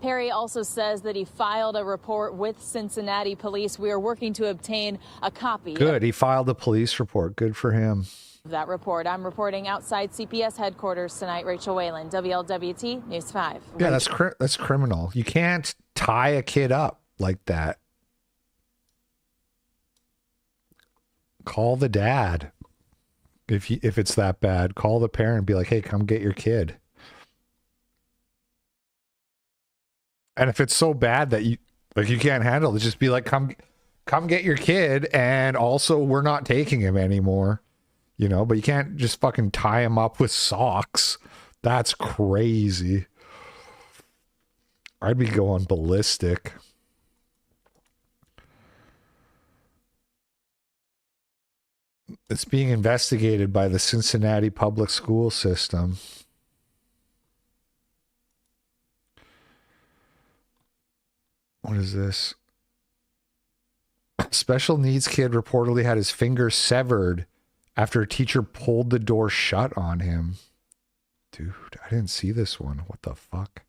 Perry also says that he filed a report with Cincinnati police. We are working to obtain a copy. Good. He filed a police report. Good for him. Of that report. I'm reporting outside CPS headquarters tonight. Rachel Whalen, WLWT News 5. Yeah, that's criminal. You can't tie a kid up like that. Call the dad. If it's that bad, call the parent and be like, hey, come get your kid. And if it's so bad that you can't handle it, just be like, come get your kid, and also we're not taking him anymore. You know, but you can't just fucking tie him up with socks. That's crazy. I'd be going ballistic. It's being investigated by the Cincinnati public school system. What is this? Special needs kid reportedly had his finger severed after a teacher pulled the door shut on him. Dude, I didn't see this one. What the fuck?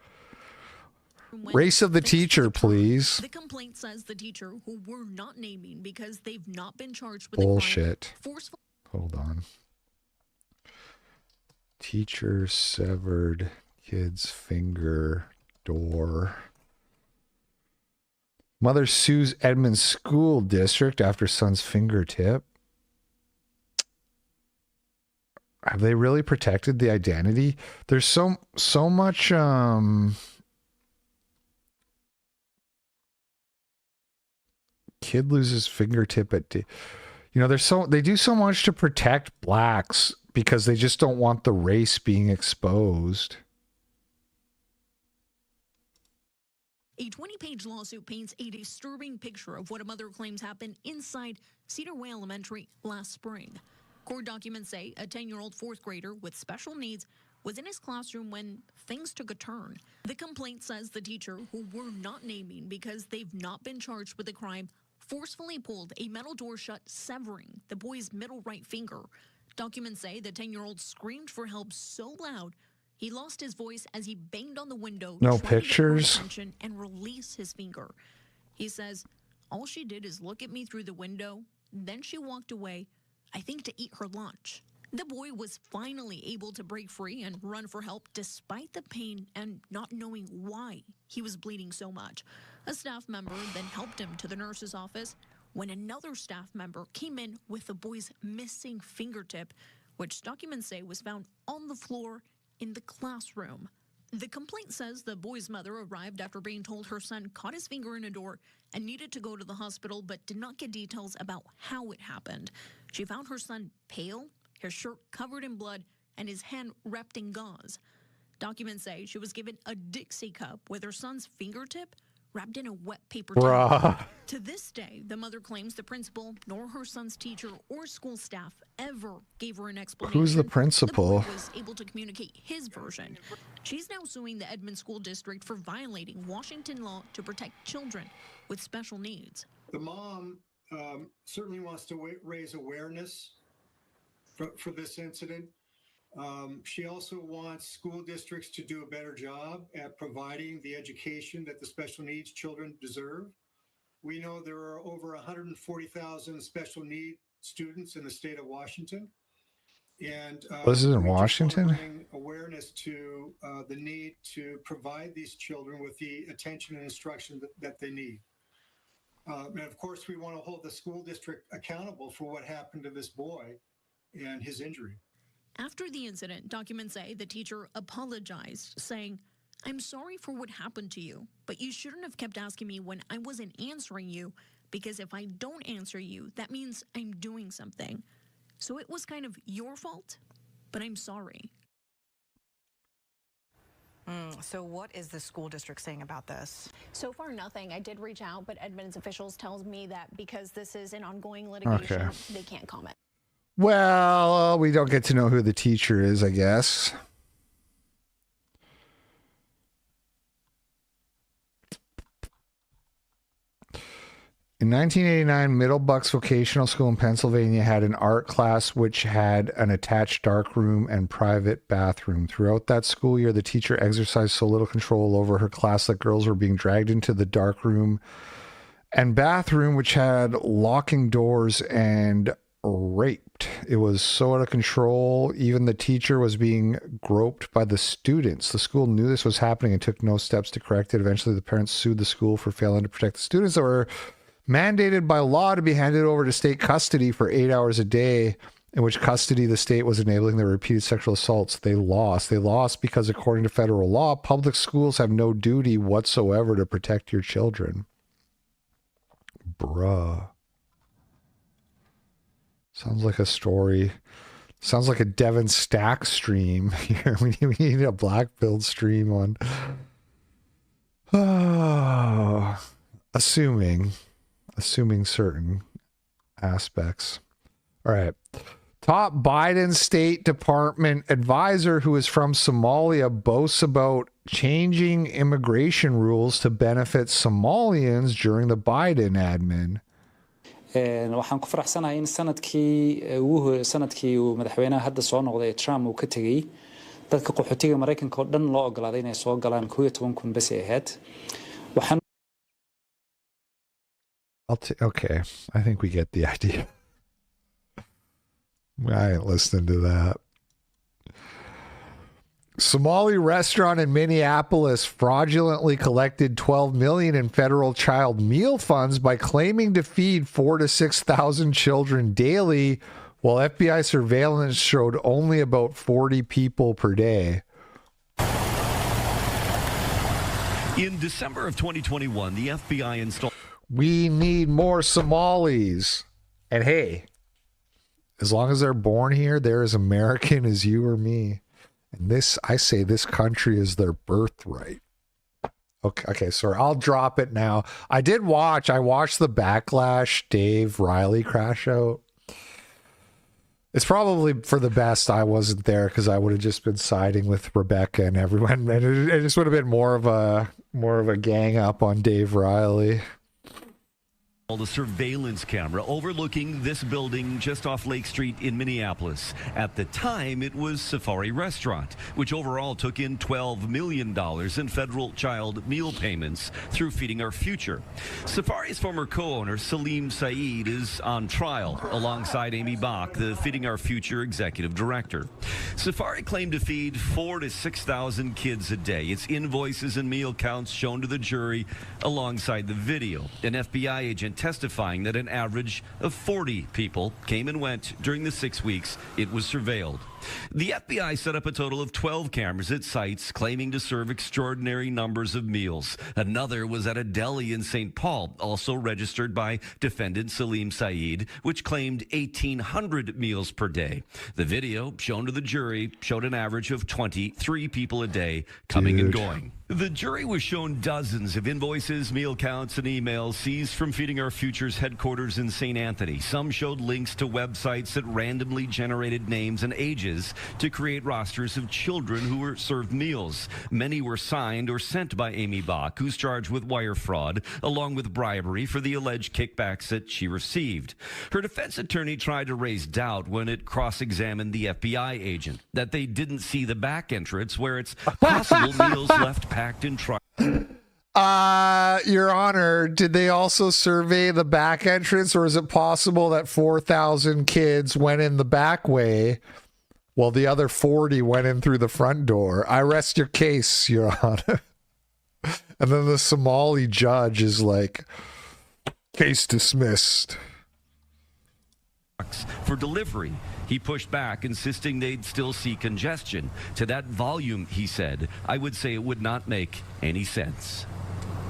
Race of the teacher, please. The complaint says the teacher, who we're not naming because they've not been charged with bullshit. Hold on. Teacher severed kid's finger door. Mother sues Edmonds School District after son's fingertip. Have they really protected the identity? There's so much kid loses fingertip at they do so much to protect blacks because they just don't want the race being exposed. A 20-page lawsuit paints a disturbing picture of what a mother claims happened inside Cedar Way Elementary last spring. Court documents say a 10-year-old fourth grader with special needs was in his classroom when things took a turn. The complaint says the teacher, who we're not naming because they've not been charged with the crime, forcefully pulled a metal door shut, severing the boy's middle right finger. Documents say the 10-year-old screamed for help so loud he lost his voice as he banged on the window. No pictures. And release his finger. He says, all she did is look at me through the window. Then she walked away, I think to eat her lunch. The boy was finally able to break free and run for help despite the pain and not knowing why he was bleeding so much. A staff member then helped him to the nurse's office when another staff member came in with the boy's missing fingertip, which documents say was found on the floor in the classroom. The complaint says the boy's mother arrived after being told her son caught his finger in a door and needed to go to the hospital, but did not get details about how it happened. She found her son pale, his shirt covered in blood, and his hand wrapped in gauze. Documents say she was given a Dixie cup with her son's fingertip wrapped in a wet paper towel. To this day, the mother claims the principal, nor her son's teacher or school staff ever gave her an explanation. Who's the principal? The boy was able to communicate his version. She's now suing the Edmonds School District for violating Washington law to protect children with special needs. The mom certainly wants to raise awareness for this incident. She also wants school districts to do a better job at providing the education that the special needs children deserve. We know there are over 140,000 special need students in the state of Washington. And this is in Washington? Bring awareness to the need to provide these children with the attention and instruction that they need. And of course, we want to hold the school district accountable for what happened to this boy and his injury. After the incident, documents say the teacher apologized, saying, I'm sorry for what happened to you, but you shouldn't have kept asking me when I wasn't answering you, because if I don't answer you, that means I'm doing something. So it was kind of your fault, but I'm sorry. So what is the school district saying about this? So far, nothing. I did reach out, but Edmonds officials tells me that because this is an ongoing litigation, they can't comment. Well, we don't get to know who the teacher is, I guess. In 1989, Middlebucks Vocational School in Pennsylvania had an art class which had an attached darkroom and private bathroom. Throughout that school year, the teacher exercised so little control over her class that girls were being dragged into the darkroom and bathroom, which had locking doors, and raped. It was so out of control, even the teacher was being groped by the students. The school knew this was happening and took no steps to correct it. Eventually, the parents sued the school for failing to protect the students that were mandated by law to be handed over to state custody for 8 hours a day in which custody the state was enabling the repeated sexual assaults. They lost. They lost because, according to federal law, public schools have no duty whatsoever to protect your children. Bruh. Sounds like a story. Sounds like a Devin Stack stream here. We need a Blackfield stream on. Oh, assuming certain aspects. All right. Top Biden State Department advisor who is from Somalia boasts about changing immigration rules to benefit Somalians during the Biden admin. waxaan ku faraxsanahay in sanadkii uu madaxweynaha hadda soo noqday Trump uu ka tagay dadka qaxootiga Mareykanka oo dhan loo ogolaaday inay soo galaan 11,000 bas ay ahayd waxaan Okay, I think we get the idea. I ain't listening to that. Somali restaurant in Minneapolis fraudulently collected $12 million in federal child meal funds by claiming to feed 4,000 to 6,000 children daily, while FBI surveillance showed only about 40 people per day. In December of 2021, the FBI installed... We need more Somalis. And hey, as long as they're born here, they're as American as you or me. And this, I say this country is their birthright. Okay, sorry. I'll drop it now. I watched the Backlash Dave Riley crash out. It's probably for the best I wasn't there, because I would have just been siding with Rebecca and everyone. And it just would have been more of a gang up on Dave Riley. A surveillance camera overlooking this building just off Lake Street in Minneapolis. At the time, it was Safari Restaurant, which overall took in $12 million in federal child meal payments through Feeding Our Future. Safari's former co-owner, Salim Saeed, is on trial alongside Amy Bach, the Feeding Our Future executive director. Safari claimed to feed 4,000 to 6,000 kids a day. Its invoices and meal counts shown to the jury alongside the video. An FBI agent testifying that an average of 40 people came and went during the 6 weeks it was surveilled. The FBI set up a total of 12 cameras at sites claiming to serve extraordinary numbers of meals. Another was at a deli in St. Paul, also registered by defendant Salim Saeed, which claimed 1,800 meals per day. The video shown to the jury showed an average of 23 people a day coming and going. The jury was shown dozens of invoices, meal counts, and emails seized from Feeding Our Future's headquarters in St. Anthony. Some showed links to websites that randomly generated names and ages to create rosters of children who were served meals. Many were signed or sent by Amy Bach, who's charged with wire fraud, along with bribery for the alleged kickbacks that she received. Her defense attorney tried to raise doubt when it cross-examined the FBI agent that they didn't see the back entrance where it's possible meals left packed in trucks. Your Honor, did they also survey the back entrance, or is it possible that 4,000 kids went in the back way while the other 40 went in through the front door? I rest your case, Your Honor. And then the Somali judge is like, case dismissed. For delivery. He pushed back, insisting they'd still see congestion. To that volume, he said, I would say it would not make any sense.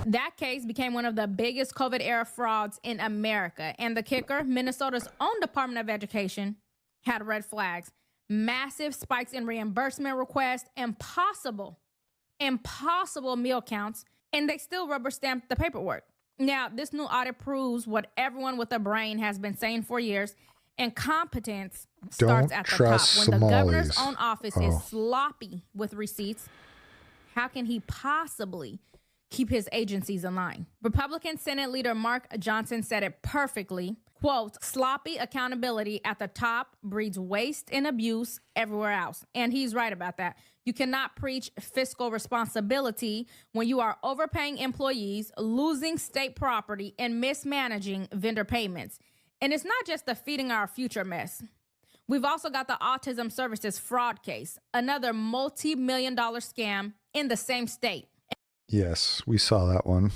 That case became one of the biggest COVID-era frauds in America. And the kicker, Minnesota's own Department of Education had red flags. Massive spikes in reimbursement requests, impossible meal counts, and they still rubber stamped the paperwork. Now, this new audit proves what everyone with a brain has been saying for years. Incompetence starts at the top. When the governor's own office is sloppy with receipts, how can he possibly keep his agencies in line? Republican Senate leader Mark Johnson said it perfectly. Quote, sloppy accountability at the top breeds waste and abuse everywhere else. And he's right about that. You cannot preach fiscal responsibility when you are overpaying employees, losing state property, and mismanaging vendor payments. And it's not just the Feeding Our Future mess. We've also got the Autism Services fraud case, another multi-million-dollar scam in the same state. Yes, we saw that one.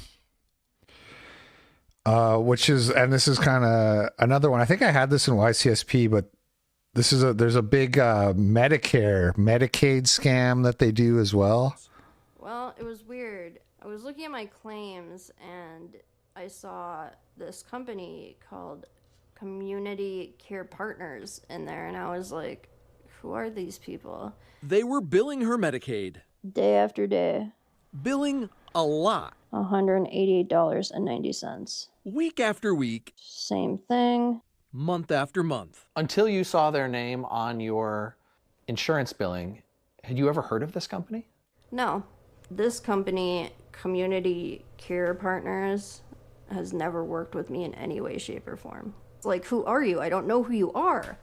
Which is, and this is kind of another one. I think I had this in YCSP, but there's a big Medicaid scam that they do as well. Well, it was weird. I was looking at my claims and I saw this company called Community Care Partners in there, and I was like, who are these people? They were billing her Medicaid. Day after day. Billing a lot. $188.90. Week after week. Same thing. Month after month. Until you saw their name on your insurance billing, had you ever heard of this company? No. This company, Community Care Partners, has never worked with me in any way, shape, or form. It's like, who are you? I don't know who you are.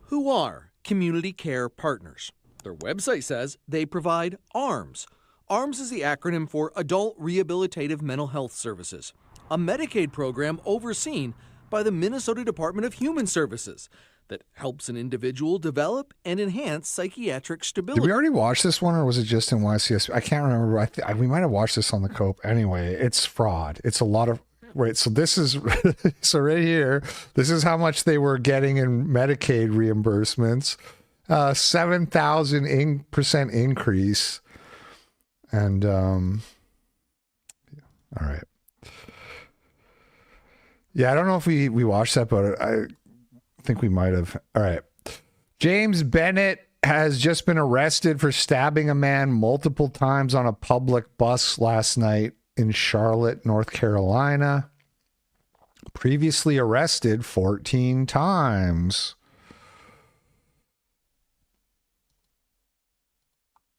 Who are Community Care Partners? Their website says they provide ARMS. ARMS is the acronym for Adult Rehabilitative Mental Health Services, a Medicaid program overseen by the Minnesota Department of Human Services that helps an individual develop and enhance psychiatric stability. Did we already watch this one, or was it just in YCS? I can't remember. We might have watched this on the Cope. Anyway, it's fraud. It's a lot of... Wait, so this is... so right here, this is how much they were getting in Medicaid reimbursements. 7,000% increase. And, all right. Yeah, I don't know if we watched that, but I think we might have. All right. James Bennett has just been arrested for stabbing a man multiple times on a public bus last night in Charlotte, North Carolina. Previously arrested 14 times.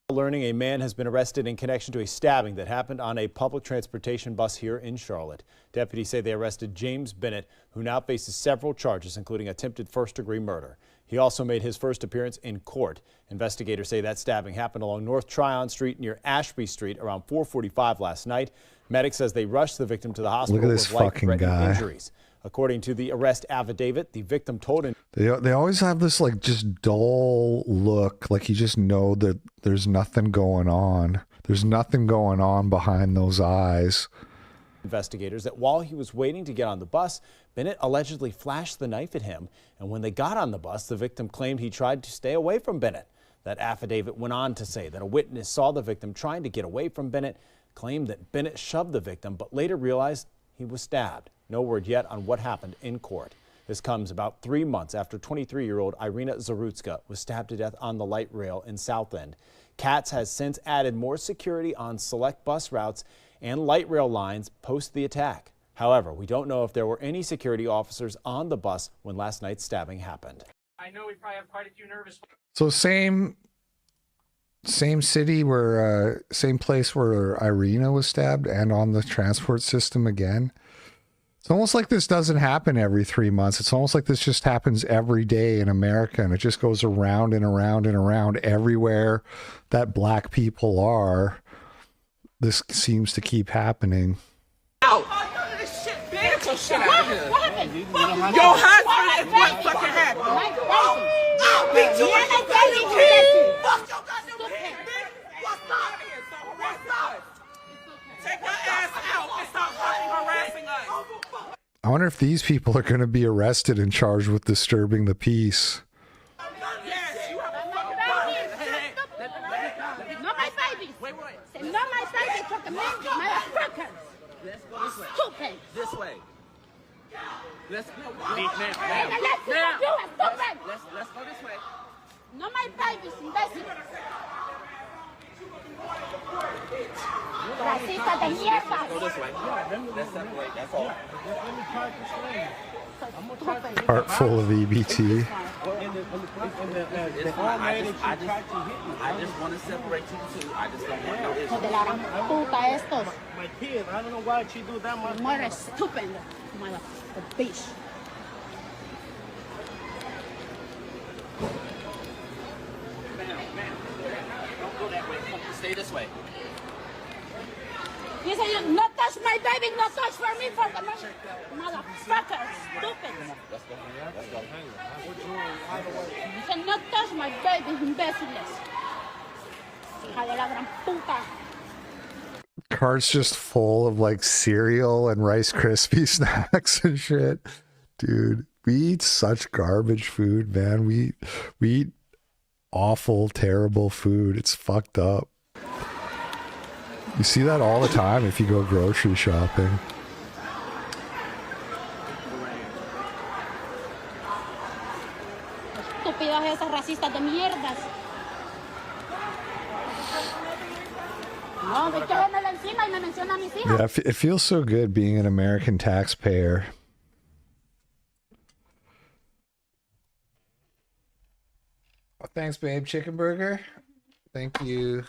Learning a man has been arrested in connection to a stabbing that happened on a public transportation bus here in Charlotte. Deputies say they arrested James Bennett, who now faces several charges, including attempted first-degree murder. He also made his first appearance in court. Investigators say that stabbing happened along North Tryon Street near Ashby Street around 4:45 last night. Medics says they rushed the victim to the hospital with life-threatening injuries. According to the arrest affidavit, the victim told him They always have this like just dull look, like you just know that there's nothing going on. There's nothing going on behind those eyes. Investigators that while he was waiting to get on the bus, Bennett allegedly flashed the knife at him. And when they got on the bus, the victim claimed he tried to stay away from Bennett. That affidavit went on to say that a witness saw the victim trying to get away from Bennett, claimed that Bennett shoved the victim, but later realized he was stabbed. No word yet on what happened in court. This comes about 3 months after 23-year-old Irina Zarutska was stabbed to death on the light rail in South End. CATS has since added more security on select bus routes and light rail lines post the attack. However, we don't know if there were any security officers on the bus when last night's stabbing happened. I know we probably have quite a few nervous. So same city where same place where Irina was stabbed, and on the transport system again. It's almost like this doesn't happen every 3 months. It's almost like this just happens every day in America, and it just goes around and around and around everywhere that black people are. This seems to keep happening. Ow! Get your shit out of here. Your husband is what fucking happened. I'll beat you in the fucking kid. Fuck your goddamn kid, bitch. What's up? Take your ass out and stop fucking harassing us. I wonder if these people are going to be arrested and charged with disturbing the peace. Not my baby. Wait. Not my baby. Fucking motherfucker. Let's go this way. Stupid. This way. Let's go. Let's go this way. Not my baby, imbécil. Racista de mierda. Go this way. Let's separate. That's all. Heart full of EBT. I just want to separate you two. I just don't want no issue. My kid, I don't know why she do that much. More stupid, mother bitch. Don't go that way. Stay this way. You say you not touch my baby, not touch for me, for the motherfucker, stupid. Let's go. You cannot touch my baby, imbéciles. Hija de la gran puta. Cart's just full of like cereal and Rice Krispie snacks and shit. Dude, We eat such garbage food, man. We eat awful, terrible food. It's fucked up. You see that all the time if you go grocery shopping. Estúpidas esas racistas de mierdas. No, échamela encima y me menciona a mis hijas. Yeah, it feels so good being an American taxpayer. Oh, thanks, babe. Chicken burger. Thank you.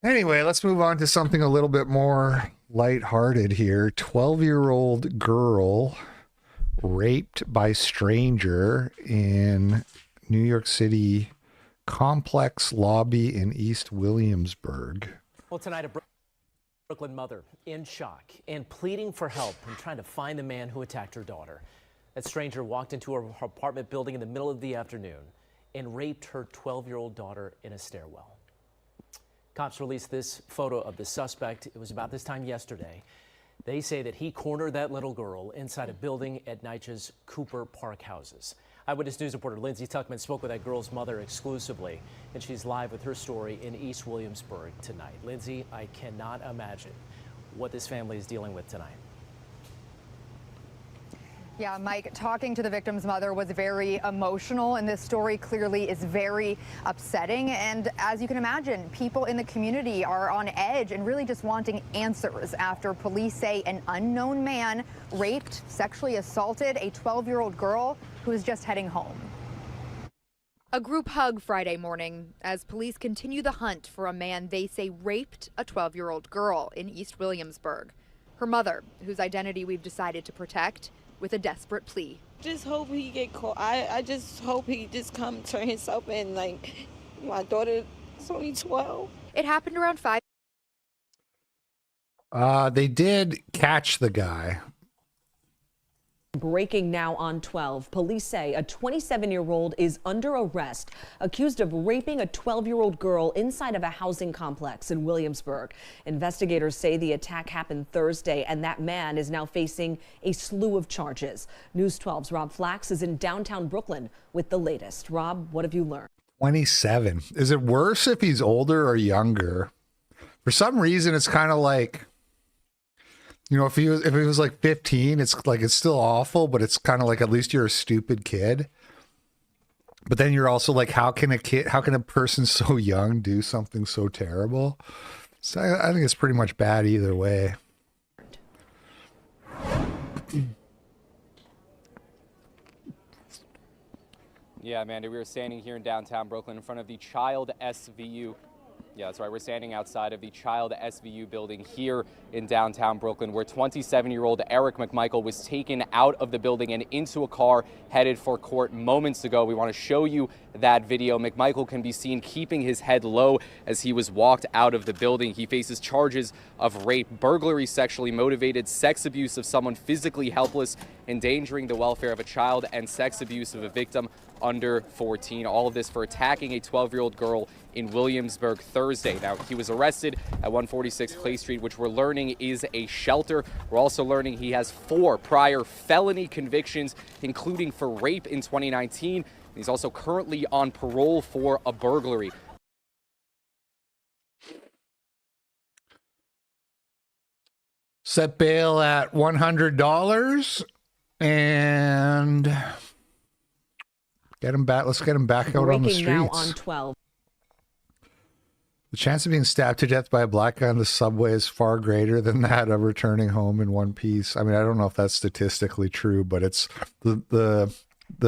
Anyway, let's move on to something a little bit more lighthearted here. 12-year-old girl raped by stranger in New York City complex lobby in East Williamsburg. Well, tonight, a Brooklyn mother in shock and pleading for help and trying to find the man who attacked her daughter. That stranger walked into her apartment building in the middle of the afternoon and raped her 12-year-old daughter in a stairwell. Cops released this photo of the suspect. It was about this time yesterday. They say that he cornered that little girl inside a building at NYCHA's Cooper Park houses. Eyewitness News reporter Lindsay Tuckman spoke with that girl's mother exclusively, and she's live with her story in East Williamsburg tonight. Lindsay, I cannot imagine what this family is dealing with tonight. Yeah, Mike, talking to the victim's mother was very emotional, and this story clearly is very upsetting. And as you can imagine, people in the community are on edge and really just wanting answers after police say an unknown man raped, sexually assaulted a 12-year-old girl who was just heading home. A group hug Friday morning as police continue the hunt for a man they say raped a 12-year-old girl in East Williamsburg. Her mother, whose identity we've decided to protect, with a desperate plea. Just hope he get caught. I just hope he just come turn himself in. Like, my daughter is only 12. It happened around 5. They did catch the guy. Breaking now on 12. Police say a 27-year-old is under arrest, accused of raping a 12-year-old girl inside of a housing complex in Williamsburg. Investigators say the attack happened Thursday, and that man is now facing a slew of charges. News 12's Rob Flax is in downtown Brooklyn with the latest. Rob, what have you learned? 27. Is it worse if he's older or younger? For some reason, it's kind of like, you know, if he was like 15, it's still awful, but it's kind of like, at least you're a stupid kid. But then you're also like, how can a person so young do something so terrible? So I think it's pretty much bad either way. Yeah, Amanda, we were standing here in downtown Brooklyn in front of the Child SVU. Yeah, that's right. We're standing outside of the Child SVU building here in downtown Brooklyn, where 27-year-old Eric McMichael was taken out of the building and into a car headed for court moments ago. We want to show you that video. McMichael can be seen keeping his head low as he was walked out of the building. He faces charges of rape, burglary, sexually motivated, sex abuse of someone physically helpless, endangering the welfare of a child, and sex abuse of a victim under 14. All of this for attacking a 12-year-old girl in Williamsburg Thursday. Now, he was arrested at 146 Clay Street, which we're learning is a shelter. We're also learning he has 4 prior felony convictions, including for rape in 2019. He's also currently on parole for a burglary. Set bail at $100 and get him back. Let's get him back out on the streets. Breaking now on 12. The chance of being stabbed to death by a black guy on the subway is far greater than that of returning home in one piece. I mean, I don't know if that's statistically true, but it's the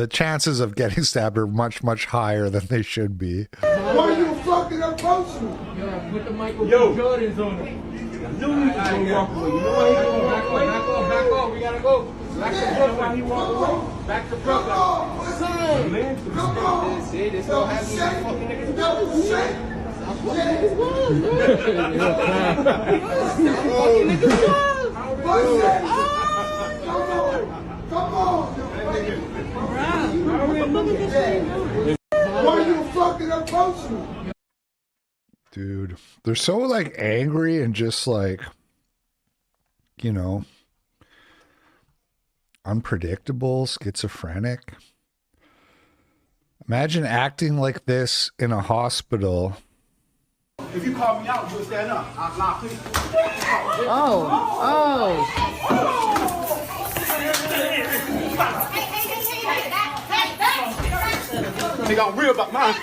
chances of getting stabbed are much, much higher than they should be. Why you fucking approaching me? Yo, put the Michael Jordans on him. I knew he was going to walk away. You know why he going to back off. We got to go. Back to Brooklyn. He walked away. Back to Brooklyn. Come on. See, this don't have me fucking niggas. Come on. Why you fucking approaching me? Dude, they're so like angry and just like, you know, unpredictable, schizophrenic. Imagine acting like this in a hospital. If you call me out, you'll stand up. Nah, please. They got real about mine.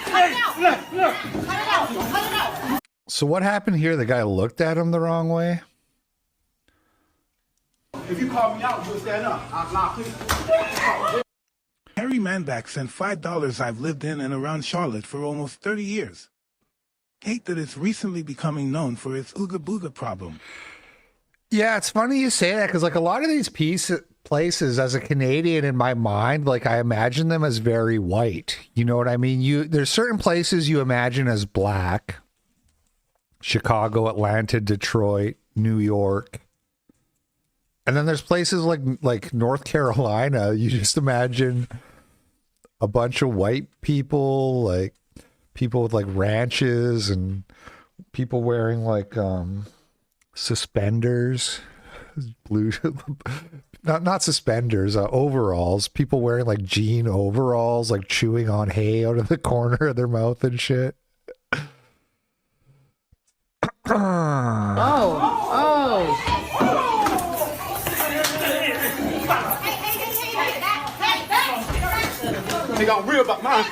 So what happened here? The guy looked at him the wrong way? If you call me out, you'll stand up. Nah, please. Harry Manback sent $5 I've lived in and around Charlotte for almost 30 years. Hate that it's recently becoming known for its Ooga Booga problem. Yeah, it's funny you say that because like a lot of these places as a Canadian in my mind, like I imagine them as very white. You know what I mean? There's certain places you imagine as black. Chicago, Atlanta, Detroit, New York. And then there's places like North Carolina, you just imagine a bunch of white people, like people with like ranches and people wearing like suspenders, blue, not suspenders, overalls, people wearing like jean overalls, like chewing on hay out of the corner of their mouth and shit. They got real about mine.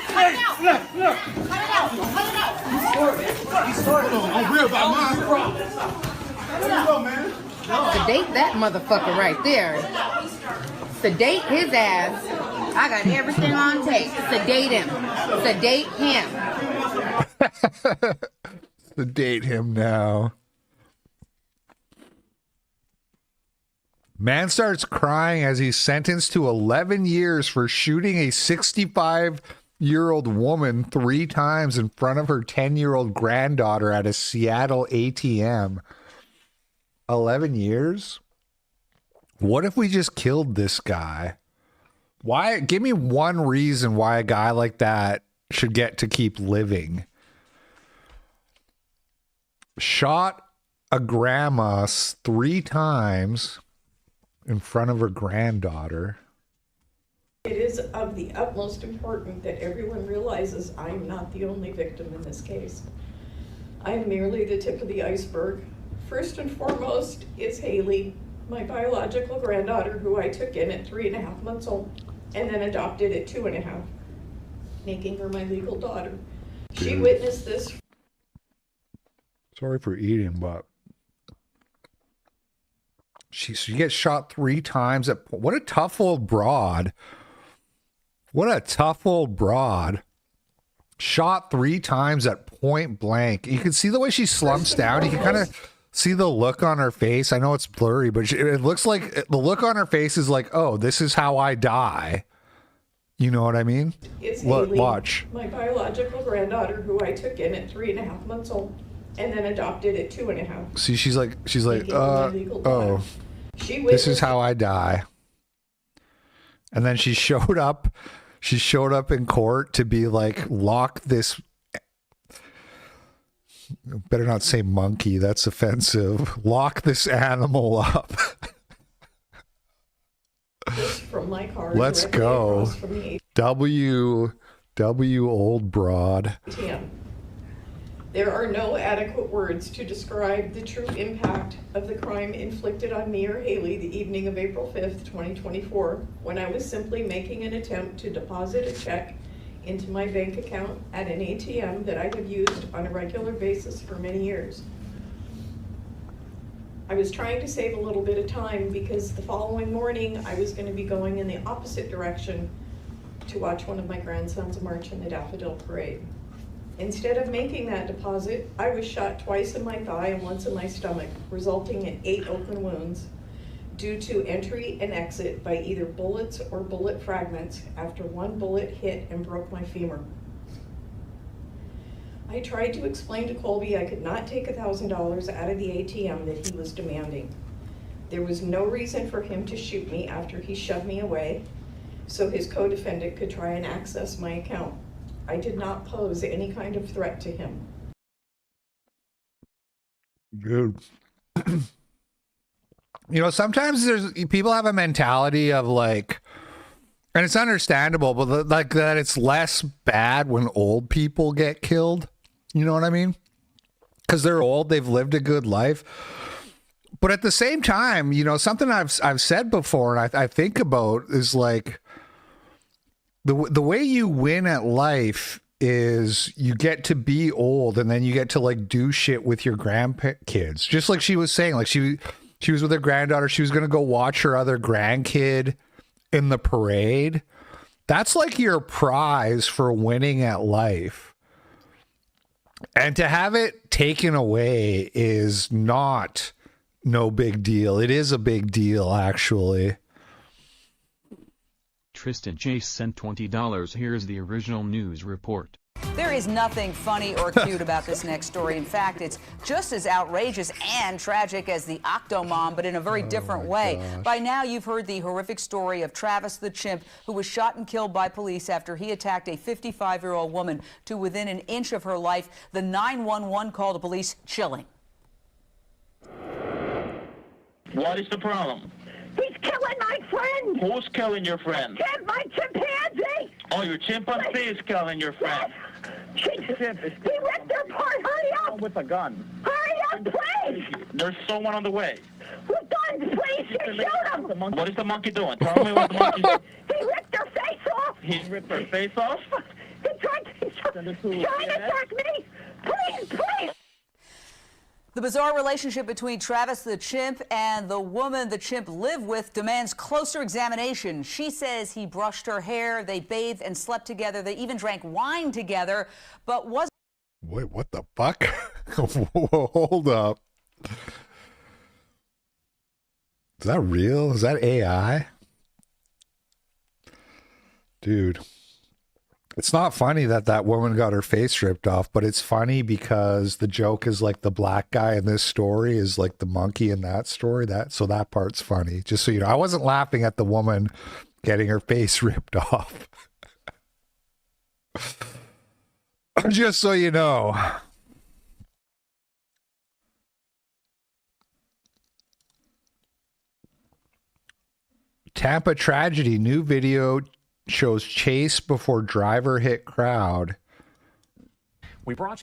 I'm real about mine. There you go, man. Sedate that motherfucker right there. Sedate his ass. I got everything on tape. Sedate him. Sedate him. Sedate him now. Man starts crying as he's sentenced to 11 years for shooting a 65-year-old woman 3 times in front of her 10-year-old granddaughter at a Seattle ATM. 11 years? What if we just killed this guy? Why? Give me one reason why a guy like that should get to keep living. Shot a grandma 3 times in front of her granddaughter. It is of the utmost importance that everyone realizes I am not the only victim in this case. I am merely the tip of the iceberg. First and foremost is Haley, my biological granddaughter, who I took in at 3.5 months old and then adopted at 2.5, making her my legal daughter. She witnessed this. Sorry for eating, but she gets shot 3 times. What a tough old broad. What a tough old broad. Shot 3 times at point blank. You can see the way she slumps down. You can kind of see the look on her face. I know it's blurry, but it looks like the look on her face is like, oh, this is how I die. You know what I mean? It's Look, Haley, watch. my biological granddaughter, who I took in at 3.5 months old and then adopted at 2.5. See, she's like, oh, She this is how I die. And then she showed up in court to be like, lock this, better not say monkey, that's offensive. Lock this animal up. From my car. Let's go. From the W old broad. ATM. There are no adequate words to describe the true impact of the crime inflicted on me or Haley the evening of April 5th, 2024, when I was simply making an attempt to deposit a check into my bank account at an ATM that I have used on a regular basis for many years. I was trying to save a little bit of time because the following morning I was going to be going in the opposite direction to watch one of my grandsons march in the Daffodil Parade. Instead of making that deposit, I was shot twice in my thigh and once in my stomach, resulting in 8 open wounds due to entry and exit by either bullets or bullet fragments after one bullet hit and broke my femur. I tried to explain to Colby I could not take $1,000 out of the ATM that he was demanding. There was no reason for him to shoot me after he shoved me away, so his co-defendant could try and access my account. I did not pose any kind of threat to him. Dude. You know, sometimes people have a mentality of like, and it's understandable, but like that it's less bad when old people get killed. You know what I mean? Because they're old, they've lived a good life. But at the same time, you know, something I've said before and I think about is like the way you win at life is you get to be old and then you get to like do shit with your grandkids. Just like she was saying, like she was with her granddaughter. She was going to go watch her other grandkid in the parade. That's like your prize for winning at life. And to have it taken away is not no big deal. It is a big deal, actually. Tristan Chase sent $20. Here's the original news report. There is nothing funny or cute about this next story. In fact, it's just as outrageous and tragic as the Octomom, but in a very different way. gosh. By now, you've heard the horrific story of Travis the chimp, who was shot and killed by police after he attacked a 55-year-old woman to within an inch of her life. The 911 call to police, chilling. What is the problem? He's killing my friend. Who's killing your friend? Chimp, my chimpanzee. Oh, your chimpanzee is killing your friend. He ripped her apart. Hurry up. With a gun. Hurry up, please. There's someone on the way. With guns, please. Shoot him. What is the monkey doing? Tell me what the monkey did. He ripped her face off. He ripped her face off? He's trying to attack me. Please, please. The bizarre relationship between Travis the chimp and the woman the chimp lived with demands closer examination. She says he brushed her hair, they bathed and slept together, they even drank wine together, but wasn't... Wait, what the fuck? Hold up. Is that real? Is that AI? Dude. It's not funny that woman got her face ripped off, but it's funny because the joke is like the black guy in this story is like the monkey in that story. So that part's funny. Just so you know, I wasn't laughing at the woman getting her face ripped off. Just so you know. Tampa tragedy, new video shows chase before driver hit crowd. We brought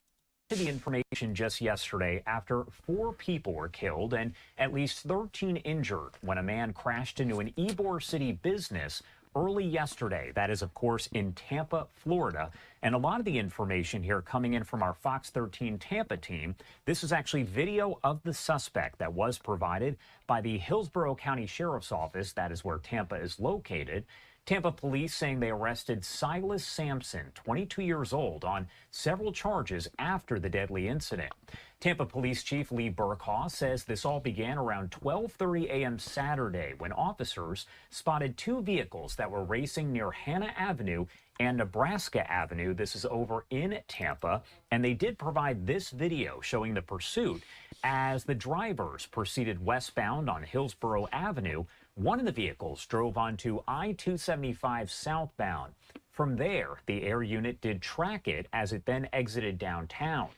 you the information just yesterday after 4 people were killed and at least 13 injured when a man crashed into an Ybor City business early yesterday. That is, of course, in Tampa, Florida. And a lot of the information here coming in from our Fox 13 Tampa team. This is actually video of the suspect that was provided by the Hillsborough County Sheriff's Office. That is where Tampa is located. Tampa police saying they arrested Silas Sampson, 22 years old, on several charges after the deadly incident. Tampa Police Chief Lee Burkhaw says this all began around 12:30 a.m. Saturday when officers spotted 2 vehicles that were racing near Hannah Avenue and Nebraska Avenue. This is over in Tampa, and they did provide this video showing the pursuit as the drivers proceeded westbound on Hillsborough Avenue. One of the vehicles drove onto I-275 southbound. From there, the air unit did track it as it then exited downtown.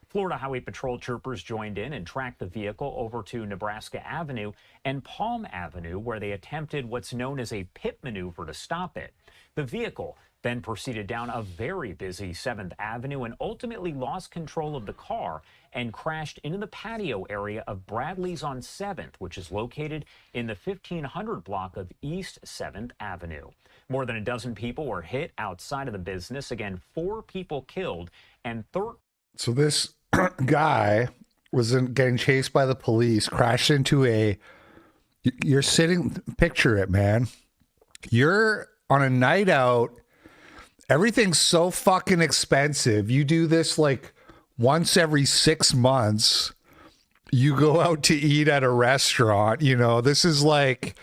Florida Highway Patrol troopers joined in and tracked the vehicle over to Nebraska Avenue and Palm Avenue, where they attempted what's known as a pit maneuver to stop it. The vehicle then proceeded down a very busy 7th Avenue and ultimately lost control of the car and crashed into the patio area of Bradley's on 7th, which is located in the 1500 block of East 7th Avenue. More than a dozen people were hit outside of the business. Again, 4 people killed and 13. So this guy was getting chased by the police, crashed into you're sitting, picture it, man. You're on a night out. Everything's so fucking expensive. You do this like once every 6 months. You go out to eat at a restaurant. You know, this is like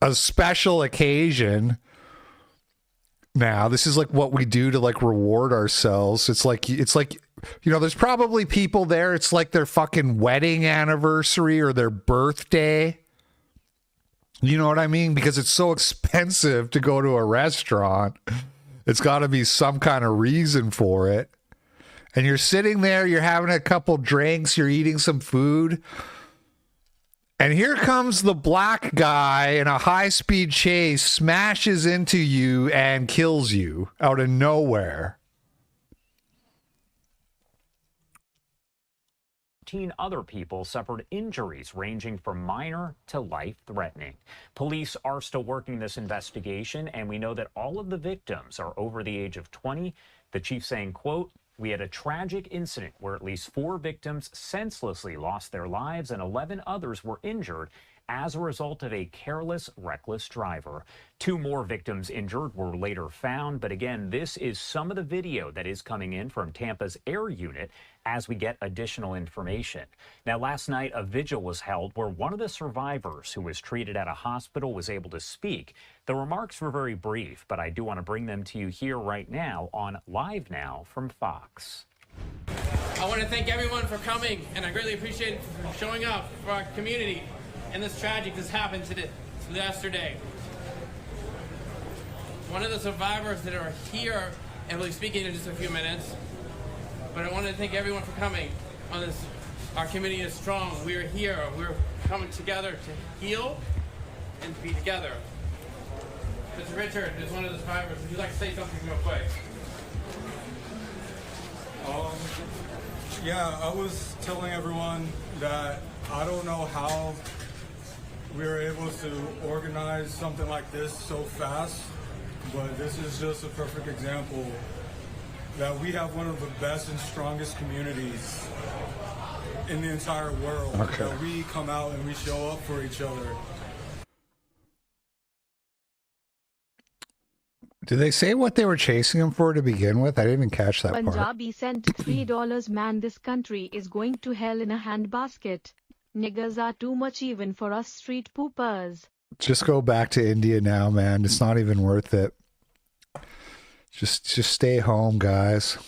a special occasion. Now, this is like what we do to like reward ourselves. It's like, you know, there's probably people there. It's like their fucking wedding anniversary or their birthday. You know what I mean? Because it's so expensive to go to a restaurant. It's got to be some kind of reason for it. And you're sitting there, you're having a couple drinks, you're eating some food. And here comes the black guy in a high-speed chase, smashes into you and kills you out of nowhere. 13 other people suffered injuries ranging from minor to life-threatening. Police are still working this investigation, and we know that all of the victims are over the age of 20. The chief saying, quote, "We had a tragic incident where at least 4 victims senselessly lost their lives and 11 others were injured as a result of a careless, reckless driver. 2 more victims injured were later found. But again, this is some of the video that is coming in from Tampa's air unit as we get additional information. Now, last night, a vigil was held where one of the survivors who was treated at a hospital was able to speak. The remarks were very brief, but I do want to bring them to you here right now on Live Now from Fox. I want to thank everyone for coming, and I greatly appreciate it for showing up for our community and this tragic that's happened yesterday. One of the survivors that are here, and we'll be speaking in just a few minutes, but I want to thank everyone for coming on this. Our community is strong. We are here. We're coming together to heal and to be together. Mr. Richard is one of the survivors. Would you like to say something real quick? Yeah, I was telling everyone that I don't know how we were able to organize something like this so fast, but this is just a perfect example that we have one of the best and strongest communities in the entire world. Okay. That we come out and we show up for each other. Did they say what they were chasing him for to begin with? I didn't even catch that part. Punjabi sent $3. Man, this country is going to hell in a handbasket. Niggas are too much even for us street poopers. Just go back to India now, man. It's not even worth it. Just stay home, guys.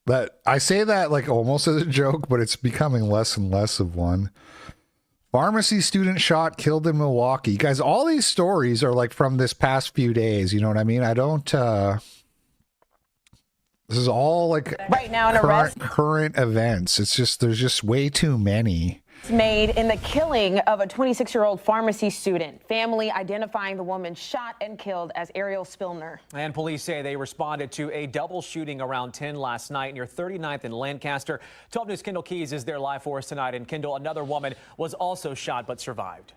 That I say that like almost as a joke, but it's becoming less and less of one. Pharmacy student shot, killed in Milwaukee. Guys, all these stories are like from this past few days. You know what I mean? I don't, this is all like right now an current events. It's just, there's just way too many. Made in the killing of a 26-year-old pharmacy student. Family identifying the woman shot and killed as Ariel Spillner. And police say they responded to a double shooting around 10 last night near 39th and Lancaster. 12 News' Kendall Keys is there live for us tonight. And Kendall, another woman was also shot but survived.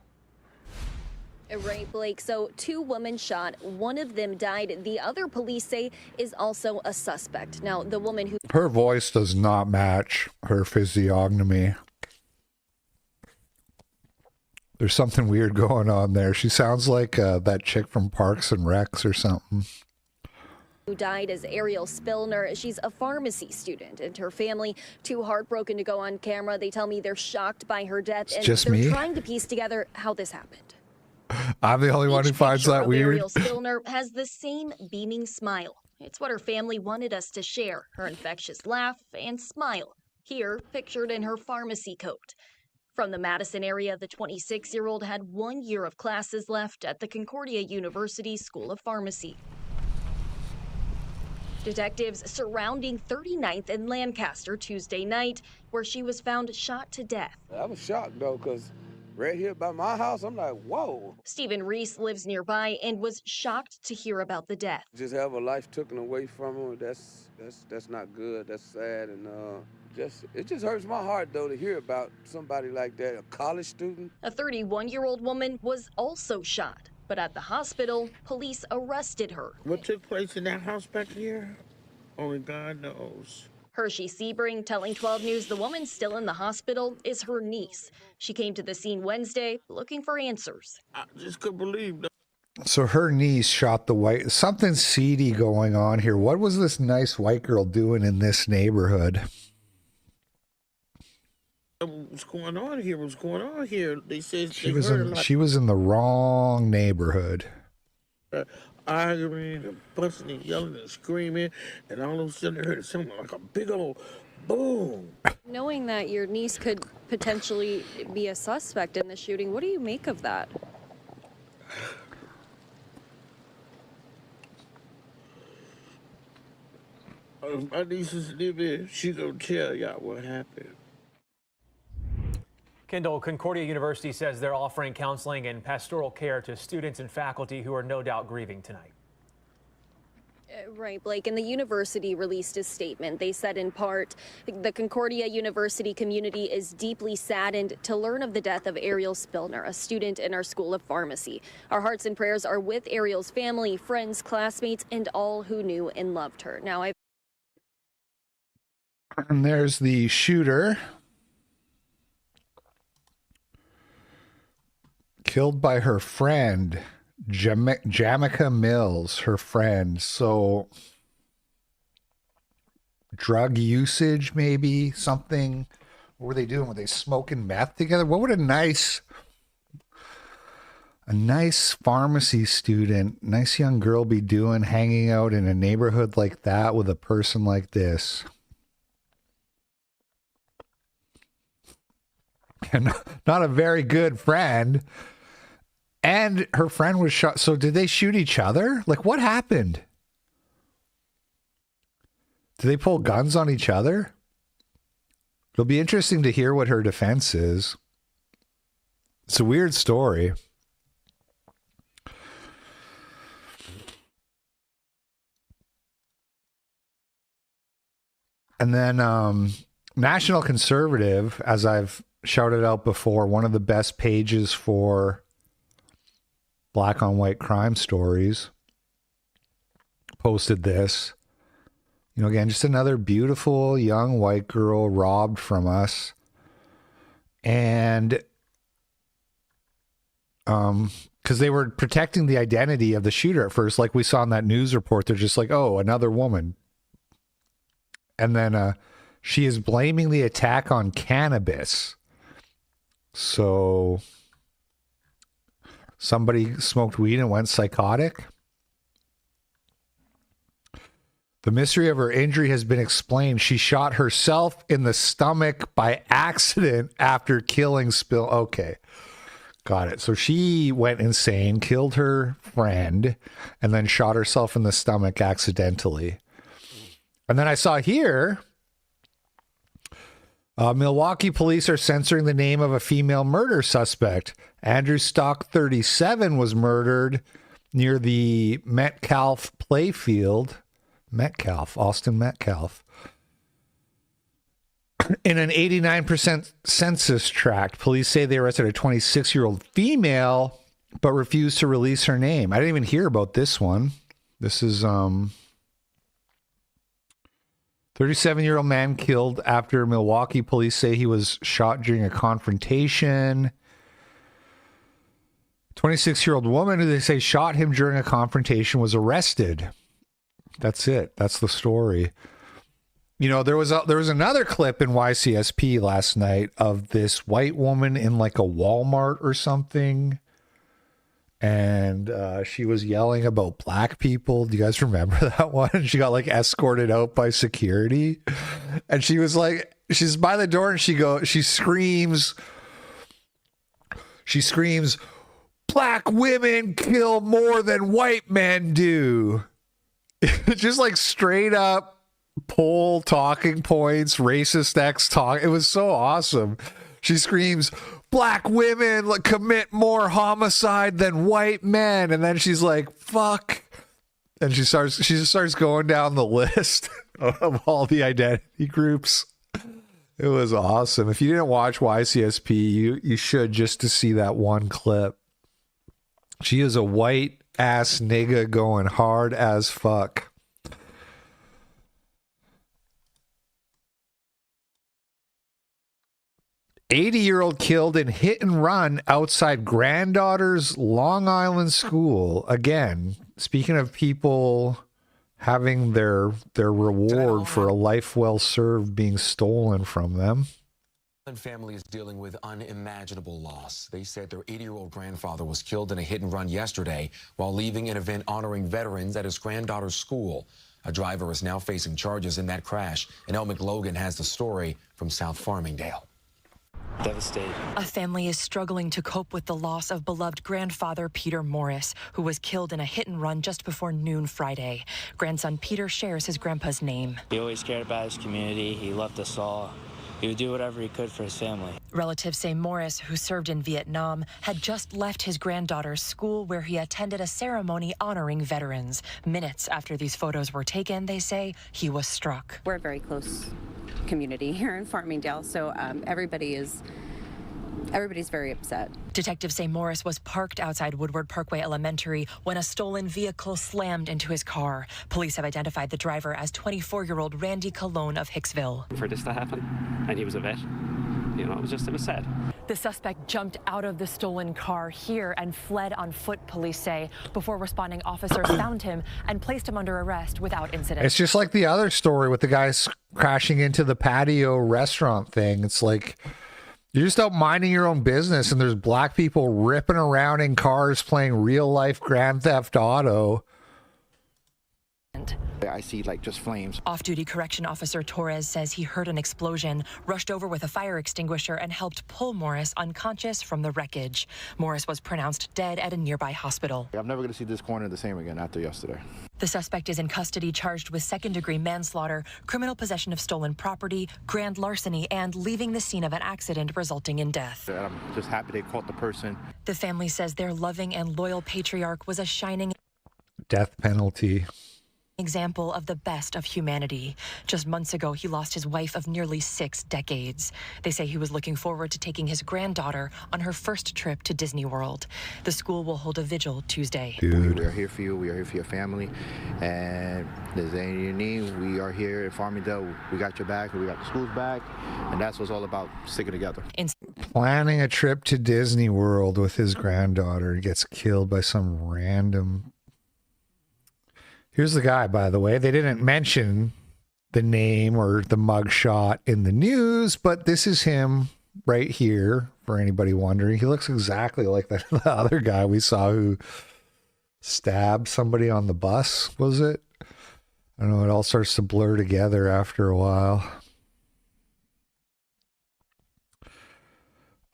Ray Blake, so 2 women shot, one of them died. The other, police say, is also a suspect. Now, the woman who... Her voice does not match her physiognomy. There's something weird going on there. She sounds like that chick from Parks and Recs or something. Who died as Ariel Spillner. She's a pharmacy student, and her family too heartbroken to go on camera. They tell me they're shocked by her death, and just they're me? trying to piece together how this happened. I'm the only one who finds that weird. Ariel Spillner has the same beaming smile. It's what her family wanted us to share. Her infectious laugh and smile. Here, pictured in her pharmacy coat. From the Madison area, the 26-year-old had 1 year of classes left at the Concordia University School of Pharmacy. Detectives surrounding 39th and Lancaster Tuesday night, where she was found shot to death. I was shocked, though, because right here by my house, I'm like, whoa. Stephen Reese lives nearby and was shocked to hear about the death. Just have a life taken away from her, that's not good, that's sad, and it just hurts my heart, though, to hear about somebody like that, a college student. A 31-year-old woman was also shot, but at the hospital, police arrested her. What took place in that house back here? Only God knows. Hershey Sebring telling 12 News the woman still in the hospital is her niece. She came to the scene Wednesday looking for answers. I just couldn't believe that. So her niece shot the white, something seedy going on here. What was this nice white girl doing in this neighborhood? What's going on here? What's going on here? They said She was in the wrong neighborhood. Arguing and busting and yelling and screaming, and all of a sudden I heard something like a big old boom. Knowing that your niece could potentially be a suspect in the shooting, what do you make of that? My niece is living. She gonna tell y'all what happened. Kendall, Concordia University says they're offering counseling and pastoral care to students and faculty who are no doubt grieving tonight. Right, Blake, and the university released a statement. They said in part, the Concordia University community is deeply saddened to learn of the death of Ariel Spillner, a student in our School of Pharmacy. Our hearts and prayers are with Ariel's family, friends, classmates, and all who knew and loved her. Now, And there's the shooter. Killed by her friend. Jamaica Mills, her friend. So, drug usage, maybe something. What were they doing? Were they smoking meth together? What would a nice pharmacy student, nice young girl be doing, hanging out in a neighborhood like that with a person like this? And not a very good friend. And her friend was shot. So did they shoot each other? Like, what happened? Did they pull guns on each other? It'll be interesting to hear what her defense is. It's a weird story. And then National Conservative, as I've shouted out before, one of the best pages for black on white crime stories, posted this. You know, again, just another beautiful young white girl robbed from us. And because they were protecting the identity of the shooter at first, like we saw in that news report, they're just like, oh, another woman. And then she is blaming the attack on cannabis. So somebody smoked weed and went psychotic. The mystery of her injury has been explained. She shot herself in the stomach by accident after killing Spill. Okay, got it. So she went insane, killed her friend, and then shot herself in the stomach accidentally. And then I saw here, Milwaukee police are censoring the name of a female murder suspect. Andrew Stock, 37, was murdered near the Metcalf playfield. Austin Metcalf. In an 89% census tract. Police say they arrested a 26-year-old female, but refused to release her name. I didn't even hear about this one. This is 37-year-old man killed after Milwaukee police say he was shot during a confrontation. 26-year-old woman who they say shot him during a confrontation was arrested. That's it. That's the story. You know, there was another clip in YCSP last night of this white woman in like a Walmart or something. And she was yelling about black people. Do you guys remember that one? She got like escorted out by security. And she was like, she's by the door and she screams, black women kill more than white men do. Just like straight up pull talking points, racist X talk. It was so awesome. She screams, black women commit more homicide than white men. And then she's like, fuck. And she just starts going down the list of all the identity groups. It was awesome. If you didn't watch YCSP, you should, just to see that one clip. She is a white ass nigga going hard as fuck. "80-year-old killed in hit and run outside granddaughter's Long Island school." Again, speaking of people having their reward for a life well served being stolen from them. The family is dealing with unimaginable loss. They said their 80-year-old grandfather was killed in a hit and run yesterday while leaving an event honoring veterans at his granddaughter's school. A driver is now facing charges in that crash, and El McLogan has the story from South Farmingdale. Devastated. A family is struggling to cope with the loss of beloved grandfather Peter Morris, who was killed in a hit and run just before noon Friday. Grandson Peter shares his grandpa's name. He always cared about his community. He loved us all. he would do whatever he could for his family. Relatives say Morris, who served in Vietnam, had just left his granddaughter's school where he attended a ceremony honoring veterans. Minutes after these photos were taken, they say he was struck. We're a very close community here in Farmingdale, so everybody's very upset. Detectives say Morris was parked outside Woodward Parkway Elementary when a stolen vehicle slammed into his car. Police have identified the driver as 24-year-old Randy Colon of Hicksville. For this to happen, and he was a vet, you know, it was sad. The suspect jumped out of the stolen car here and fled on foot, police say. Before responding, officers found him and placed him under arrest without incident. It's just like the other story with the guys crashing into the patio restaurant thing. It's like you're just out minding your own business and there's black people ripping around in cars playing real life Grand Theft Auto. I see like just flames. Off-duty correction officer Torres says he heard an explosion, rushed over with a fire extinguisher, and helped pull Morris unconscious from the wreckage. Morris was pronounced dead at a nearby hospital. I'm never going to see this corner the same again after yesterday. The suspect is in custody charged with second-degree manslaughter, criminal possession of stolen property, grand larceny, and leaving the scene of an accident resulting in death. I'm just happy they caught the person. The family says their loving and loyal patriarch was a shining Death penalty. example of the best of humanity. Just months ago, he lost his wife of nearly 6 decades. They say he was looking forward to taking his granddaughter on her first trip to Disney World. The school will hold a vigil Tuesday. Dude. We are here for you. We are here for your family. And if there's anything you need, we are here at Farmingdale. We got your back. We got the school's back. And that's what's all about, sticking together. Planning a trip to Disney World with his granddaughter, gets killed by some random... Here's the guy, by the way. They didn't mention the name or the mugshot in the news, but this is him right here, for anybody wondering. He looks exactly like the other guy we saw who stabbed somebody on the bus, was it? I don't know, it all starts to blur together after a while.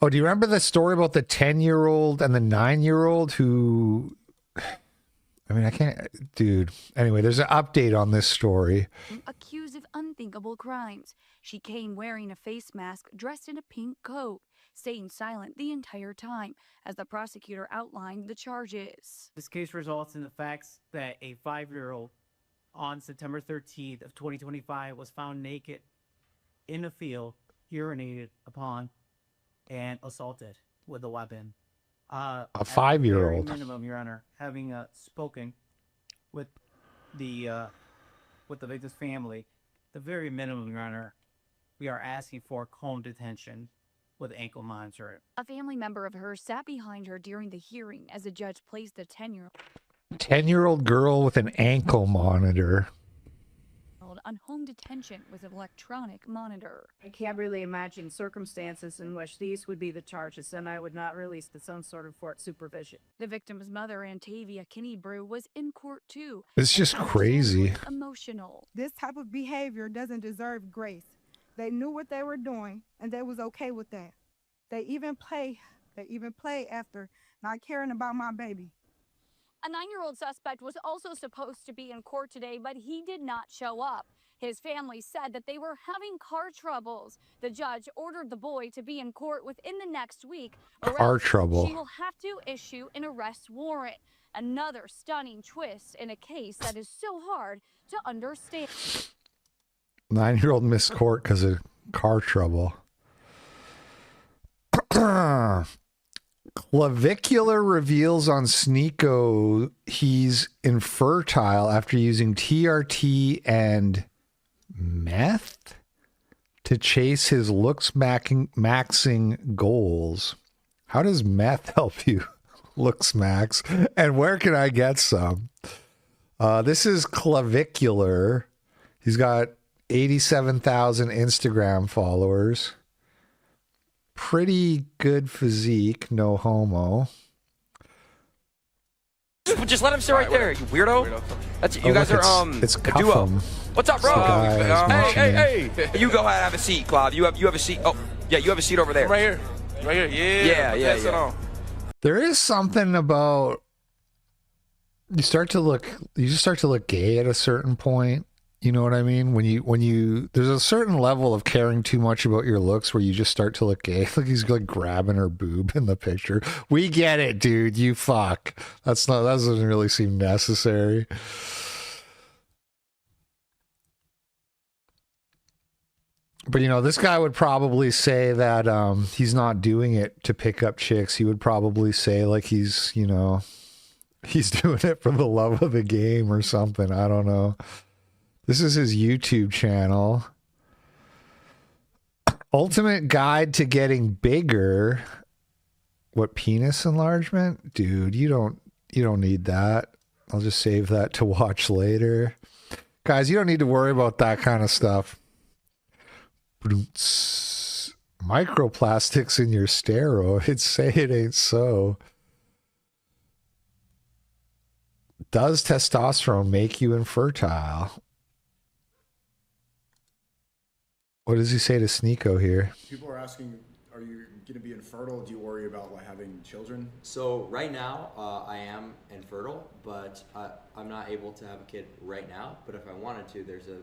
Oh, do you remember the story about the 10-year-old and the 9-year-old who... I mean, I can't, dude. Anyway, there's an update on this story. Accused of unthinkable crimes. She came wearing a face mask, dressed in a pink coat, staying silent the entire time as the prosecutor outlined the charges. This case results in the facts that a 5-year-old on September 13th of 2025 was found naked in a field, urinated upon, and assaulted with a weapon. A 5-year-old. Minimum, Your Honor, having spoken with the victim's family, the very minimum, Your Honor, we are asking for home detention with ankle monitoring. A family member of hers sat behind her during the hearing as the judge placed the 10-year-old 10-year-old girl with an ankle monitor. on home detention with an electronic monitor. I can't really imagine circumstances in which these would be the charges, and I would not release this unsort for supervision. The victim's mother, Antavia Kinnebrew, was in court too. It's just crazy. Emotional. This type of behavior doesn't deserve grace. They knew what they were doing, and they was okay with that. They even play after not caring about my baby. A 9-year-old suspect was also supposed to be in court today, but he did not show up. His family said that they were having car troubles. The judge ordered the boy to be in court within the next week. Car trouble. She will have to issue an arrest warrant. Another stunning twist in a case that is so hard to understand. 9-year-old missed court because of car trouble. Clavicular reveals on Sneeko he's infertile after using TRT and meth to chase his looks maxing goals. How does meth help you looks max? And where can I get some? This is Clavicular. He's got 87,000 Instagram followers. Pretty good physique, no homo. Just let him sit right there, you weirdo. That's you guys are it's a duo. What's up, bro? Hey. You go ahead, have a seat, Clav. You have a seat. Oh, yeah, you have a seat over there. Right here. Yeah. There is something about you just start to look gay at a certain point. You know what I mean? When you there's a certain level of caring too much about your looks where you just start to look gay. Like he's like grabbing her boob in the picture. We get it, dude. You fuck. That doesn't really seem necessary. But, you know, this guy would probably say that he's not doing it to pick up chicks. He would probably say, like, he's, you know, he's doing it for the love of the game or something. I don't know. This is his YouTube channel. Ultimate Guide to Getting Bigger. What, penis enlargement? Dude, you don't need that. I'll just save that to watch later. Guys, you don't need to worry about that kind of stuff. Microplastics in your steroids. Say it ain't so. Does testosterone make you infertile? What does he say to Sneeko here? People are asking, are you going to be infertile? Do you worry about like having children? So right now, I am infertile, but I'm not able to have a kid right now. But if I wanted to, there's a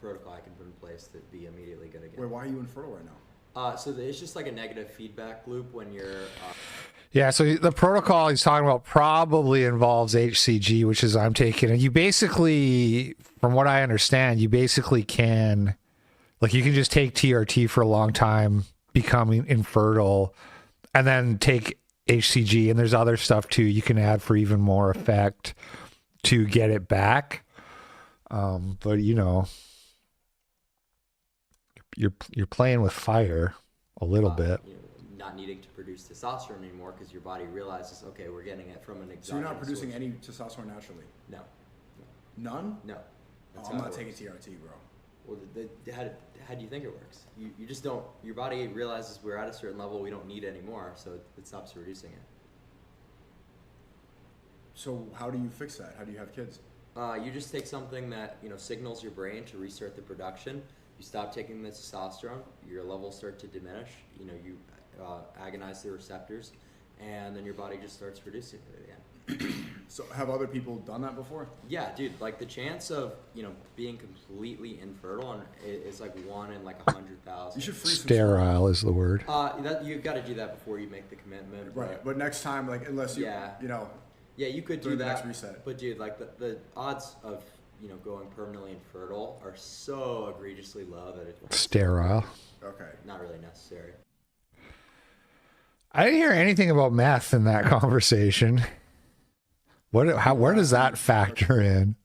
protocol I can put in place to be immediately good again. Wait, why are you infertile right now? So it's just like a negative feedback loop when you're... Yeah, so the protocol he's talking about probably involves HCG, which is I'm taking. And you basically, from what I understand, you basically can... Like, you can just take TRT for a long time, becoming infertile, and then take HCG, and there's other stuff, too, you can add for even more effect to get it back. But, you know, you're playing with fire a little bit. You know, not needing to produce testosterone anymore because your body realizes, okay, we're getting it from an exogenous So you're not producing source. any testosterone naturally? No. None? No. Oh, I'm not taking TRT, bro. Well, how do you think it works? You just don't, your body realizes we're at a certain level we don't need anymore, so it stops producing it. So how do you fix that? How do you have kids? You just take something that, you know, signals your brain to restart the production. You stop taking the testosterone, your levels start to diminish, you know, you agonize the receptors, and then your body just starts producing it again. So have other people done that before? Yeah, dude, like the chance of, you know, being completely infertile is like 1 in like 100,000. You should freeze Sterile is the word. You've got to do that before you make the commitment. Right, but next time, like, unless you, you know. Yeah, you could do the that. next reset. But dude, like the odds of, you know, going permanently infertile are so egregiously low that it's Sterile. Okay. Not really necessary. I didn't hear anything about meth in that conversation. Where does that factor in?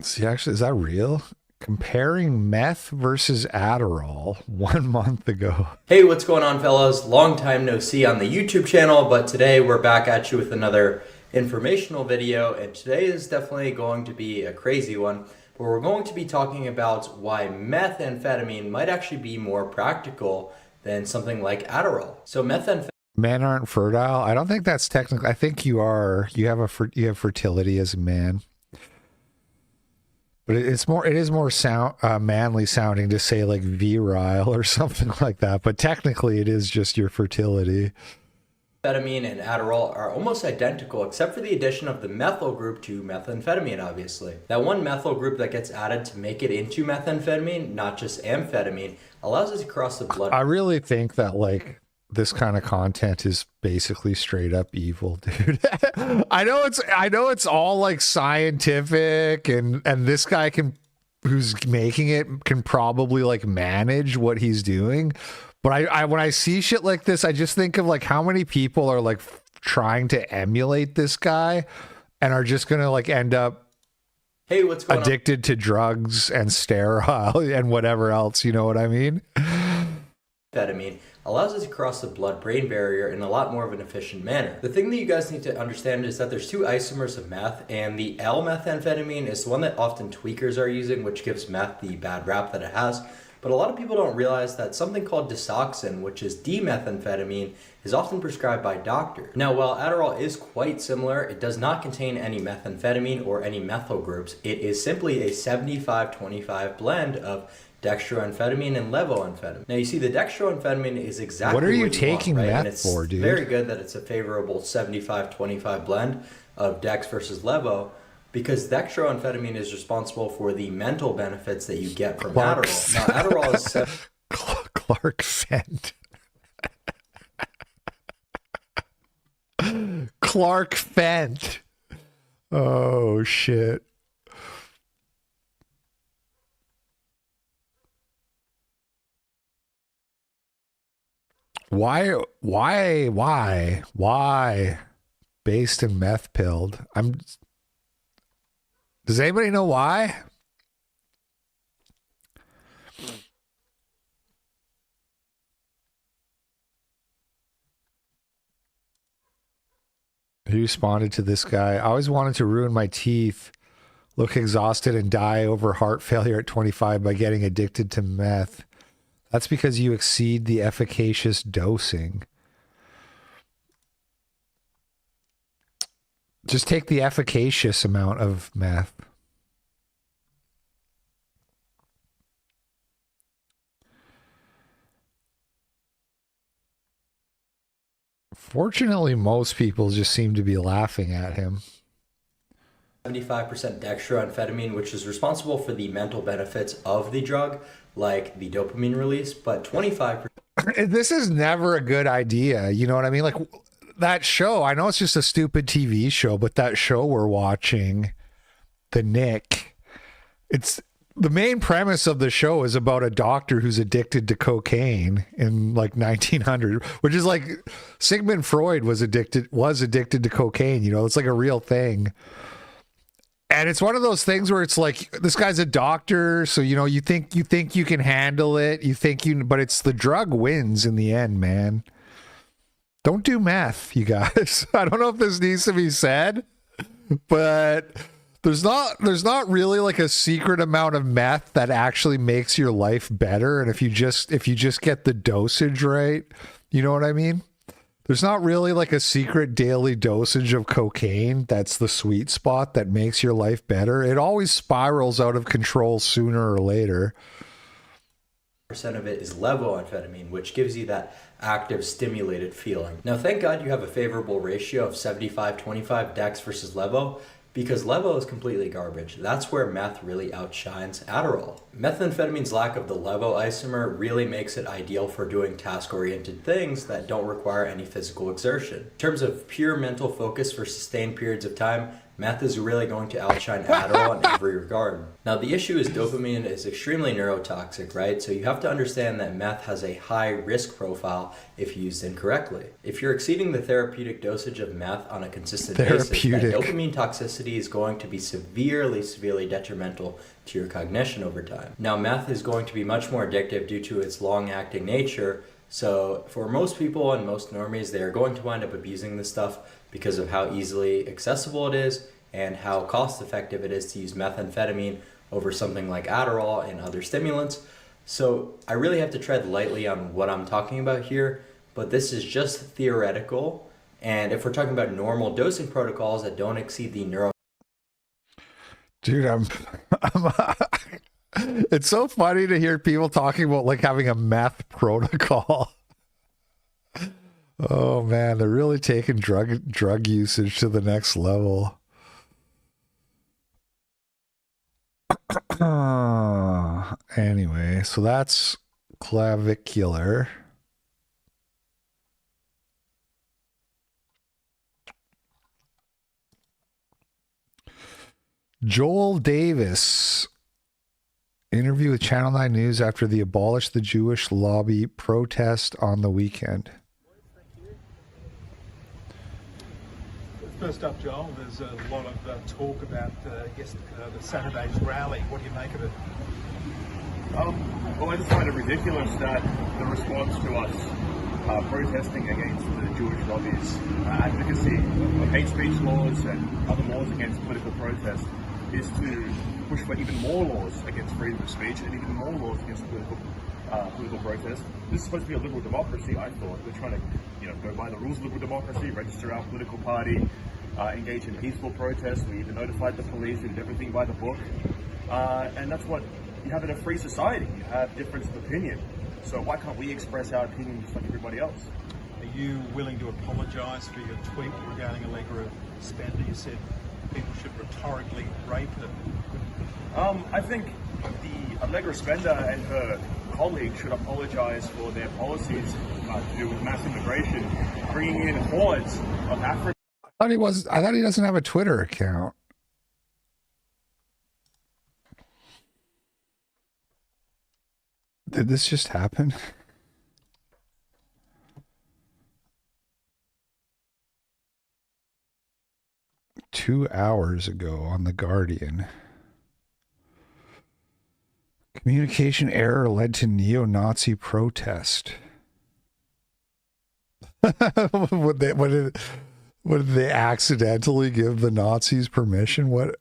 See, actually, is that real? Comparing meth versus Adderall 1 month ago. Hey, what's going on, fellas? Long time no see on the YouTube channel, but today we're back at you with another informational video, and today is definitely going to be a crazy one, where we're going to be talking about why methamphetamine might actually be more practical than something like Adderall. So methamphetamine... Men aren't fertile. I don't think that's technical. I think you are. You have fertility as a man. But it is more manly sounding to say like virile or something like that. But technically it is just your fertility. Methamphetamine and Adderall are almost identical except for the addition of the methyl group to methamphetamine, obviously. That one methyl group that gets added to make it into methamphetamine, not just amphetamine, allows it to cross the blood. I really think that like this kind of content is basically straight up evil, dude. I know it's all like scientific and this guy who's making it can probably like manage what he's doing. But I when I see shit like this, I just think of like how many people are like trying to emulate this guy and are just going to like end up hey, what's going addicted to drugs and sterile and whatever else, you know what I mean? Amphetamine allows us to cross the blood-brain barrier in a lot more of an efficient manner. The thing that you guys need to understand is that there's two isomers of meth, and the L-methamphetamine is the one that often tweakers are using, which gives meth the bad rap that it has. But a lot of people don't realize that something called disoxin, which is D-methamphetamine, is often prescribed by doctors. Now, while Adderall is quite similar, it does not contain any methamphetamine or any methyl groups. It is simply a 75-25 blend of dextroamphetamine and levoamphetamine. Now you see the dextroamphetamine is exactly what are you want, taking right? meth And it's for, dude? very good that it's a favorable 75-25 blend of dex versus levo, because dextroamphetamine is responsible for the mental benefits that you get from Adderall. Now Adderall is Clark Fent. Clark Fent. Oh shit. Why based and meth pilled? Does anybody know why? He responded to this guy. I always wanted to ruin my teeth, look exhausted, and die over heart failure at 25 by getting addicted to meth. That's because you exceed the efficacious dosing. Just take the efficacious amount of meth. Fortunately, most people just seem to be laughing at him. 75% dextroamphetamine, which is responsible for the mental benefits of the drug, like the dopamine release, but 25%. This is never a good idea. You know what I mean? Like that show, I know it's just a stupid TV show, but that show we're watching, The Nick, it's the main premise of the show is about a doctor who's addicted to cocaine in like 1900, which is like Sigmund Freud was addicted to cocaine. You know, it's like a real thing. And it's one of those things where it's like, this guy's a doctor, so you know, you think you can handle it, but it's the drug wins in the end, man. Don't do meth, you guys. I don't know if this needs to be said, but there's not really like a secret amount of meth that actually makes your life better. And if you just get the dosage right, you know what I mean? There's not really like a secret daily dosage of cocaine that's the sweet spot that makes your life better. It always spirals out of control sooner or later. Percent of it is levoamphetamine, which gives you that active, stimulated feeling. Now, thank God you have a favorable ratio of 75-25 dex versus levo, because levo is completely garbage. That's where meth really outshines Adderall. Methamphetamine's lack of the levo isomer really makes it ideal for doing task-oriented things that don't require any physical exertion. In terms of pure mental focus for sustained periods of time, meth is really going to outshine Adderall in every regard. Now, the issue is dopamine is extremely neurotoxic, right? So you have to understand that meth has a high risk profile if used incorrectly. If you're exceeding the therapeutic dosage of meth on a consistent basis, that dopamine toxicity is going to be severely detrimental to your cognition over time. Now, meth is going to be much more addictive due to its long-acting nature. So for most people and most normies, they are going to wind up abusing this stuff because of how easily accessible it is and how cost effective it is to use methamphetamine over something like Adderall and other stimulants. So I really have to tread lightly on what I'm talking about here, but this is just theoretical. And if we're talking about normal dosing protocols that don't exceed the neuro... Dude, it's so funny to hear people talking about like having a meth protocol. Oh man, they're really taking drug usage to the next level. Anyway, so that's clavicular. Joel Davis. Interview with Channel 9 News after the Abolish the Jewish Lobby protest on the weekend. First up, Joel, there's a lot of talk about the Saturday's rally. What do you make of it? Well, I just find it ridiculous that the response to us protesting against the Jewish lobby's advocacy of hate speech laws and other laws against political protest is to push for even more laws against freedom of speech and even more laws against political protest. This is supposed to be a liberal democracy, I thought. We're trying to, go by the rules of liberal democracy, register our political party, engage in peaceful protest. We even notified the police, we did everything by the book. And that's what you have in a free society. You have difference of opinion. So why can't we express our opinion just like everybody else? Are you willing to apologise for your tweet regarding Allegra Spender? You said people should rhetorically rape her. I think the Allegra Spender and her colleagues should apologise for their policies to do with mass immigration, bringing in hordes of African. I thought he doesn't have a Twitter account. Did this just happen? Two hours ago on The Guardian. Communication error led to neo-Nazi protest. What did they accidentally give the Nazis permission? What?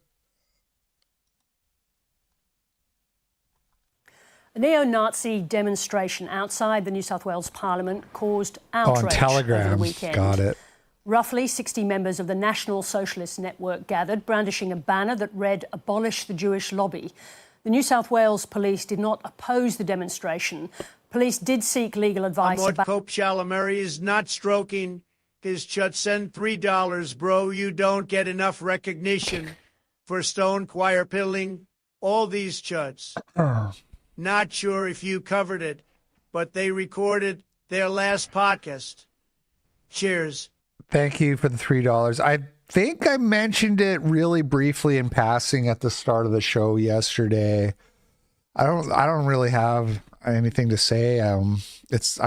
A neo-Nazi demonstration outside the New South Wales Parliament caused outrage on Telegram. over the weekend. Got it. Roughly 60 members of the National Socialist Network gathered, brandishing a banner that read, "Abolish the Jewish Lobby." The New South Wales police did not oppose the demonstration. Police did seek legal advice Amod about... Cope Shalamari is not stroking his chut. Send $3, bro. You don't get enough recognition for stone choir pilling all these chuts. Not sure if you covered it, but they recorded their last podcast. Cheers. Thank you for the $3. I think I mentioned it really briefly in passing at the start of the show yesterday. I don't really have anything to say. I'm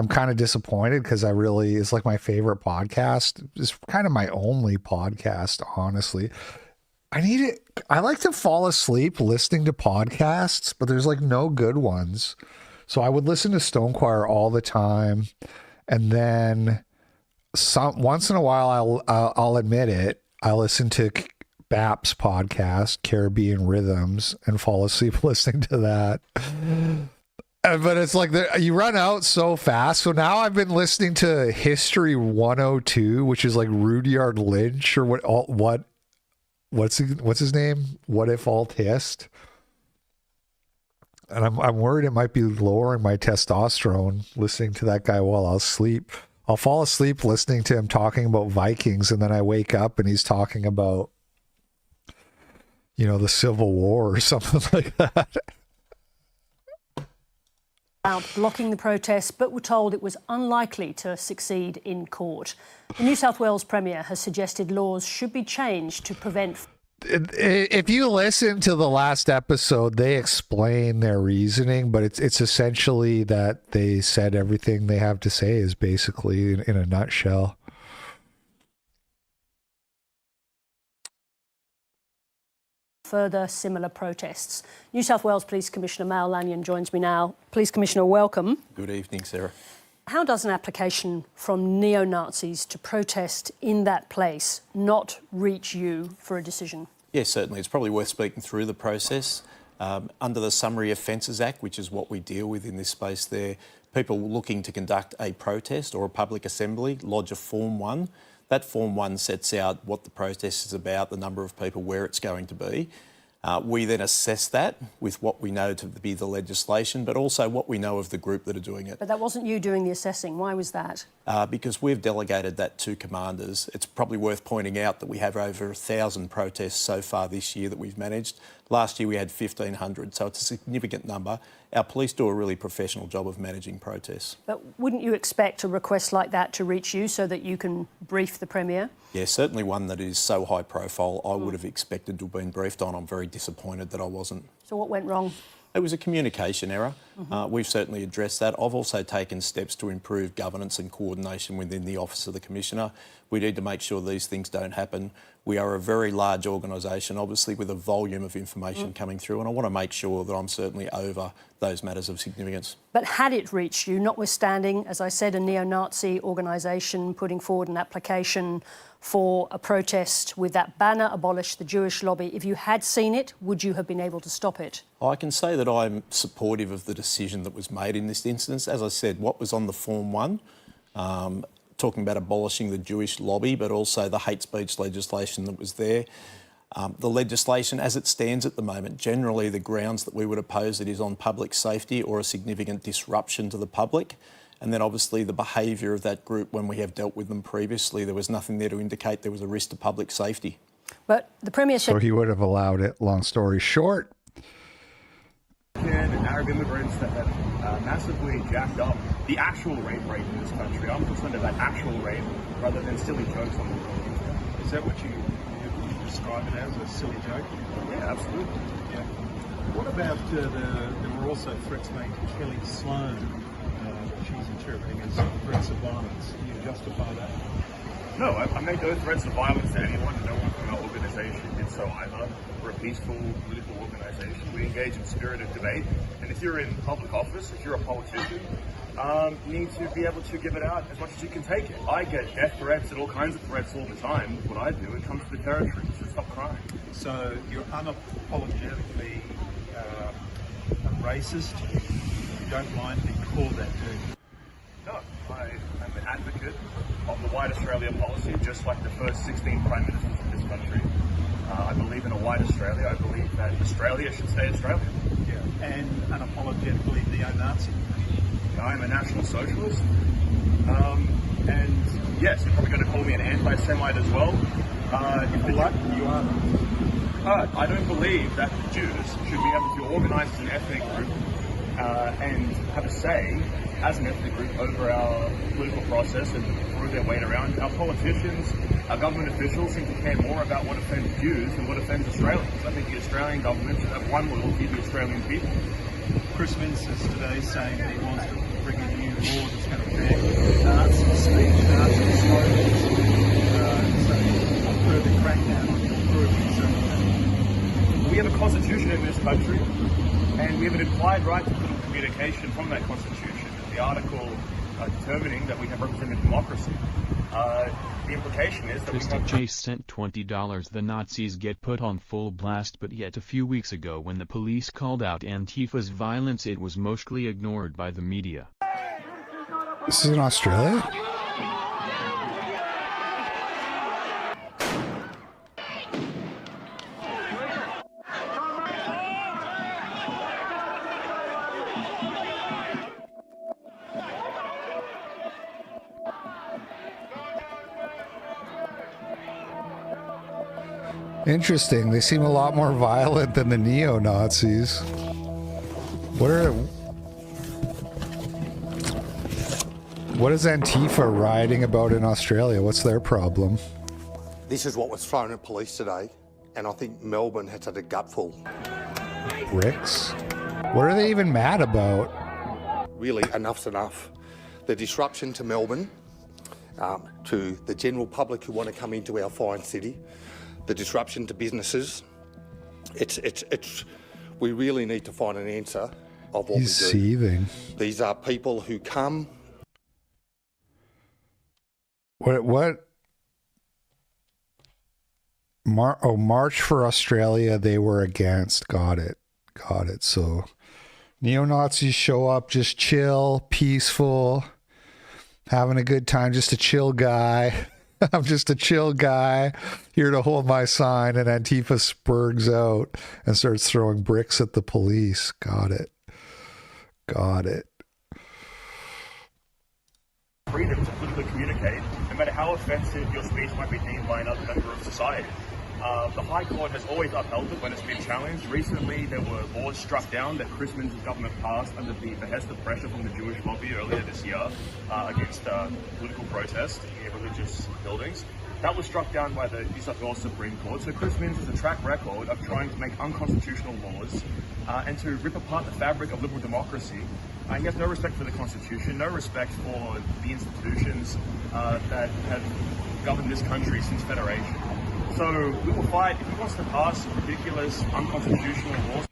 kind of disappointed because it's like my favorite podcast. It's kind of my only podcast, honestly. I like to fall asleep listening to podcasts, but there's like no good ones. So I would listen to Stone Choir all the time, and then once in a while I'll admit it, I listen to BAP's podcast, Caribbean Rhythms, and fall asleep listening to that. But it's like you run out so fast. So now I've been listening to History 102, which is like Rudyard Lynch or what's his name? What if alt hist? And I'm worried it might be lowering my testosterone listening to that guy while I'll sleep. I'll fall asleep listening to him talking about Vikings, and then I wake up and he's talking about, the Civil War or something like that. About blocking the protest, but were told it was unlikely to succeed in court. The New South Wales Premier has suggested laws should be changed to prevent... If you listen to the last episode, they explain their reasoning, but it's essentially that they said everything they have to say is basically in a nutshell. Further similar protests. New South Wales Police Commissioner Mal Lanyon joins me now. Police Commissioner, welcome. Good evening, Sarah. How does an application from neo-Nazis to protest in that place not reach you for a decision? Yes, certainly. It's probably worth speaking through the process. Under the Summary Offences Act, which is what we deal with in this space there, people looking to conduct a protest or a public assembly lodge a Form 1. That Form 1 sets out what the protest is about, the number of people, where it's going to be. We then assess that with what we know to be the legislation, but also what we know of the group that are doing it. But that wasn't you doing the assessing. Why was that? Because we've delegated that to commanders. It's probably worth pointing out that we have over 1,000 protests so far this year that we've managed. Last year we had 1,500, so it's a significant number. Our police do a really professional job of managing protests. But wouldn't you expect a request like that to reach you so that you can brief the Premier? Yeah, certainly one that is so high profile, I would have expected to have been briefed on. I'm very disappointed that I wasn't. So what went wrong? It was a communication error. We've certainly addressed that. I've also taken steps to improve governance and coordination within the Office of the Commissioner. We need to make sure these things don't happen. We are a very large organisation, obviously with a volume of information coming through, and I want to make sure that I'm certainly over those matters of significance. But had it reached you, notwithstanding, as I said, a neo-Nazi organisation putting forward an application for a protest with that banner, Abolish the Jewish Lobby, if you had seen it, would you have been able to stop it? I can say that I'm supportive of the decision that was made in this instance. As I said, what was on the Form 1, talking about abolishing the Jewish lobby, but also the hate speech legislation that was there. The legislation as it stands at the moment, generally the grounds that we would oppose it is on public safety or a significant disruption to the public. And then obviously the behaviour of that group, when we have dealt with them previously, there was nothing there to indicate there was a risk to public safety. But the Premier said... So he would have allowed it, long story short. And Arab immigrants that have massively jacked up the actual rape rate in this country. I'm concerned about actual rape rather than silly jokes on the internet. Is that what you describe it as, a silly joke? Yeah, absolutely. Yeah. What about there were also threats made to Kelly Sloan, that she's interpreting as threats of violence? Do you justify that? No, I made those threats of violence to anyone, and no one from our organisation did so either. We're a peaceful political organisation. We engage in spirited debate, and if you're in public office, if you're a politician, you need to be able to give it out as much as you can take it. I get death threats and all kinds of threats all the time. What I do, it comes to the territory, so stop crying. So you're unapologetically a racist? You don't mind being called that, do you? No, I am an advocate of the white Australia policy, just like the first 16 Prime Ministers of this country. I believe in a white Australia. I believe that Australia should stay Australia. Yeah, and unapologetically neo-Nazi. I'm a national socialist. And yes, you're probably going to call me an anti-Semite as well. You are. I don't believe that Jews should be able to organise as an ethnic group and have a say as an ethnic group over our political process and throw their weight around. Our politicians, our government officials seem to care more about what offends Jews than what offends Australians. I think the Australian government should have one loyalty to the Australian people. Chris Minns is today saying that he wants to bring a new law that's going to ban Nazi speech, Nazi slogans, so a further crackdown on groups. We have a constitution in this country, and we have an implied right to political communication from that constitution. The article determining that we have representative democracy. The implication is that Mr. Chase sent $20. The Nazis get put on full blast, but yet a few weeks ago when the police called out Antifa's violence, it was mostly ignored by the media. This is in Australia? Interesting. They seem a lot more violent than the neo-Nazis. What is Antifa rioting about in Australia? What's their problem? This is what was thrown at police today, and I think Melbourne has had a gutful. Bricks? What are they even mad about? Really, enough's enough. The disruption to Melbourne, to the general public who want to come into our fine city, the disruption to businesses, we really need to find an answer of what He's we do. seething. These are people who come. What? March for Australia, they were against. Got it. So neo-Nazis show up, just chill, peaceful, having a good time, just a chill guy. I'm just a chill guy here to hold my sign, and Antifa spurgs out and starts throwing bricks at the police. Got it. Freedom to politically communicate, no matter how offensive your speech might be deemed by another member of society. The High Court has always upheld it when it's been challenged. Recently, there were laws struck down that Chris Minns' government passed under the behest of pressure from the Jewish lobby earlier this year against political protest in religious buildings. That was struck down by the New South Wales Supreme Court. So Chris Minns has a track record of trying to make unconstitutional laws and to rip apart the fabric of liberal democracy. He has no respect for the Constitution, no respect for the institutions that have governed this country since Federation. So we will fight if he wants to pass ridiculous, unconstitutional laws.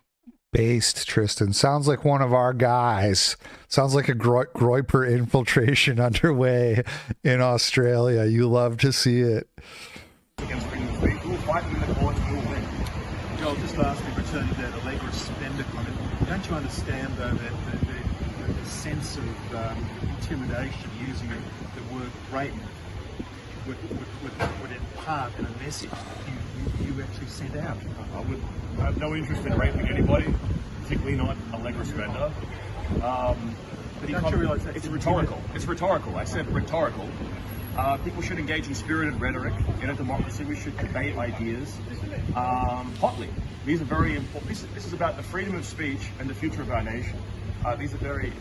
Based, Tristan. Sounds like one of our guys. Sounds like a Groiper infiltration underway in Australia. You love to see it. Against freedom of speech. We will fight them in the courts and we will win. Joel, just lastly, returning to that Allegra spender comment, don't you understand, though, that the sense of intimidation using the word rape would impart in a message that you you actually sent out? I have no interest in raping anybody, particularly not a legless bender. But Don't you realise that's it's rhetorical. It's rhetorical. I said rhetorical. People should engage in spirited rhetoric. In a democracy, we should debate ideas hotly. These are very important. This is about the freedom of speech and the future of our nation. These are very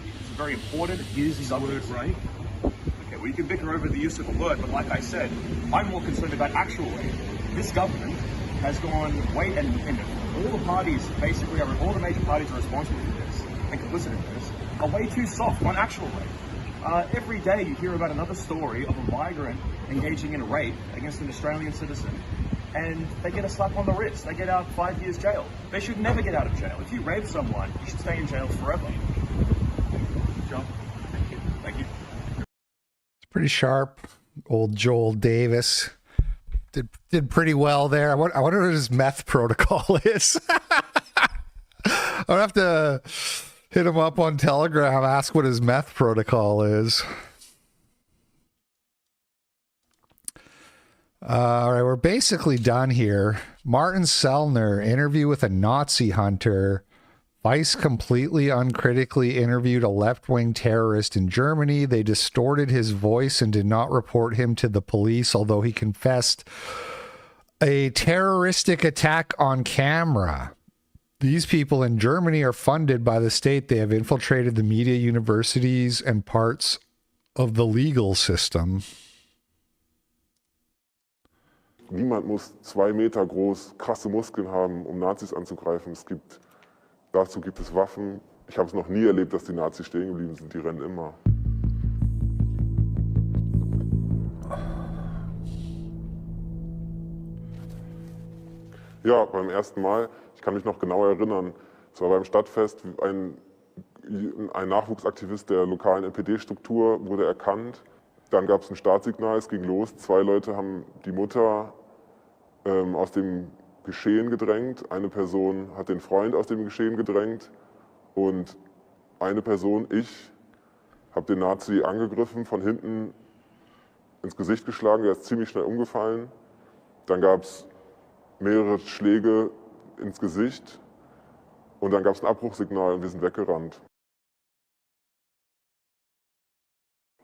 important. Uses the word rape. Okay, well, you can bicker over the use of a word, but like I said, I'm more concerned about actual rape. This government has gone way independent. All the parties, basically, all the major parties are responsible for this and complicit in this, are way too soft on actual rape. Every day you hear about another story of a migrant engaging in rape against an Australian citizen, and they get a slap on the wrist. They get out 5 years jail. They should never get out of jail. If you rape someone, you should stay in jail forever. John, thank you. Thank you. It's pretty sharp. Old Joel Davis did pretty well there. I wonder what his meth protocol is. I'll have to hit him up on Telegram, ask what his meth protocol is. All right, we're basically done here. Martin Sellner, interview with a Nazi hunter. Vice completely uncritically interviewed a left-wing terrorist in Germany. They distorted his voice and did not report him to the police, although he confessed a terroristic attack on camera. These people in Germany are funded by the state. They have infiltrated the media, universities, and parts of the legal system. Niemand muss 2 Meter groß, krasse Muskeln haben, um Nazis anzugreifen. Dazu gibt es Waffen. Ich habe es noch nie erlebt, dass die Nazis stehen geblieben sind. Die rennen immer. Ja, beim ersten Mal, ich kann mich noch genau erinnern, es war beim Stadtfest, ein Nachwuchsaktivist der lokalen NPD-Struktur wurde erkannt. Dann gab es ein Startsignal, es ging los. 2 Leute haben die Mutter aus dem Geschehen gedrängt. Eine Person hat den Freund aus dem Geschehen gedrängt. Und eine Person, ich, habe den Nazi angegriffen, von hinten ins Gesicht geschlagen. Der ist ziemlich schnell umgefallen. Dann gab es mehrere Schläge ins Gesicht. Und dann gab es ein Abbruchsignal und wir sind weggerannt.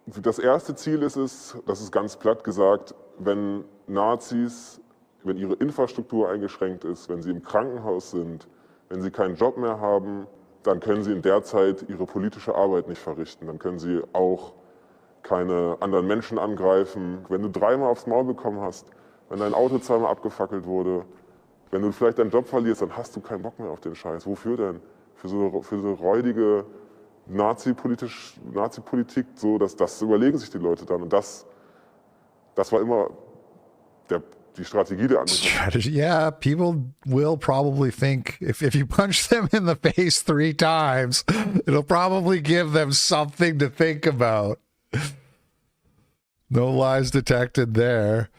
Das erste Ziel ist es, das ist ganz platt gesagt, wenn Nazis, wenn ihre Infrastruktur eingeschränkt ist, wenn sie im Krankenhaus sind, wenn sie keinen Job mehr haben, dann können sie in der Zeit ihre politische Arbeit nicht verrichten. Dann können sie auch keine anderen Menschen angreifen. Wenn du 3-mal aufs Maul bekommen hast, wenn dein Auto 2-mal abgefackelt wurde, wenn du vielleicht deinen Job verlierst, dann hast du keinen Bock mehr auf den Scheiß. Wofür denn? Für so räudige Nazi-Politik, so, das überlegen sich die Leute dann. Und das war immer die Strategie der anderen. Strategy, yeah, people will probably think if you punch them in the face 3 times, it'll probably give them something to think about. No lies detected there.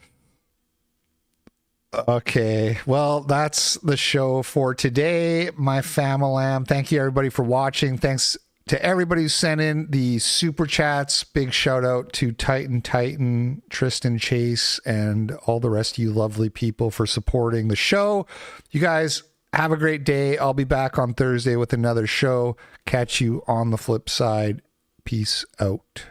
Okay, well, that's the show for today, my famalam. Thank you, everybody, for watching. Thanks to everybody who sent in the super chats. Big shout out to Titan, Tristan Chase, and all the rest of you lovely people for supporting the show. You guys have a great day. I'll be back on Thursday with another show. Catch you on the flip side. Peace out.